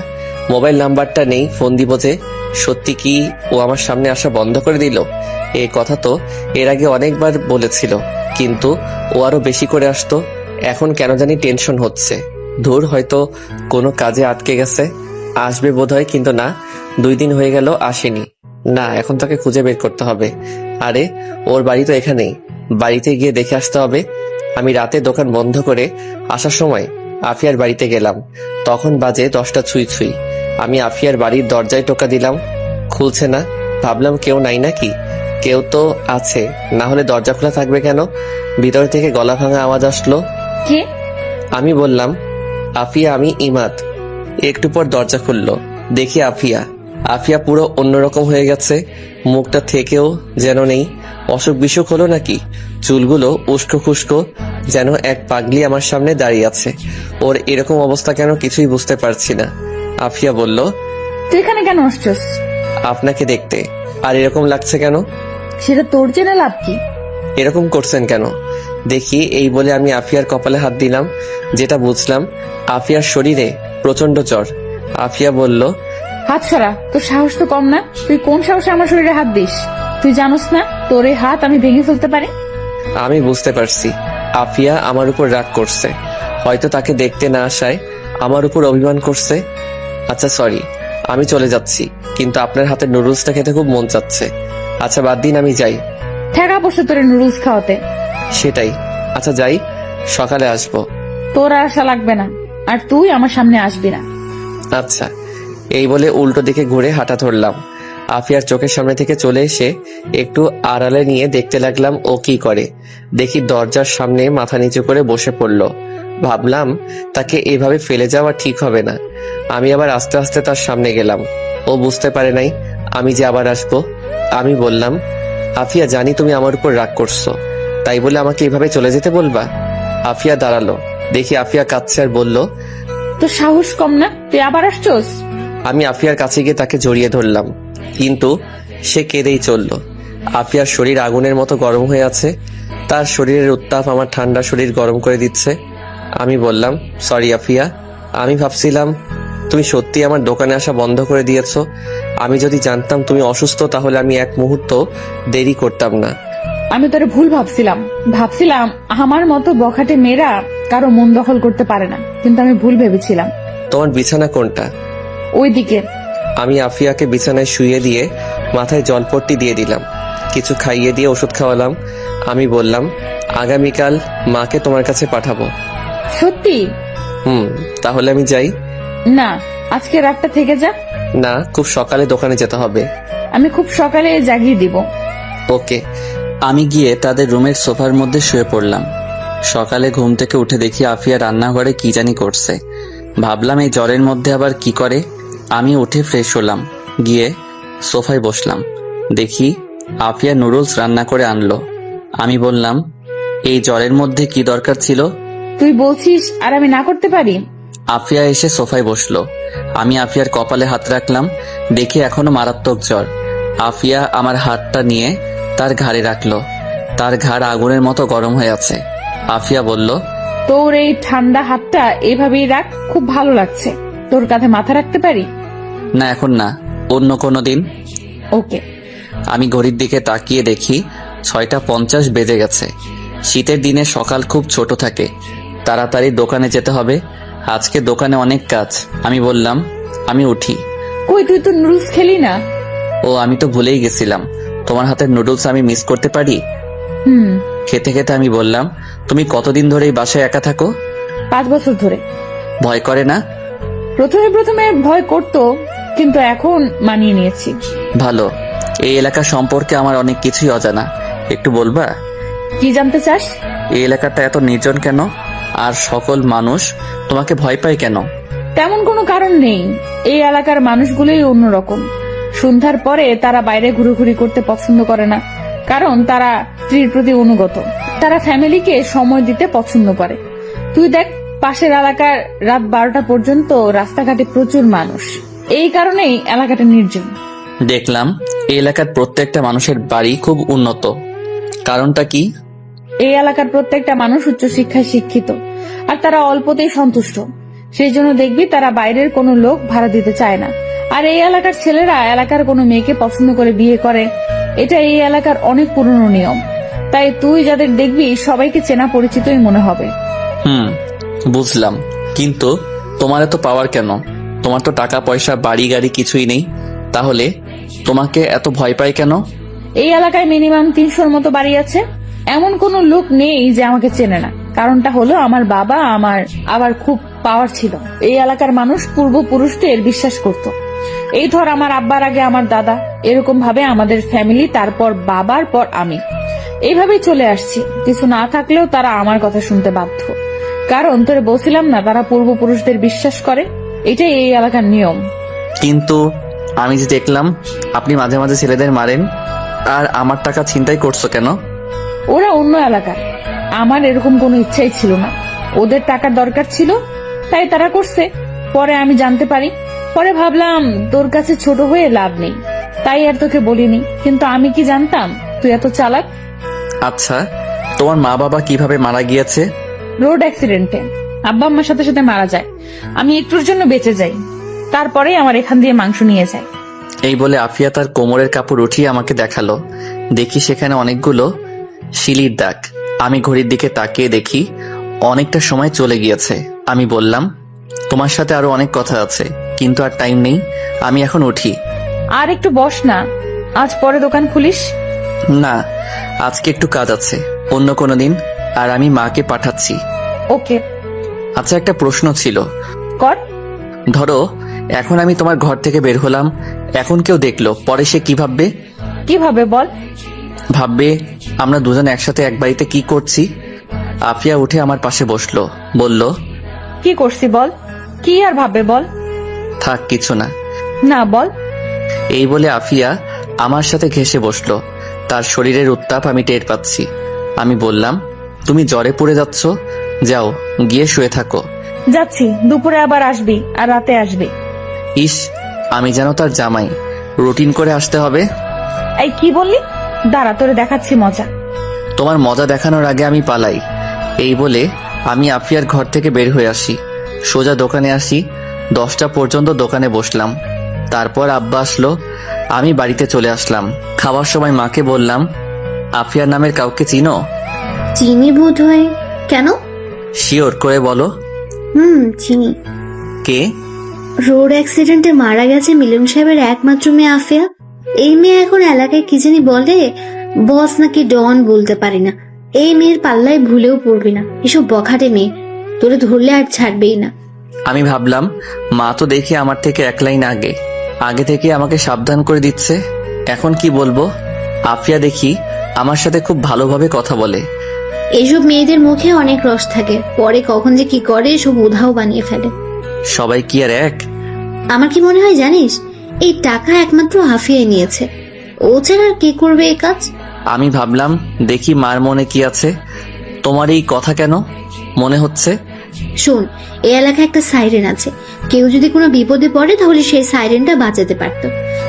মোবাইল নাম্বারটা নেই, ফোন দিব যে। সত্যি কি ও আমার সামনে আসা বন্ধ করে দিল? এই কথা তো এর আগে অনেকবার বলেছিল, কিন্তু ও আরো বেশি করে আসতো। এখন কেন জানি টেনশন হচ্ছে। ধুর, হয়তো কোনো কাজে আটকে গেছে, আসবে বোধহয়, কিন্তু না, 2 দিন হয়ে গেল আসেনি। না, এখন তাকে খুঁজে বের করতে হবে। আরে, ওর বাড়ি তো এখানেই, বাড়িতে গিয়ে দেখে আসতে হবে। আমি রাতে দোকান বন্ধ করে আসার সময় আফিয়ার বাড়িতে গেলাম। তখন বাজে 10টা ছুঁই ছুঁই। আমি আফিয়ার বাড়ির দরজায় টোকা দিলাম, খুলছে না। ভাবলাম কেউ নাই নাকি। কেউ তো আছে, না হলে দরজা খোলা থাকবে কেন? ভিতর থেকে গলা ভাঙা আওয়াজ আসলো। কে? আমি বললাম, আফিয়া, আমি ইমাদ। একটু পর দরজা খুললো, দেখি আফিয়া। আফিয়া পুরো অন্যরকম হয়ে গেছে, মুখটা থেকেও যেন নেই। অসুখ বিসুখ হলো নাকি? চুলগুলো উস্কো খুস্কো, যেন এক পাগলি আমার সামনে দাঁড়িয়ে আছে। ওর এরকম অবস্থা কেন কিছুই বুঝতে পারছি না। আফিয়া বলল, তুই এখানে কেন আসছস? আপনাকে দেখতে। আর এরকম লাগছে কেন? সেটা তোর জেনে লাভ কি? এরকম করছেন কেন? দেখি, এই বলে আমি আফিয়ার কপালে হাত দিলাম। যেটা বুঝলাম, আফিয়ার শরীরে প্রচন্ড জ্বর। আফিয়া বলল, হাত সরা, তোর সাহস তো কম না। তুই কোন সাহসে আমার শরীরে হাত দিস? তুই জানোস না তোর এই হাত আমি ভেঙে ফেলতে পারি? আমি বুঝতে পারছি আফিয়া আমার উপর রাগ করছে, হয়তো তাকে দেখতে না আসায় আমার উপর অভিমান করছে। আচ্ছা সরি, আমি চলে যাচ্ছি, কিন্তু আপনার হাতের নুডলসটা খেতে খুব মন চাচ্ছে। আচ্ছা বাদ দিন, আমি যাই। ঠেকা বসে তোর নুডলস খাওয়াতে। সেটাই। আচ্ছা যাই, সকালে আসবো। তোর আর আশা লাগবে না, আর তুই আমার সামনে আসবি না। আচ্ছা। এই বলে উল্টো দিকে ঘুরে হাঁটা ধরলাম। আফিয়ার চোখের সামনে থেকে চলে এসে একটু আড়ালে নিয়ে দেখতে লাগলাম ও কি করে। দেখি দরজার সামনে মাথা নিচু করে বসে পড়লো। ভাবলাম তাকে এভাবে ফেলে যাওয়া ঠিক হবে না। আমি আবার আস্তে আস্তে তার সামনে গেলাম। ও বুঝতে পারে নাই আমি যে আবার আসবো। আমি বললাম, আফিয়া, জানি তুমি আমার উপর রাগ করছো, তাই বলে আমাকে এভাবে চলে যেতে বলবা? আফিয়া দাঁড়ালো, দেখি আফিয়া কাঁদছে আর বলল, তোর সাহস কম না, তুই আবার আসছস? আমি আফিয়ার কাছে গিয়ে তাকে জড়িয়ে ধরলাম, কিন্তু সে কেঁদেই চলল। আফিয়ার শরীর আগুনের মতো গরম হয়ে আছে, তার শরীরের উত্তাপ আমার ঠান্ডা শরীর গরম করে দিচ্ছে। আমি বললাম, সরি আফিয়া, আমি ভাবছিলাম তুমি সত্যি আমার দোকানে আসা বন্ধ করে দিয়েছো। আমি যদি জানতাম তুমি অসুস্থ তাহলে আমি এক মুহূর্ত দেরি করতাম না। আমি তোরে ভুল ভাবছিলাম আমার মতো বখাটে মেয়েরা কারো মন দখল করতে পারে না, কিন্তু আমি ভুল ভেবেছিলাম। তোমার বিছানা কোনটা? ওইদিকে। আমি আফিয়াকে বিছানায় শুইয়ে দিয়ে মাথায় জলপট্টি দিয়ে দিলাম, কিছু খাইয়ে দিয়ে ওষুধ খাওয়ালাম। আমি বললাম আগামীকাল মাকে তোমার কাছে পাঠাবো। সত্যি? তাহলে আমি যাই? না, আজকে রাতটা থেকে যা। না, খুব সকালে দোকানে যেতে হবে। আমি খুব সকালে জাগিয়ে দিব। ওকে। আমি গিয়ে তাদের রুমের সোফার মধ্যে শুয়ে পড়লাম। সকালে ঘুম থেকে উঠে দেখি আফিয়া রান্নাঘরে কি জানি করছে। ভাবলাম এই জ্বরের মধ্যে আবার কি করে। আমি উঠে ফ্রেশ হলাম, গিয়ে সোফায় বসলাম। দেখি আফিয়া নুডলস রান্না করে আনলো। আমি বললাম, এই জ্বরের মধ্যে কি দরকার ছিল? তুই বলছিস আর আমি না করতে পারি? আফিয়া এসে সোফায় বসলো। আমি আফিয়ার কপালে হাত রাখলাম, দেখি এখনো মারাত্মক জ্বর। আফিয়া আমার হাতটা নিয়ে তার ঘাড়ে রাখলো। তার ঘাড় আগুনের মতো গরম হয়ে আছে। আফিয়া বলল, তোর এই ঠান্ডা হাতটা এভাবেই রাখ, খুব ভালো লাগছে। তোর কাঁধে মাথা রাখতে পারি? না, এখন না, অন্য কোনো দিন। ওকে। আমি ঘড়ির দিকে তাকিয়ে দেখি 6:50 বেজে গেছে। শীতের দিনে সকাল খুব ছোট থাকে, তাড়াতাড়ি দোকানে যেতে হবে। আজকে দোকানে অনেক কাজ। আমি বললাম, আমি উঠি। কই, তুই তো নুডলস খেলি না? ও, আমি তো ভুলেই গেছিলাম, তোমার হাতের নুডলস আমি মিস করতে পারি? খেতে খেতে আমি বললাম, তুমি কতদিন ধরে এই বাসায় একা থাকো? 5 বছর ধরে। ভয় করে না? প্রথমে ভয় করতো, কিন্তু এখন মানিয়ে নিয়েছি। ভালো। এই এলাকা সম্পর্কে আমার অনেক কিছুই অজানা, একটু বলবা? কি জানতে চাস? এই এলাকাটা এত নির্জন কেন? আর সকল মানুষ তোমাকে ভয় পায় কেন? তেমন কোনো কারণ নেই। এই এলাকার মানুষগুলোই অন্যরকম। সন্ধ্যার পরে তারা বাইরে ঘুরোঘুরি করতে পছন্দ করে না, কারণ তারা স্ত্রীর প্রতি অনুগত। তারা ফ্যামিলিকে সময় দিতে পছন্দ করে। তুই দেখ, পাশের এলাকার রাত 12টা পর্যন্ত রাস্তাঘাটে প্রচুর মানুষ। এই কারণেই এলাকাটা নির্জন। দেখলাম এই এলাকার প্রত্যেকটা মানুষের বাড়ি খুব উন্নত। কারণটা কি? এই এলাকার প্রত্যেকটা মানুষ উচ্চশিক্ষায় শিক্ষিত, আর তারা অল্পতেই সন্তুষ্ট। সেই জন্য দেখবি তারা বাইরের কোনো লোক ভাড়া দিতে চায় না। আর এই এলাকার ছেলেরা এলাকার কোনো মেয়েকে পছন্দ করে বিয়ে করে। এটা এই এলাকার অনেক পুরনো নিয়ম। তাই তুই যাদের দেখবি সবাইকে চেনা পরিচিতই মনে হবে। বুঝলাম, কিন্তু তোমার এত পাওয়ার কেন? তোমার তো টাকা পয়সা বাড়ি গাড়ি কিছুই নেই, তাহলে তোমাকে এত ভয় পায় কেন? এই এলাকায় মিনিমাম 300-র মতো বাড়ি আছে। এমন কোনো লোক নেই যে আমাকে চেনে না। কারণটা হলো আমার বাবা আমার আবার খুব পাওয়ার ছিল। এই এলাকার মানুষ পূর্বপুরুষদের বিশ্বাস করত। এই ধর, আমার আব্বার আগে আমার দাদা, এরকম ভাবে আমাদের ফ্যামিলি, তারপর বাবার পর আমি, এইভাবেই চলে আসছি। কিছু না থাকলেও তারা আমার কথা শুনতে বাধ্য। কারণ তোরে বলছিলাম না, তারা পূর্বপুরুষদের বিশ্বাস করে। এটাই এই এলাকার নিয়ম। কিন্তু আমি যে দেখলাম আপনি মাঝে মাঝে ছেলেদের মারেন, আর আমার টাকা ছিনতাই করছো কেন? ওরা অন্য এলাকার, আমার এরকম কোনো ইচ্ছাই ছিল না। ওদের টাকার দরকার ছিল, তাই তারা করছে। পরে আমি জানতে পারি। পরে ভাবলাম তোর কাছে ছোট হয়ে লাভ নেই, তাই আর তোকে বলিনি। কিন্তু আমি কি জানতাম তুই এত চালাক। আচ্ছা, তোমার মা বাবা কিভাবে মারা গিয়েছে? রোড অ্যাক্সিডেন্টে। আব্বা আম্মার সাথে সাথে মারা যায়, আমি একটুর জন্য বেঁচে যাই। তারপরে আমার এখান দিয়ে মাংস নিয়ে যায়। এই বলে আফিয়া তার কোমরের কাপড় উঠিয়ে আমাকে দেখালো। দেখি সেখানে অনেকগুলো শিলির দাগ। আমি ঘড়ির দিকে তাকিয়ে দেখি অনেকটা সময় চলে গিয়েছে। আমি বললাম, তোমার সাথে আরো অনেক কথা আছে, কিন্তু আর টাইম নেই, আমি এখন উঠি। আর একটু বস না, আজ পরে দোকান খুলিস? না, আজকে একটু কাজ আছে, অন্য কোনো দিন। আর আমি মাকে পাঠাচ্ছি। ওকে। আচ্ছা, একটা প্রশ্ন ছিল। কর। ধরো এখন আমি তোমার ঘর থেকে বের হলাম, এখন কেউ দেখলো, পরে সে কি ভাববে? কিভাবে বল? ভাববে আমরা দুজন একসাথে এক বাড়িতে কি করছি। আফিয়া উঠে আমার পাশে বসলো, বলল, কি করছি বল? কি আর ভাববে বল? থাক, কিছু না। না, বল। এই বলে আফিয়া আমার সাথে ঘেঁষে বসলো। তার শরীরের উত্তাপ আমি টের পাচ্ছি। আমি বললাম, তুমি জ্বরে পড়ে যাচ্ছ, যাও গিয়ে শুয়ে থাকো। যাচ্ছি, দুপুরে আবার আসবি আর রাতে আসবি। ইস, আমি যেন তার জামাই, রুটিন করে আসতে হবে। এই কি বললি? দাঁড়া, তোরে দেখাচ্ছি মজা। তোমার মজা দেখানোর আগে আমি পালাই। এই বলে আমি আফিয়ার ঘর থেকে বের হয়ে আসি, সোজা দোকানে আসি। 10টা পর্যন্ত দোকানে বসলাম। তারপর আব্বা আসলো, আমি বাড়িতে চলে আসলাম। খাওয়ার সময় মাকে বললাম, আফিয়া নামের কাউকে চিনো? চিনি বোধ হয়। কেন? শিওর করে বলো। চিনি। কে? রোড অ্যাক্সিডেন্টে মারা গেছে মিলন সাহেবের একমাত্র মেয়ে আফিয়া। এই মেয়ে এখন এলাকায় কি জানি বলে, বস নাকি ডন বলতে পারি না। এই মেয়ের পাল্লায় ভুলেও পড়বি না, এসব বখাটে মেয়ে, তোরে ধরলে আর ছাড়বেই না। আমি ভাবলাম মা তো দেখি আমার থেকে এক লাইন আগে থেকে আমাকে সাবধান করে দিচ্ছে। এখন কি বলবো? আফিয়া দেখি আমার সাথে খুব ভালোভাবে কথা বলে। এইসব মেয়েদের মুখে অনেক রস থাকে, পরে কখন যে কি করে সব উধাও বানিয়ে ফেলে। সবাই কি আর এক? আমার কি মনে হয় জানিস, এই টাকা একমাত্র আফিয়াই নিয়েছে, ও ছাড়া আর কে করবে এই কাজ? আমি ভাবলাম দেখি মার মনে কি আছে। তোমার এই কথা কেন মনে হচ্ছে? শোন, এই এলাকায় একটা সাইরেন আছে, কেউ যদি কোনো বিপদে পড়ে তাহলে সেই সাইরেনটা বাজাতে পারতো,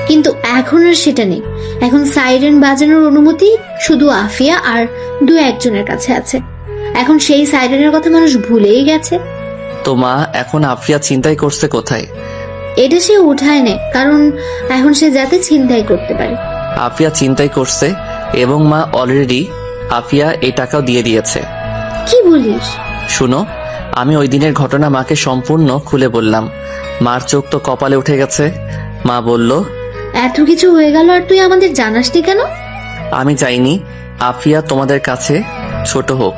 কিন্তু এখন আর সেটা নেই। এখন সাইরেন বাজানোর অনুমতি শুধু আফিয়া আর 2-1 জনের কাছে আছে। এখন সেই সাইরেনের কথা মানুষ ভুলেই গেছে। তো মা এখন আফিয়া চিন্তাই করছে কোথায়? এটা সে উঠায় নেয়, কারণ এখন সে যাতে ছিনতাই করতে পারে। আফিয়া চিন্তাই করছে এবং মা অলরেডি আফিয়া এই টাকাও দিয়ে দিয়েছে। কি বলিস? শুনো, আমি ওই দিনের ঘটনা মাকে সম্পূর্ণ খুলে বললাম। মার চোখ তো কপালে উঠে গেছে। মা বলল, এত কিছু হয়ে গেল আর তুই আমাদের জানাসনি কেন? আমি চাইনি আফিয়া তোমাদের কাছে ছোট হোক।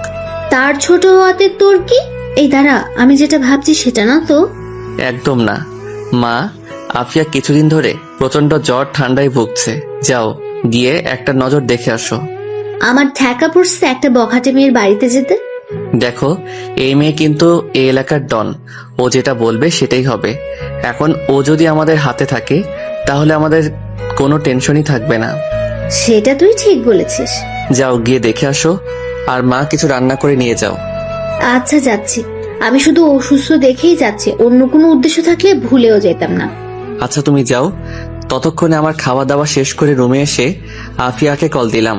তার ছোট হওয়াতে তোর কি? এই দাঁড়া, আমি যেটা ভাবছি সেটা না তো। একদম না মা, আফিয়া কিছুদিন ধরে প্রচন্ড জ্বর ঠান্ডায় ভুগছে। যাও গিয়ে একটা নজর দেখে আসো। আমার ঠেকা পড়ছে একটা বখাটে মেয়ের বাড়িতে যেতে। দেখো, এই মেয়ে কিন্তু এই এলাকার ডন, ও যেটা বলবে সেটাই হবে। এখন ও যদি আমাদের হাতে থাকে তাহলে আমাদের কোনো টেনশনই থাকবে না। সেটা তুই ঠিক বলেছিস। যাও গিয়ে দেখে আসো, আর মা কিছু রান্না করে নিয়ে যাও। আচ্ছা, যাচ্ছি। আমি শুধু অসুস্থ দেখেই যাচ্ছি, অন্য কোনো উদ্দেশ্য থাকলে ভুলেও যেতাম না। আচ্ছা তুমি যাও। ততক্ষণে আমার খাওয়া দাওয়া শেষ করে রুমে এসে আফিয়াকে কল দিলাম।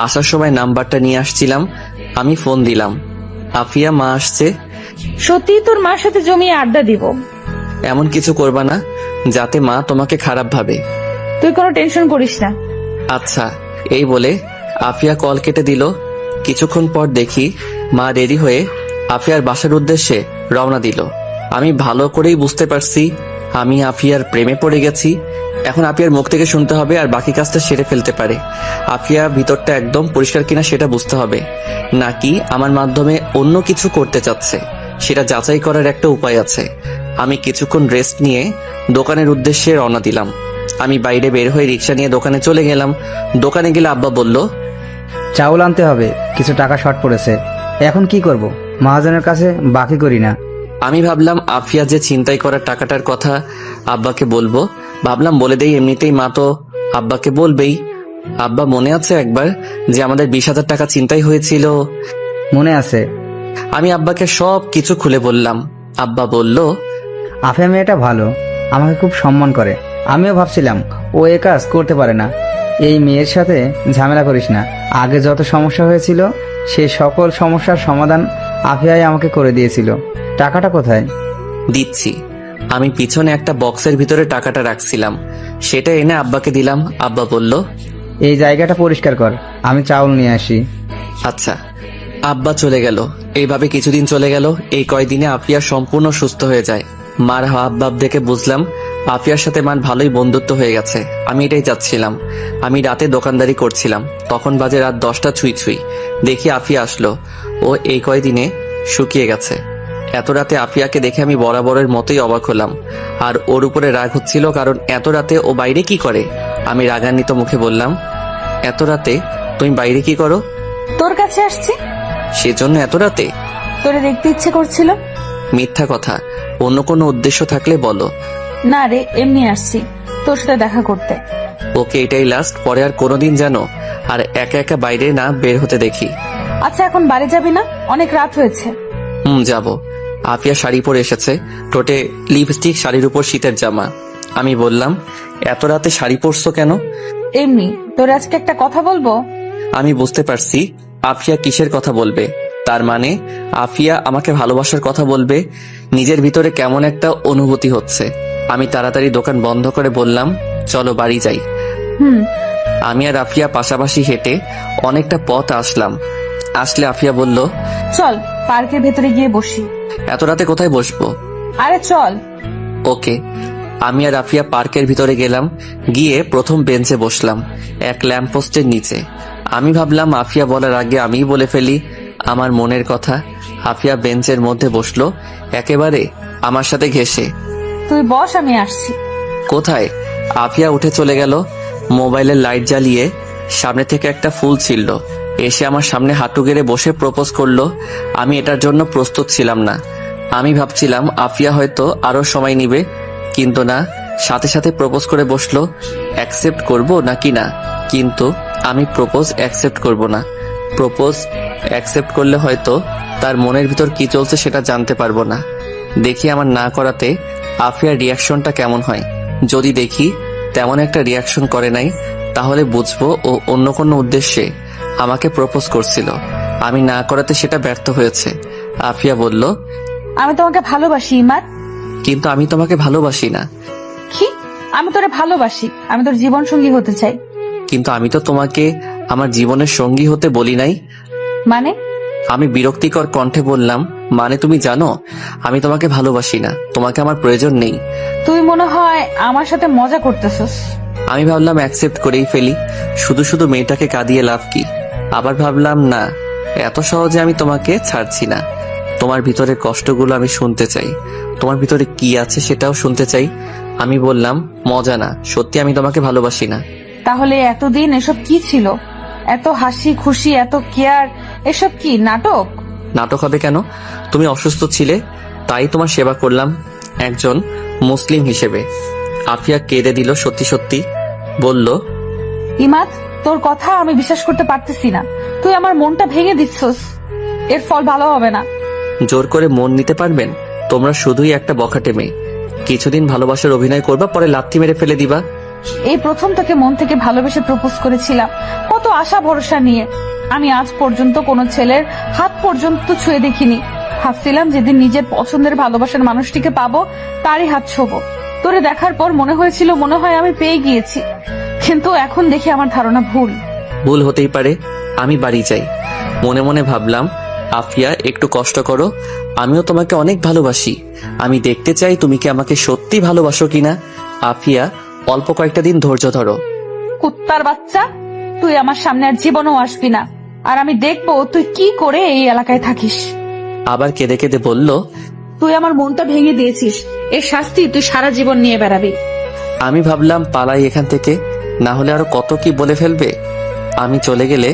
আসার সময় নাম্বারটা নিয়ে আসছিলাম, আমি ফোন দিলাম। আফিয়া, মা আসছে। সত্যি তোর মার সাথে জমিয়ে আড্ডা দিব। এমন কিছু করবা না যাতে মা তোমাকে খারাপ ভাবে। তুই কোনো টেনশন করিস না। আচ্ছা, এই বলে আফিয়া কল কেটে দিল। কিছুক্ষণ পর দেখি মা রেডি হয়ে আফিয়ার বাসার উদ্দেশ্যে রওনা দিল। আমি ভালো করেই বুঝতে পারছি আমি আফিয়ার প্রেমে পড়ে গেছি। এখন আফিয়ার মুখ থেকে শুনতে হবে আর বাকি কাজটা সেরে ফেলতে পারে। আফিয়া ভিতরটা একদম পরিষ্কার কিনা সেটা বুঝতে হবে, নাকি আমার মাধ্যমে অন্য কিছু করতে চাচ্ছে সেটা যাচাই করার একটা উপায় আছে। আমি কিছুক্ষণ রেস্ট নিয়ে দোকানের উদ্দেশ্যে রওনা দিলাম। আমি বাইরে বের হয়ে রিক্সা নিয়ে দোকানে চলে গেলাম। দোকানে গেলে আব্বা বলল, চাউল আনতে হবে, কিছু টাকা শর্ট পড়েছে। এখন কি করব? মহাজনের কাছে বাকি করি না। আমি ভাবলাম আফিয়া যে ছিনতাই করার টাকাটার কথা আব্বাকে বলবো, ভাবলাম বলে দেই, এমনিতেই মা তো আব্বাকে বলবেই। আব্বা মনে আছে একবার যে আমাদের 20,000 টাকা ছিনতাই হয়েছিল? মনে আছে। আমি আব্বাকে সব কিছু খুলে বললাম। আব্বা বলল, আফিয়া মেয়েটা ভালো, আমাকে খুব সম্মান করে। আমিও ভাবছিলাম ও এ কাজ করতে পারে না। এই মেয়ের সাথে ঝামেলা করিস না। আগে যত সমস্যা হয়েছিল সেই সকল সমস্যার সমাধান আফিয়াই আমাকে করে দিয়েছিল। টাকাটা কোথায়? দিচ্ছি। আমি পিছনে একটা বক্সের ভিতরে টাকাটা রাখছিলাম, সেটা এনে আব্বাকে দিলাম। আব্বা বলল, এই জায়গাটা পরিষ্কার কর, আমি চাউল নিয়ে আসি। আচ্ছা। আব্বা চলে গেল। এইভাবে কিছুদিন চলে গেল। এই কয়দিনে আফিয়া সম্পূর্ণ সুস্থ হয়ে যায়। মার হাব ভাব দেখে বুঝলাম আফিয়ার সাথে মার ভালোই বন্ধুত্ব হয়ে গেছে। আমি এটাই চাচ্ছিলাম। আমি রাতে দোকানদারি করছিলাম, তখন বাজে রাত 10টা ছুঁই ছুঁই। দেখি আফিয়া আসলো। ও এই কয়দিনে শুকিয়ে গেছে। এত রাতে আফিয়াকে দেখে আমি বরাবরের মতোই অবাক হলাম। আর ওর উপরে রাগ হচ্ছিল, কারণ এত রাতে ও বাইরে কি করে। আমি রাগান্বিত মুখে বললাম, এত রাতে তুমি বাইরে কি করো? তোর কাছে আসছি। সেজন্য এত রাতে? তোরে দেখতে ইচ্ছে করছিল। মিথ্যা কথা, অন্য কোনো উদ্দেশ্য থাকলে বলো। না রে, এমনি আসছি তোর সাথে দেখা করতে। ওকে, এটাই লাস্ট। পরে আর কোনোদিন যেন আর একা একা বাইরে না বের হতে দেখি। আচ্ছা, এখন বাড়ি যাবি না? অনেক রাত হয়েছে। যাব। আফিয়া শাড়ি পরে এসেছে, ঠোঁটে লিপস্টিক, শাড়ির উপর শীতের জামা। আমি বললাম, এত রাতে শাড়ি পরছো কেন? এমনি। তোর আজকে একটা কথা বলবো। আমি বুঝতে পারছি আফিয়া কিসের কথা বলবে। তার মানে আফিয়া আমাকে ভালোবাসার কথা বলবে। নিজের ভিতরে কেমন একটা অনুভূতি হচ্ছে। আমি তাড়াতাড়ি দোকান বন্ধ করে বললাম, চলো বাড়ি যাই। আমি আর আফিয়া পাশাপাশি হেঁটে অনেকটা পথ আসলে আফিয়া বলল, চল পার্কের ভেতরে গিয়ে বসি। এত রাতে কোথায় বসবো? আরে চল। ওকে। আমি আর আফিয়া পার্কের ভিতরে গেলাম, গিয়ে প্রথম বেঞ্চে বসলাম, এক ল্যাম্পপোস্টের নিচে। আমি ভাবলাম আফিয়া বলার আগে আমিই বলে ফেলি আমার মনের কথা। আফিয়া বেঞ্চের মধ্যে বসলো, একেবারে আমার সাথে ঘেঁষে। তুই বস, আমি আসছি। কোথায়? আফিয়া উঠে চলে গেল। মোবাইলের লাইট জ্বালিয়ে সামনে থেকে একটা ফুল ছিলল, এসে আমার সামনে হাঁটু গেড়ে বসে প্রপোজ করলো। আমি এটার জন্য প্রস্তুত ছিলাম না। আমি ভাবছিলাম আফিয়া হয়তো আরো সময় নিবে, কিন্তু না, সাথে সাথে প্রপোজ করে বসলো। অ্যাকসেপ্ট করব নাকি না? কিন্তু আমি প্রপোজ অ্যাকসেপ্ট করব না। প্রপোজ অ্যাকসেপ্ট করলে হয়তো তার মনের ভিতর কি চলছে সেটা জানতে পারবো না। দেখি আমার না করাতে আফিয়ার রিয়াকশনটা কেমন হয়। যদি দেখি তেমন একটা রিয়াকশন করে নাই, তাহলে বুঝবো ও অন্য কোনো উদ্দেশ্যে আমাকে প্রপোজ করছিল। আমি না করাতে সেটা ব্যর্থ হয়েছে। আফিয়া বলল, আমি তোমাকে ভালোবাসি ইমাদ। কিন্তু আমি তোমাকে ভালোবাসি না। কি? আমি তোরে ভালোবাসি, আমি তোর জীবন সঙ্গী হতে চাই। কিন্তু আমি তো তোমাকে আমার জীবনের সঙ্গী হতে বলি নাই। মানে? আমি বিরক্তিকর কণ্ঠে বললাম, মানে তুমি জানো আমি তোমাকে ভালোবাসি না, তোমাকে আমার প্রয়োজন নেই। তুই মনে হয় আমার সাথে মজা করতেছস। আমি ভাবলাম অ্যাকসেপ্ট করেই ফেলি, শুধু শুধু মেয়েটাকে কাঁদিয়ে লাভ কি। আবার ভাবলাম না, এত সহজে আমি তোমাকে ছাড়ছি না। তোমার ভিতরের কষ্টগুলো আমি শুনতে চাই, তোমার ভিতরে কি আছে সেটাও শুনতে চাই। আমি বললাম, মজা না, সত্যি আমি তোমাকে ভালোবাসি না। তাহলে এতদিন এসব কি ছিল? এত হাসি খুশি, এত কেয়ার, এসব কি নাটক? নাটক হবে কেন? তুমি অসুস্থ ছিলে, তাই তোমার সেবা করলাম একজন মুসলিম হিসেবে। আফিয়া কেঁদে দিল সত্যি সত্যি, বলল, ইমাদ, তোর কথা আমি বিশ্বাস করতে পারতেছি না। তুই আমার মনটা ভেঙে দিচ্ছস, এর ফল ভালো হবে না। জোর করে মন নিতে পারবেন? তোমরা শুধুই একটা বখাটে মেয়ে। কিছুদিন ভালোবাসার অভিনয় করবা, পরে লাথি মেরে ফেলে দিবা। এই প্রথম থেকে মন থেকে ভালোবেসে প্রপোজ করেছিলাম, কত আশা ভরসা নিয়ে। আমি আজ পর্যন্ত কোনো ছেলের হাত পর্যন্ত ছুঁয়ে দেখিনি। ভাবছিলাম যেদিন নিজের পছন্দের ভালোবাসার মানুষটিকে পাবো, তারই হাত ছোবো। তোরে দেখার পর মনে হয়েছিল মনে হয় আমি পেয়ে গিয়েছি, কিন্তু এখন দেখি আমার ধারণা ভুল। ভুল হতেই পারে। আমি বাড়ি যাই। মনে মনে ভাবলাম, আফিয়া একটু কষ্ট করো, আমিও তোমাকে অনেক ভালোবাসি। আমি দেখতে চাই তুমি কি আমাকে সত্যি ভালোবাসো কিনা। আফিয়া, অল্প কয়েকটা দিন ধৈর্য ধরো। কুত্তার বাচ্চা, তুই আমার সামনে আর জীবনেও আসবি না, আর আমি দেখবো তুই কি করে এই এলাকায় থাকিস। আবার কেঁদে কেঁদে বলল, তুই আমার মনটা ভেঙে দিয়েছিস, এর শাস্তি তুই সারা জীবন নিয়ে বেড়াবি। আমি ভাবলাম পালাই এখান থেকে, না হলে আরো কত কি বলে ফেলবে। আমি চলে গেলে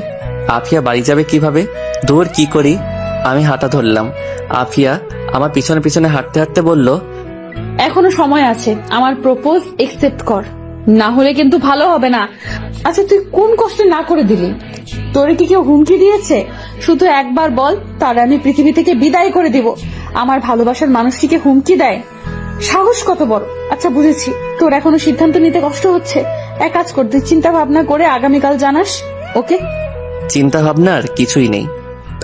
আফিয়া বাড়ি যাবে কিভাবে? দূর কি করি? আমি হাঁটা ধরলাম। আফিয়া আমার পিছনে পিছনে হাঁটতে হাঁটতে বলল, এখনো সময় আছে, আমার প্রপোজ একসেপ্ট কর, না হলে কিন্তু ভালো হবে না। আচ্ছা তুই কোন কষ্টে না করে দিলি? তোরে কি কেউ হুমকি দিয়েছে? শুধু একবার বল, তার আমি পৃথিবী থেকে বিদায় করে দিব। আমার ভালোবাসার মানুষটিকে হুমকি দেয়, সাহস কত বড়! আচ্ছা বুঝেছি, তোর এখনো সিদ্ধান্ত নিতে কষ্ট হচ্ছে। এক কাজ কর, তুই চিন্তা ভাবনা করে আগামীকাল জানাস, ওকে? চিন্তা ভাবনার কিছুই নেই,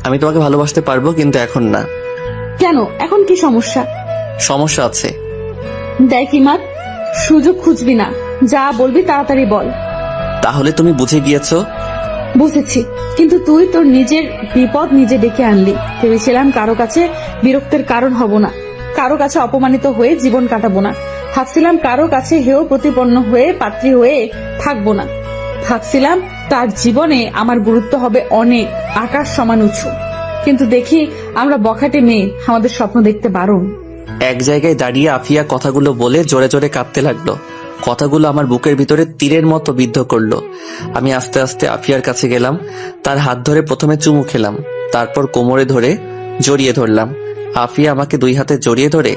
আমি তোমাকে ভালোবাসতে পারবো, কিন্তু এখন না। কেন? এখন কি সমস্যা? সমস্যা আছে। দেখ ইমাদ, সুযোগ খুঁজবি না, যা বলবি তাড়াতাড়ি বল। তাহলে তুমি বুঝে গিয়েছো? বুঝেছি, কিন্তু তুই তোর নিজের বিপদ নিজে ডেকে আনলি। ভেবেছিলাম কারো কাছে বিরক্তের কারণ হব না, কারো কাছে অপমানিত হয়ে জীবন কাটাবো না। ভাবছিলাম কারো কাছে হেয় প্রতিপন্ন হয়ে পাত্রী হয়ে থাকবো না। ভাবছিলাম তার জীবনে আমার গুরুত্ব হবে অনেক, আকাশ সমান উঁচু। কিন্তু দেখি আমরা বখাটে মেয়ে, আমাদের স্বপ্ন দেখতে বারণ। এক জায়গায় দাঁড়িয়ে আফিয়া কথাগুলো বলে জোরে জোরে কাঁদতে লাগলো। কথাগুলো আমার বুকের ভিতরে তীরের মতো বিদ্ধ করলো। আমি আস্তে আস্তে আফিয়ার কাছে গেলাম, তার হাত ধরে প্রথমে চুমু খেলাম, তারপর কোমরে ধরে জড়িয়ে ধরলাম। আফিয়া আমাকে দুই হাতে জড়িয়ে ধরে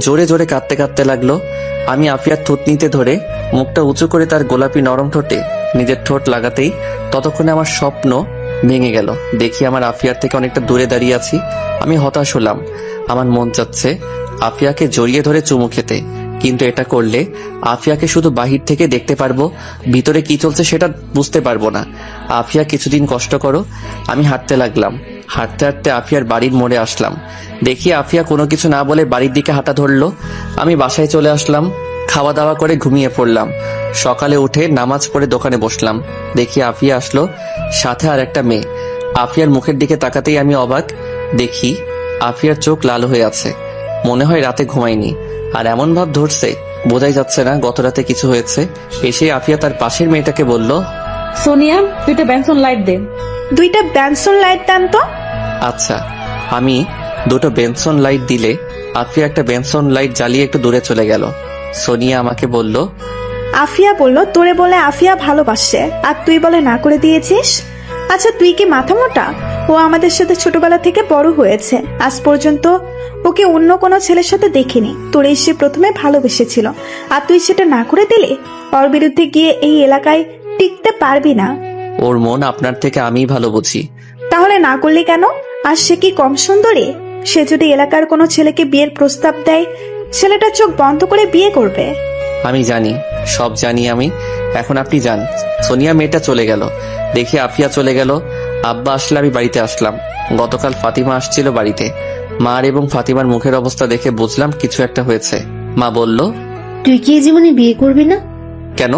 জোরে জোরে কাঁদতে কাঁদতে লাগলো। আমি আফিয়ার থুতনিতে ধরে মুখটা উঁচু করে তার গোলাপি নরম ঠোঁটে নিজের ঠোঁট লাগাতেই ততক্ষণে আমার স্বপ্ন ভেঙে গেল। দেখি আমার আফিয়ার থেকে অনেকটা দূরে দাঁড়িয়ে আছি। আমি হতাশ হলাম। আমার মন চাচ্ছে আফিয়াকে জড়িয়ে ধরে চুমু খেতে, কিন্তু এটা করলে আফিয়াকে শুধু বাহির থেকে দেখতে পারবো, ভিতরে কি চলছে সেটা বুঝতে পারবো না। আফিয়া, কিছুদিন কষ্ট করো। আমি হাঁটতে লাগলাম। হাঁটতে হাঁটতে আফিয়ার বাড়ির মোড়ে আসলাম। দেখি আফিয়া কোনো কিছু না বলে বাড়ির দিকে হাঁটা ধরলো। আমি বাসায় চলে আসলাম, খাওয়া দাওয়া করে ঘুমিয়ে পড়লাম। সকালে উঠে নামাজ পড়ে দোকানে বসলাম। দেখি আফিয়া আসলো, সাথে আর একটা মেয়ে। আফিয়ার মুখের দিকে তাকাতেই আমি অবাক। দেখি আফিয়ার চোখ লাল হয়ে আছে, মনে হয় রাতে ঘুমায়নি। আর এমন ভাব ধরছে, বোঝাই যাচ্ছে না গত রাতে কিছু হয়েছে। এসে আফিয়া তার পাশের মেয়েটাকে বলল, সোনিয়া, দুইটা বেনসন লাইট দে। 2টা ব্যানসন লাইট দেন তো। আচ্ছা। আমি 2টো বেনসন লাইট দিলে আফিয়া একটা বেনসন লাইট জ্বালিয়ে একটু দূরে চলে গেল। সোনিয়া আমাকে বলল, আফিয়া বলল তোরে বলে আফিয়া ভালোবাসে, আর তুই বলে না করে দিয়েছিস। আচ্ছা তুই কি মাথা মোটা? ও আমাদের সাথে ছোটবেলা থেকে বড় হয়েছে, আজ পর্যন্ত ওকে অন্য কোনো ছেলের সাথে দেখিনি। তোর সে প্রথমে ভালোবেসেছিল, আর তুই সেটা না করে দিলে। ওর বিরুদ্ধে গিয়ে এই এলাকায় টিকতে পারবি না। ওর মন আপনার থেকে আমিই ভালো বুঝি। তাহলে না করলি কেন? আর সে কি কম সুন্দরী? সে যদি এলাকার কোনো ছেলেকে বিয়ের প্রস্তাব দেয়, ছেলেটা চোখ বন্ধ করে বিয়ে করবে। আমি জানি, সব জানি আমি। এখন আপনি যান। সোনিয়া মেয়েটা চলে গেল। দেখি আফিয়া চলে গেল। আব্বা আসলে আমি বাড়িতে আসলাম। গতকাল ফাতিমা আসছিল বাড়িতে। মার এবং ফাতিমার মুখের অবস্থা দেখে বুঝলাম কিছু একটা হয়েছে। মা বলল, তুই কি এই জীবনে বিয়ে করবি না? কেন?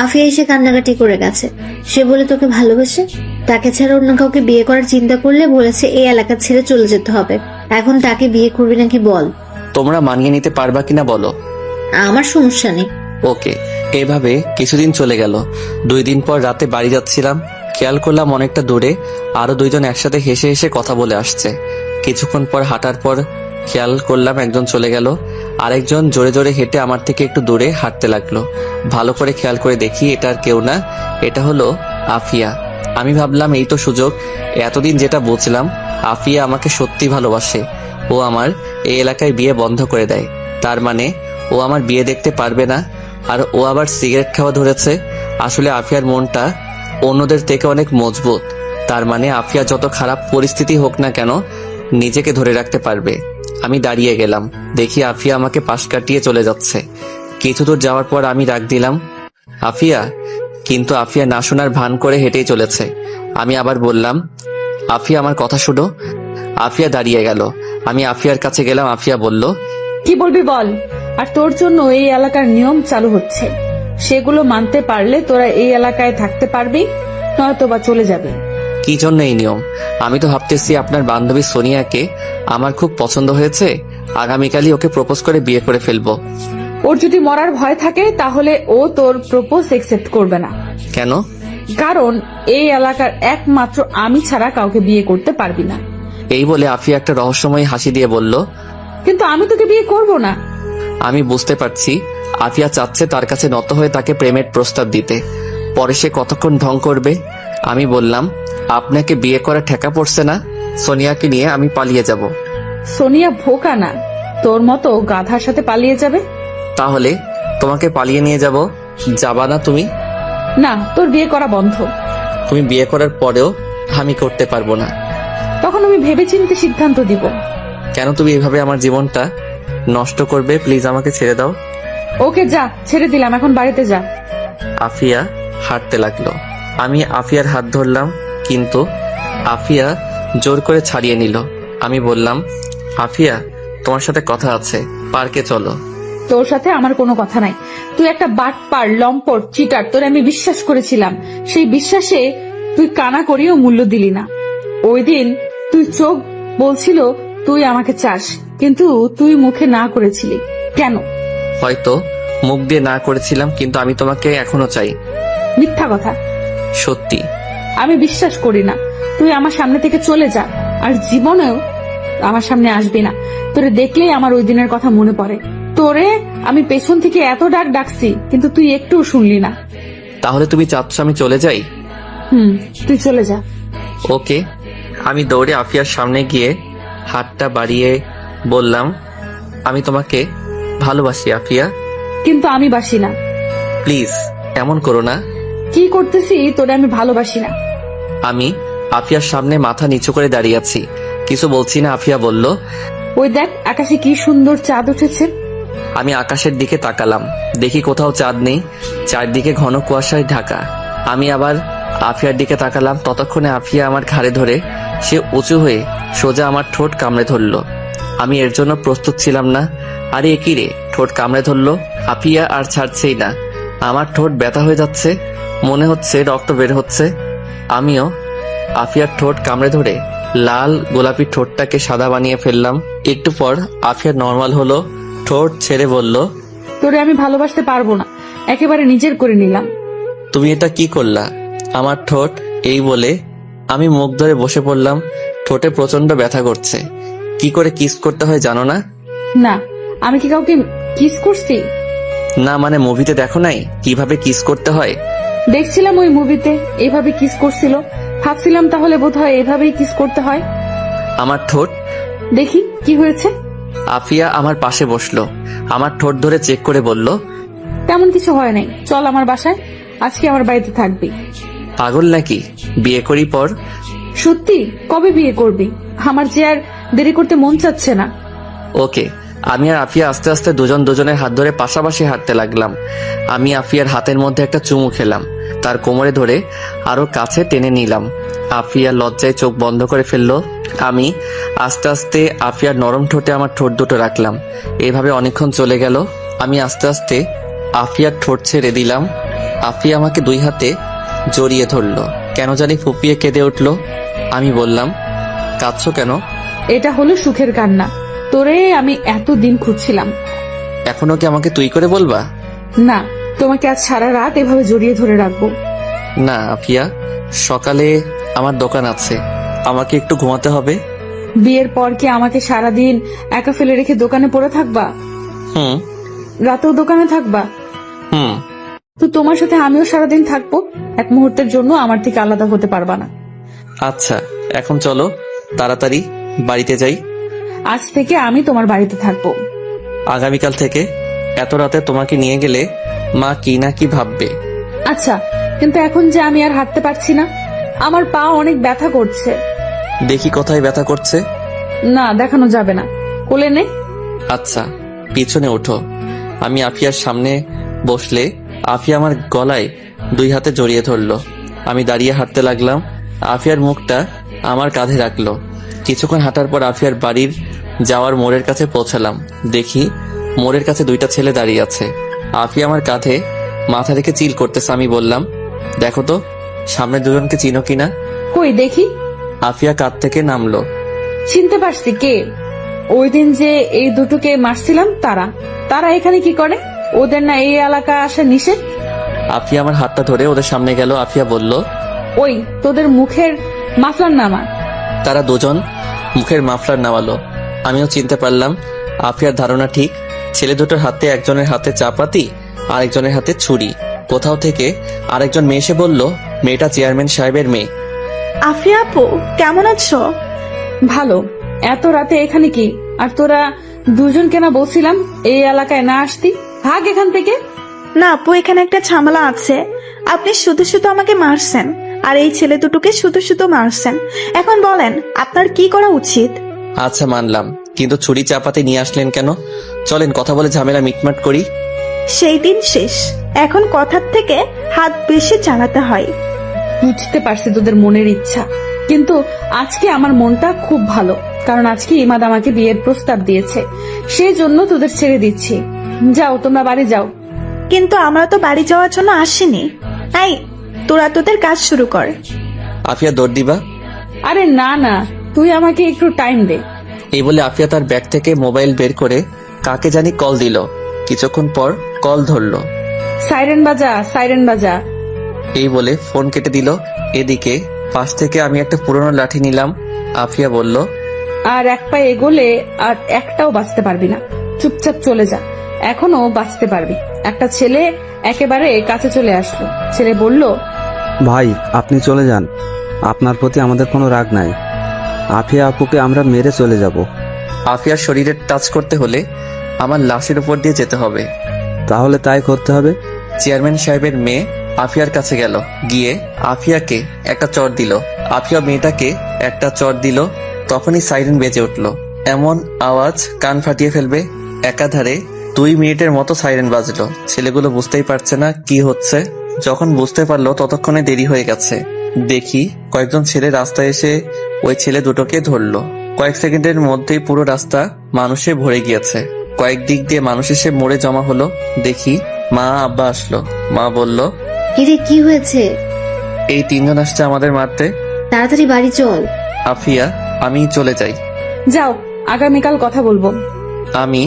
আফিয়া এসে কান্নাকাটি করে গেছে। সে বলে তোকে ভালোবাসে। তাকে ছাড়া অন্য কাউকে বিয়ে করার চিন্তা করলে বলেছে এই এলাকা ছেড়ে চলে যেতে হবে। এখন তাকে বিয়ে করবি নাকি বল? তোমরা মানিয়ে নিতে পারবা কিনা বলো। আমার সমস্যা নেই। ওকে। এভাবে কিছুদিন চলে গেল। 2 দিন পর রাতে বাড়ি যাচ্ছিলাম, খেয়াল করলাম অনেকটা দূরে আরো 2 জন একসাথে হেসে হেসে কথা বলে আসছে। কিছুক্ষণ পর হাঁটার পর খেয়াল করলাম একজন চলে গেল। আরেকজন জোরে জোরে হেঁটে আমার থেকে একটু দূরে হাঁটতে লাগলো। ভালো করে খেয়াল করে দেখি এটা আর কেউ না, এটা হলো আফিয়া। আমি ভাবলাম এই তো সুযোগ। এতদিন যেটা বুঝলাম, আফিয়া আমাকে সত্যি ভালোবাসে। ও আমার এই এলাকায় বিয়ে বন্ধ করে দেয়। তার মানে ও আমার বিয়ে দেখতে পারবে না। আর ও আবার সিগারেট খাওয়া ধরেছে। আসলে আফিয়ার মনটা অন্যদের থেকে অনেক মজবুত। তার মানে আফিয়া যত খারাপ পরিস্থিতি হোক না কেন, নিজেকে ধরে রাখতে পারবে। আমি দাঁড়িয়ে গেলাম, দেখি আফিয়া আমাকে পাশ কাটিয়ে চলে যাচ্ছে। কিছু দূর যাওয়ার পর আমি ডাক দিলাম, আফিয়া। কিন্তু আফিয়া না শোনার ভান করে হেঁটেই চলেছে। আমি আবার বললাম, আফিয়া আমার কথা শুনো। আফিয়া দাঁড়িয়ে গেল। আমি আফিয়ার কাছে গেলাম। আফিয়া বলল, কি বলবি বল। আর তোর জন্য এই এলাকার নিয়ম চালু হচ্ছে, সেগুলো মানতে পারলে তোরা এই এলাকায় থাকতে পারবি, নয়তো বা চলে যাবে। কি জন্য এই নিয়ম? আমি তো ভাবতেছি আপনার বান্ধবী সোনিয়াকে আমার খুব পছন্দ হয়েছে। আগামীকালই ওকে প্রপোজ করে বিয়ে করে ফেলবো। ওর যদি মরার ভয় থাকে তাহলে ও তোর প্রপোজ একসেপ্ট করবে না। কেন? কারণ এই এলাকার একমাত্র আমি ছাড়া কাউকে বিয়ে করতে পারবি না। এই বলে আফিয়া একটা রহস্যময় হাসি দিয়ে বলল, কিন্তু আমি তোকে বিয়ে করব না। আমি বুঝতে পারছি আফিয়া চাচ্ছে তার কাছে নত হয়ে তাকে প্রেমের প্রস্তাব দিতে। পরে সে কতক্ষণ ঢং করবে। আমি বললাম, আপনাকে বিয়ে করা ঠেকা পড়ছে না? সোনিয়াকে নিয়ে আমি পালিয়ে যাব। সোনিয়া ভোকা না, তোর মতো গাধার সাথে পালিয়ে যাবে। তাহলে তোমাকে পালিয়ে নিয়ে যাব, যাবা না তুমি? না, তোর বিয়ে করা বন্ধ। তুমি বিয়ে করার পরেও আমি করতে পারবো না। তখন আমি ভেবেচিন্তে সিদ্ধান্ত দিব। কেন তুমি এভাবে আমার জীবনটা নষ্ট করবে? প্লিজ আমাকে ছেড়ে দাও। ওকে যা, ছেড়ে দিলাম, এখন বাড়িতে যা। আফিয়া হাঁটতে লাগলো। আমি আফিয়ার হাত ধরলাম, কিন্তু আফিয়া জোর করে ছাড়িয়ে নিল। আমি বললাম, আফিয়া তোমার সাথে কথা আছে, পার্কে চলো। তোর সাথে আমার কোনো কথা নাই। তুই একটা বাটপার, লম্পট, চিটার। তোর আমি বিশ্বাস করেছিলাম, সেই বিশ্বাসে তুই কানা করিও মূল্য দিলি না। ওই দিন তুই চোখ বলছিল তুই আমাকে চাস, কিন্তু তুই মুখে না করেছিলি কেন? হয়তো মুখ দিয়ে না করেছিলাম, কিন্তু আমি তোমাকে এখনো চাই। মিথ্যা কথা। সত্যি। আমি বিশ্বাস করি না। তুই আমার সামনে থেকে চলে যা, আর জীবনেও আমার সামনে আসবি না। তোরে দেখলেই আমার ওই দিনের কথা মনে পড়ে। তোরে আমি পেছন থেকে এত ডাকছি, কিন্তু তুই একটুও শুনলি না। তাহলে তুমি চাচ্ছ আমি চলে যাই? তুই চলে যা। ওকে। আমি দৌড়ে আফিয়ার সামনে গিয়ে হাতটা বাড়িয়ে বললাম, আমি তোমাকে ভালোবাসি আফিয়া। কিন্তু আমি বাসি না। প্লিজ এমন করো না। কি করতেছি তোরে আমি ভালোবাসি না। আমি আফিয়ার সামনে মাথা নিচু করে দাঁড়িয়ে আছি, কিছু বলছি না। আফিয়া বলল, ওই দেখ আকাশে কি সুন্দর চাঁদ উঠেছে। আমি আকাশের দিকে তাকালাম, দেখি কোথাও চাঁদ নেই, চারদিকে ঘন কুয়াশায় ঢাকা। আমি আবার আফিয়ার দিকে তাকালাম, ততক্ষণে আফিয়া আমার ঘাড়ে ধরে সে উঁচু হয়ে সোজা আমার ঠোঁট কামড়ে ধরলো। আমি এর জন্য প্রস্তুত ছিলাম না। আরে একই রে, ঠোঁট কামড়ে ধরলো। আফিয়া আর ছাড়ছেই না। আমার ঠোঁট ব্যথা হয়ে যাচ্ছে, মনে হচ্ছে রক্ত বের হচ্ছে। আমিও আফিয়ার ঠোঁট কামড়ে ধরে লাল গোলাপি ঠোঁটটাকে সাদা বানিয়ে ফেললাম। একটু পর আফিয়া নর্মাল হলো, ঠোঁট ছেড়ে বলল, তোরে আমি ভালোবাসতে পারবো না, একেবারে নিজের করে নিলাম। তুমি এটা কি করলা? আমার ঠোঁট। এই বলে আমি মুখ ধরে বসে পড়লাম। ঠোঁটে প্রচন্ড ব্যথা করছে। কি করে কিস করতে হয় জানো না? না, আমি কি কাউকে কিস করছি? না মানে মুভিতে দেখো নাই কিভাবে কিস করতে হয়? দেখছিলাম ওই মুভিতে এইভাবে কিস করছিল, ভাবছিলাম তাহলে বোধহয় এভাবেই কিস করতে হয়। আমার ঠোঁট। দেখি কি হয়েছে। আফিয়া আমার পাশে বসলো, আমার ঠোঁট ধরে চেক করে বলল, তেমন কিছু হয় নাই, চল আমার বাসায়, আজকে আমার বাড়িতে থাকবি। পাগল নাকি? বিয়ে করি পর। সত্যি? কবে বিয়ে করবি? আমার যে আর দেরি করতে মন চাচ্ছে না। ওকে। আমি আর আফিয়া আস্তে আস্তে দুজন দুজনের হাত ধরে পাশাপাশি হাঁটতে লাগলাম। আমি আফিয়ার হাতের মধ্যে একটা চুমু খেলাম, তার কোমরে ধরে আরো কাছে টেনে নিলাম। আফিয়া লজ্জায় চোখ বন্ধ করে ফেললো। আমি আস্তে আস্তে আফিয়ার নরম ঠোঁটে আমার ঠোঁট দুটো রাখলাম। এভাবে অনেকক্ষণ চলে গেল। আমি আস্তে আস্তে আফিয়ার ঠোঁট ছেড়ে দিলাম। আফিয়া আমাকে দুই হাতে জড়িয়ে ধরলো, কেন জানি ফুপিয়ে কেঁদে উঠলো। আমি বললাম, কাঁদছো কেন? এটা হলো সুখের কান্না, তোরে আমি এতদিন খুঁজছিলাম। এখনো কি আমাকে তুই করে বলবা? না, তোমাকে আজ সারা রাত এভাবে জড়িয়ে ধরে রাখবো। না আফিয়া, সকালে আমার দোকান আছে, আমাকে একটু ঘুমাতে হবে। বিয়ের পর কি আমাকে সারাদিন একা ফেলে রেখে দোকানে পড়ে থাকবা? হুম। রাতেও দোকানে থাকবা? হুম। তো তোমার সাথে আমিও সারাদিন থাকবো, এক মুহূর্তের জন্য আমার থেকে আলাদা হতে পারবা না। আচ্ছা, এখন চলো তাড়াতাড়ি বাড়িতে যাই। আজ থেকে আমি তোমার বাড়িতে থাকবো। আগামীকাল থেকে? এত রাতে তোমাকে নিয়ে গেলে মা কি না কি ভাববে। আচ্ছা, কিন্তু এখন যে আমি আর হাঁটতে পারছি না, আমার পা অনেক ব্যথা করছে। দেখি কোথায় ব্যথা করছে। না, দেখানো যাবে না, কোলে নে। আচ্ছা, পিছনে ওঠো। আমি আফিয়ার সামনে বসলে আফিয়া আমার গলায় দুই হাতে জড়িয়ে ধরলো। আমি দাঁড়িয়ে হাঁটতে লাগলাম। আফিয়ার মুখটা আমার কাঁধে রাখলো। কিছুক্ষণ হাঁটার পর আফিয়ার বাড়ির যাওয়ার মোড়ের কাছে পৌঁছালাম। দেখি মোড়ের কাছে দুইটা ছেলে দাঁড়িয়ে আছে। আফিয়া আমার কাঁধে মাথা রেখে চিল করতেছে। আমি বললাম, দেখো তো সামনে দুজনকে চিনো কিনা। কই দেখি। আফিয়া কাঁধ থেকে নামলো। চিনতে পারছি কে? ওই দিন যে এই দুটোকে মারছিলাম তারা। তারা এখানে কি করে? ওদের না এই এলাকা আসা নিষেধ? আফিয়া আমার হাতটা ধরে ওদের সামনে গেল। আফিয়া বলল, ওই তোদের মুখের মাফলার নামা। তারা দুজন মুখের মাফলার নামালো। আমিও চিনতে পারলাম আফিয়ার ধারণা ঠিক। ছেলে দুটোর হাতে একজনের হাতে চাপাতি, আরেকজনের হাতে ছুরি। কোথাও থেকে আরেকজন মেয়ে এসে বলল, মেয়েটা চেয়ারম্যান সাহেবের মেয়ে। আফিয়া আপু, কেমন আছো? ভালো। এত রাতে এখানে কি? আর তোরা দুজন কেনা বলছিলাম এই এলাকায় না আসতি, ভাগ এখান থেকে। না আপু, এখানে একটা ঝামেলা আছে। আপনি শুধু শুধু আমাকে মারছেন, আর এই ছেলে দুটোকে শুধু শুধু মারছেন। এখন বলেন আপনার কি করা উচিত? আচ্ছা মানলাম, কিন্তু ছুরি চাপাতি নিয়ে আসলেন কেন? চলেন কথা বলে ঝামেলা মিটমাট করি। সেই দিন শেষ, এখন কথার থেকে হাত বেশি চালাতে হয়। বুঝতে পারছি তোদের মনের ইচ্ছা, কিন্তু আজকে আমার মনটা খুব ভালো, কারণ আজকে ইমাদ আমাকে বিয়ের প্রস্তাব দিয়েছে, সেই জন্য তোদের ছেড়ে দিচ্ছি। যাও, তোমরা বাড়ি যাও। কিন্তু আমরা তো বাড়ি যাওয়ার জন্য আসিনি। এই, তোরা তোদের কাজ শুরু কর। আফিয়া দৌড় দিবা? আরে না না, তুই আমাকে একটু টাইম দে। এই বলে আফিয়া তার ব্যাগ থেকে মোবাইল বের করে কাকে জানি কল দিল। কিছুক্ষণ পর কল ধরলো। সাইরেন বাজা, সাইরেন বাজা। এই বলে ফোন কেটে দিল। এদিকে পাশ থেকে আমি একটা পুরনো লাঠি নিলাম। আফিয়া বলল, আর এক পা এগোলে আর একটাও বাঁচতে পারবি না, চুপচাপ চলে যা, এখনো বাঁচতে পারবি। একটা ছেলে একেবারে কাছে চলে আসলো। ছেলে বলল, ভাই আপনি চলে যান, আপনার প্রতি আমাদের কোনো রাগ নাই। আফিয়া আপুকে আমরা মেরে চলে যাব। আফিয়ার শরীরে টাচ করতে হলে আমার লাশের উপর দিয়ে যেতে হবে। তাহলে তাই করতে হবে। চেয়ারম্যান সাহেবের মেয়ে আফিয়ার কাছে গেল, গিয়ে আফিয়াকে একটা চড় দিল। আফিয়া মেয়েটাকে একটা চড় দিল। তখনই সাইরেন বেজে উঠল। এমন আওয়াজ কান ফাটিয়ে ফেলবে। একাধারে 2 মিনিটের মতো সাইরেন বাজলো। ছেলেগুলো বুঝতেই পারছে না কি হচ্ছে। যখন বুঝতে পারলো ততক্ষণে দেরি হয়ে গেছে। দেখি কয়েকজন ছেলে রাস্তায় এসে ওই ছেলে দুটোকে ধরলো। কয়েক সেকেন্ডের মধ্যেই পুরো রাস্তা মানুষে ভরে গিয়েছে। কয়েক দিক দিয়ে মানুষ এসে মোড়ে জমা হলো। দেখি মা আব্বা আসলো। মা বলল, কিরে কি হয়েছে? এই তিনজন আসছে আমাদের মারতে। তাড়াতাড়ি বাড়ি চল। আফিয়া, আমি চলে যাই। যাও, আগামীকাল কথা বলবো। আমি,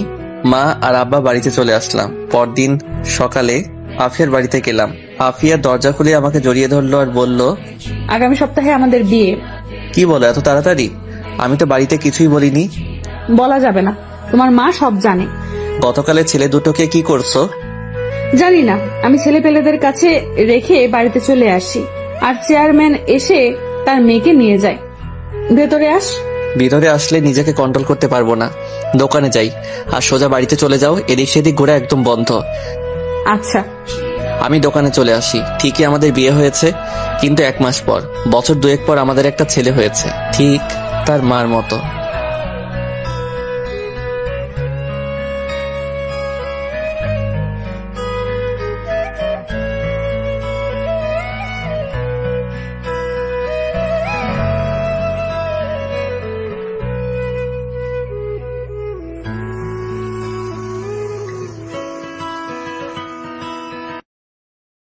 মা আর আব্বা বাড়িতে চলে আসলাম। পরদিন সকালে আফিয়ার বাড়িতে গেলাম। আফিয়া দরজা খুলে আমাকে জড়িয়ে ধরলো আর বলল, আগামী সপ্তাহে আমাদের বিয়ে। কি বলো এত তাড়াতাড়ি? আমি তো বাড়িতে কিছুই বলিনি। বলা যাবে না, তোমার মা সব জানে। গতকালে ছেলে দুটোকে কি করছো? জানি না, আমি ছেলে পেলেদের কাছে রেখে বাড়িতে চলে আসি, আর চেয়ারম্যান এসে তার মেয়েকে নিয়ে যায়। ভেতরে আস। ভিতরে আসলে নিজেকে কন্ট্রোল করতে পারবো না। দোকানে যাই আর সোজা বাড়িতে চলে যাও। এদিক সেদিক ঘোরা একদম বন্ধ। আচ্ছা। আমি দোকানে চলে আসি। ঠিকই আমাদের বিয়ে হয়েছে, কিন্তু 1 মাস পর, বছর 2 পর আমাদের একটা ছেলে হয়েছে, ঠিক তার মার মতো।